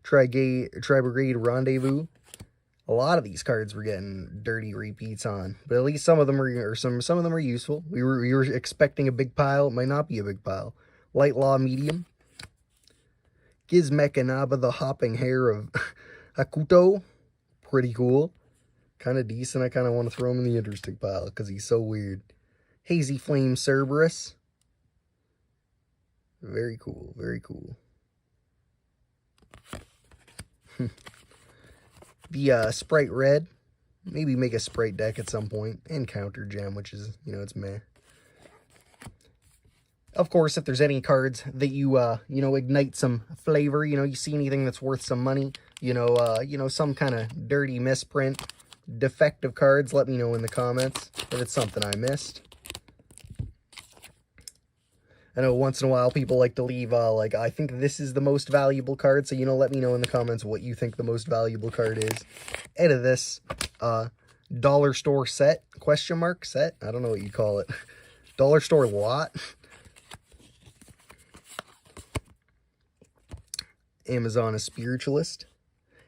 Tri-Brigade Rendezvous. A lot of these cards we're getting dirty repeats on, but at least some of them are, some of them are useful. We were expecting a big pile. It might not be a big pile. Light Law Medium. Gizmekanaba, the Hopping Hare of Hakuto. Pretty cool. Kind of decent. I kind of want to throw him in the interesting pile because he's so weird. Hazy Flame Cerberus. Very cool. Very cool. The Sprite Red. Maybe make a Sprite deck at some point. And Counter Gem, which is, you know, it's meh. Of course, if there's any cards that you, you know, ignite some flavor, you know, you see anything that's worth some money, you know, some kind of dirty misprint, defective cards, let me know in the comments if it's something I missed. I know once in a while people like to leave, like, I think this is the most valuable card, so, you know, let me know in the comments what you think the most valuable card is. Out of this, dollar store set, question mark, set? I don't know what you call it. Dollar store lot. Amazon a Spiritualist.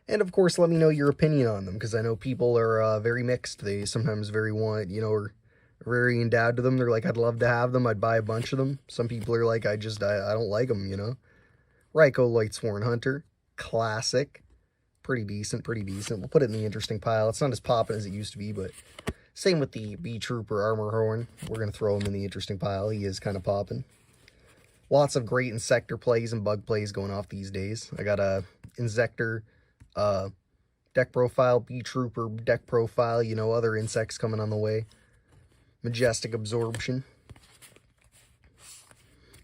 And, of course, let me know your opinion on them, because I know people are very mixed. They sometimes you know, are very endowed to them. They're like, I'd love to have them. I'd buy a bunch of them. Some people are like, I don't like them, you know. Raikou Lightsworn Hunter. Classic. Pretty decent, pretty decent. We'll put it in the interesting pile. It's not as poppin' as it used to be, but same with the Bee Trooper Armor Horn. We're going to throw him in the interesting pile. He is kind of poppin'. Lots of great Insector plays and bug plays going off these days. I got a Insector deck profile, Bee Trooper deck profile, you know, other insects coming on the way. Majestic Absorption.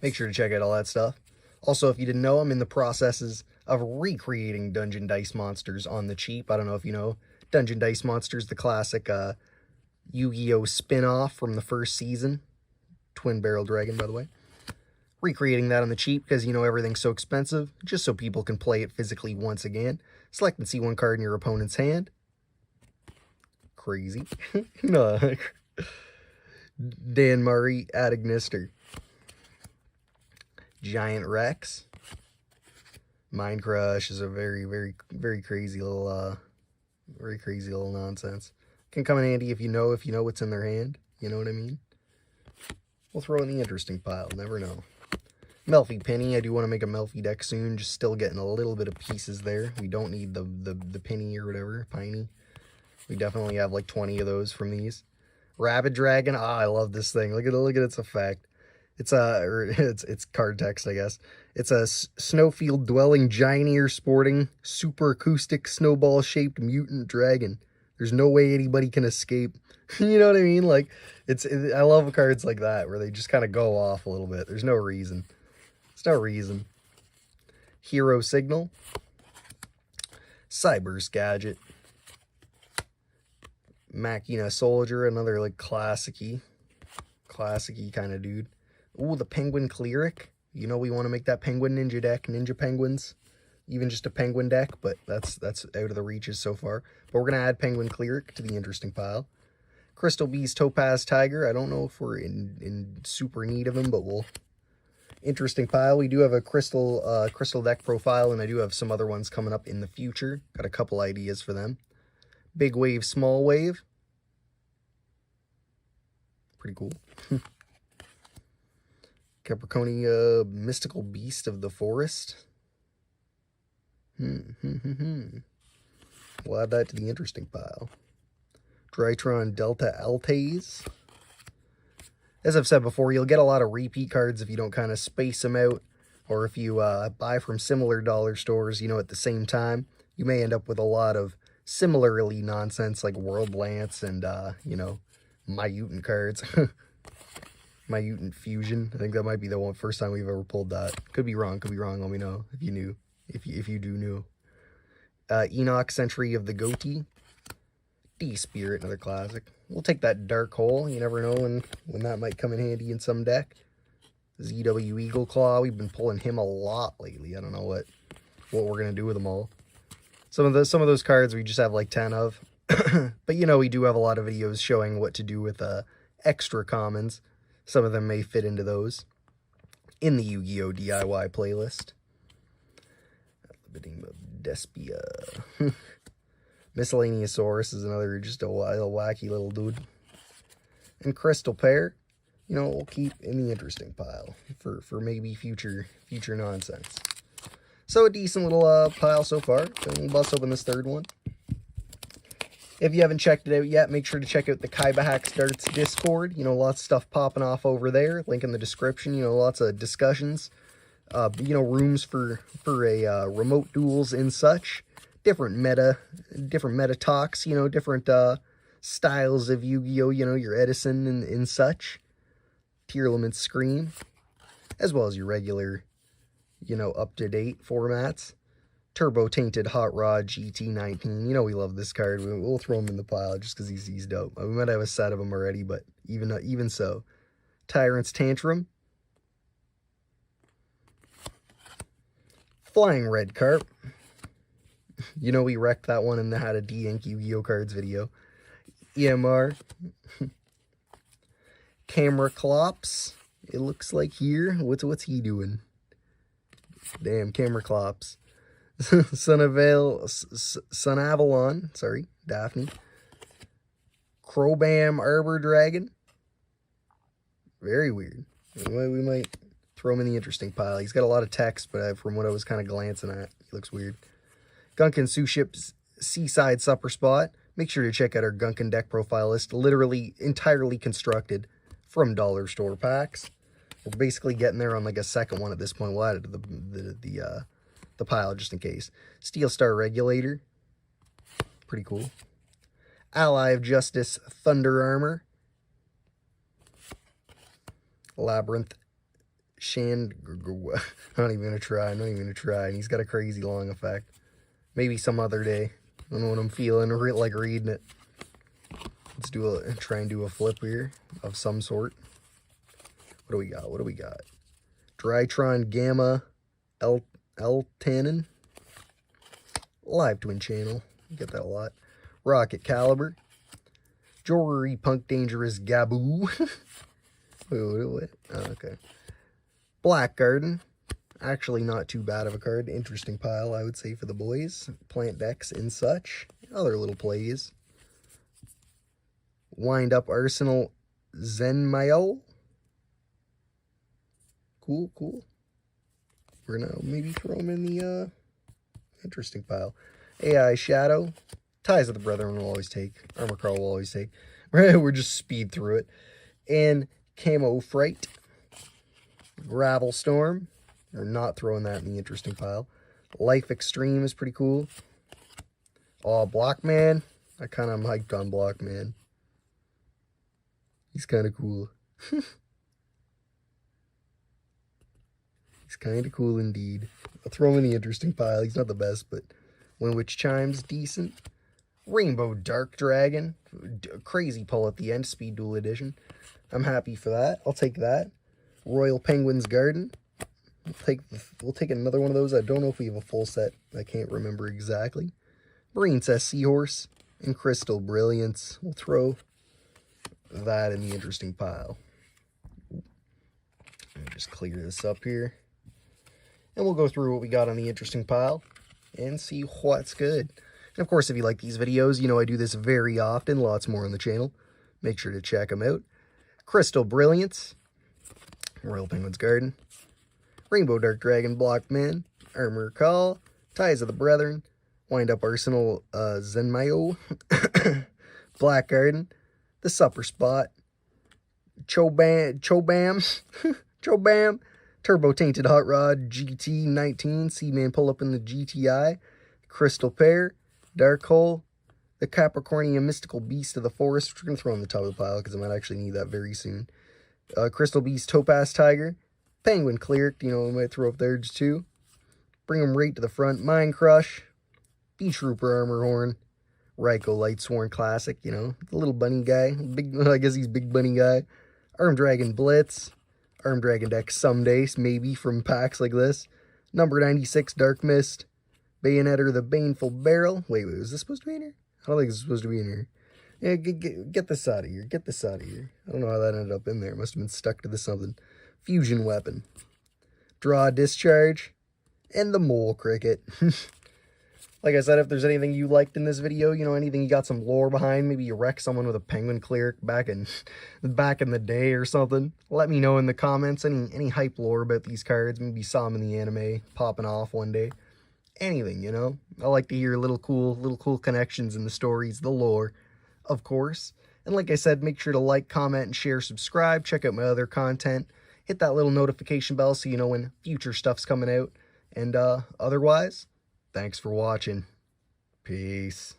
Make sure to check out all that stuff. Also, if you didn't know, I'm in the processes of recreating Dungeon Dice Monsters on the cheap. I don't know if you know. Dungeon Dice Monsters, the classic Yu-Gi-Oh! Spin-off from the first season. Twin Barrel Dragon, by the way. Recreating that on the cheap because, you know, everything's so expensive. Just so people can play it physically once again. Select and see one card in your opponent's hand. Crazy. No. Dan Murray, Adignister. Giant Rex. Mind Crush is a very, very, very crazy little nonsense. Can come in handy if you know what's in their hand. You know what I mean? We'll throw in the interesting pile. Never know. Melfi Penny. I do want to make a Melfi deck soon. Just still getting a little bit of pieces there. We don't need the penny or whatever. Piney. We definitely have like 20 of those from these. Rabid Dragon. Ah, I love this thing. Look at its effect. It's it's card text, I guess. It's a snowfield dwelling giant ear sporting super acoustic snowball shaped mutant dragon. There's no way anybody can escape. You know what I mean? Like I love cards like that where they just kind of go off a little bit. There's no reason. There's no reason. Hero Signal. Cyber's Gadget. Machina Soldier, another like classic-y kind of dude. Ooh, the Penguin Cleric. You know we want to make that Penguin Ninja deck. Ninja Penguins. even just a Penguin deck, but that's out of the reaches so far. But we're going to add Penguin Cleric to the interesting pile. Crystal Beast Topaz Tiger. I don't know if we're in super need of him, but we'll... Interesting pile. We do have a crystal deck profile, and I do have some other ones coming up in the future. Got a couple ideas for them. Big Wave, Small Wave. Pretty cool. Capricornia, Mystical Beast of the Forest. We'll add that to the interesting pile. Drytron Delta Altaze. As I've said before, you'll get a lot of repeat cards if you don't kind of space them out, or if you buy from similar dollar stores, you know, at the same time. You may end up with a lot of similarly nonsense like World Lance and, you know, Myutant cards. Myutant Fusion. I think that might be the first time we've ever pulled that. Could be wrong. Let me know if you knew. If you do know. Enoch Century of the Goatee. D-Spirit, another classic. We'll take that Dark Hole. You never know when that might come in handy in some deck. ZW Eagle Claw. We've been pulling him a lot lately. I don't know what we're going to do with them all. Some of those cards we just have like 10 of. But, you know, we do have a lot of videos showing what to do with extra commons. Some of them may fit into those in the Yu-Gi-Oh! DIY playlist. The name of Despia. Miscellaneousaurus is another just a wacky little dude. And Crystal Pair, you know, we'll keep in the interesting pile for maybe future nonsense. So a decent little pile so far. So we'll bust open this third one. If you haven't checked it out yet, make sure to check out the KaibaHacksDartz Discord. You know, lots of stuff popping off over there. Link in the description. You know, lots of discussions. You know, rooms for a remote duels and such. Different meta talks, you know, different styles of Yu-Gi-Oh, you know, your Edison and such. Tearlaments Scream, as well as your regular, you know, up-to-date formats. Turbo Tainted Hot Rod GT19. You know we love this card. We'll throw him in the pile just because he's dope. We might have a set of them already, but even so. Tyrant's Tantrum. Flying Red Carp. You know we wrecked that one and had a de-ink Yu-Gi-Oh cards video. EMR. Camera Clops. It looks like here. What's he doing? Damn, Camera Clops. Son Avalon. Sorry, Daphne. Crobam Arbor Dragon. Very weird. We might throw him in the interesting pile. He's got a lot of text, but from what I was kind of glancing at, he looks weird. Gunkin Suship's Seaside Supper Spot. Make sure to check out our Gunkin deck profile list, literally entirely constructed from dollar store packs. We're basically getting there on like a second one at this point. We'll add it to the pile just in case. Steel Star Regulator. Pretty cool. Ally of Justice Thunder Armor. Labyrinth Shand. I'm not even going to try. And he's got a crazy long effect. Maybe some other day. I don't know what I'm feeling, like reading it. Let's try and do a flip here of some sort. What do we got? Drytron Gamma L-Tannin. Live Twin Channel. You get that a lot. Rocket Caliber. Jewelry Punk Dangerous Gaboo. Wait. Oh, okay. Black Garden. Actually not too bad of a card. Interesting pile, I would say, for the boys. Plant decks and such. Other little plays. Wind Up Arsenal Zenmail. Cool. We're going to maybe throw them in the interesting pile. AI Shadow. Ties of the Brethren will always take. Armor Crawl will always take. Right, we're just speed through it. And Camo Fright. Gravel Storm. We're not throwing that in the interesting pile. Life Extreme is pretty cool. Oh, Blockman. I kind of am hyped on Blockman. He's kind of cool. He's kind of cool indeed. I'll throw him in the interesting pile. He's not the best, but When Which Chimes, decent. Rainbow Dark Dragon. Crazy pull at the end. Speed Duel Edition. I'm happy for that. I'll take that. Royal Penguin's Garden. We'll take another one of those. I don't know if we have a full set. I can't remember exactly. Marine Cess Seahorse and Crystal Brilliance. We'll throw that in the interesting pile. Let me just clear this up here. And we'll go through what we got on the interesting pile and see what's good. And of course, if you like these videos, you know I do this very often. Lots more on the channel. Make sure to check them out. Crystal Brilliance. Royal Penguin's Garden. Rainbow Dark Dragon Blockman. Armor Call. Ties of the Brethren. Wind Up Arsenal Zenmayo. Black Garden. The Supper Spot. Chobam. Chobam. Turbo Tainted Hot Rod GT19. Seaman Pull Up in the GTI. Crystal Pear. Dark Hole. The Capricornia Mystical Beast of the Forest, which we're going to throw on the top of the pile because I might actually need that very soon. Crystal Beast Topaz Tiger. Penguin Cleric, you know, we might throw up there just too. Bring them right to the front. Mind Crush. Beach Trooper Armor Horn. Ryko Lightsworn Classic, you know, the little bunny guy. Big, I guess he's big bunny guy. Arm Dragon Blitz. Arm Dragon deck someday, maybe, from packs like this. Number 96 Dark Mist. Bayonetter the Baneful Barrel. Wait, was this supposed to be in here? I don't think it's supposed to be in here. Yeah, get this out of here. Get this out of here. I don't know how that ended up in there. It must have been stuck to this something. Fusion Weapon. Draw Discharge. And the Mole Cricket. Like I said, if there's anything you liked in this video, you know, anything you got some lore behind, maybe you wrecked someone with a Penguin Cleric back in the day or something, let me know in the comments. Any hype lore about these cards. Maybe you saw them in the anime popping off one day. Anything, you know. I like to hear little cool connections in the stories, the lore, of course. And like I said, make sure to like, comment, and share, subscribe. Check out my other content. Hit that little notification bell so you know when future stuff's coming out. And otherwise, thanks for watching. Peace.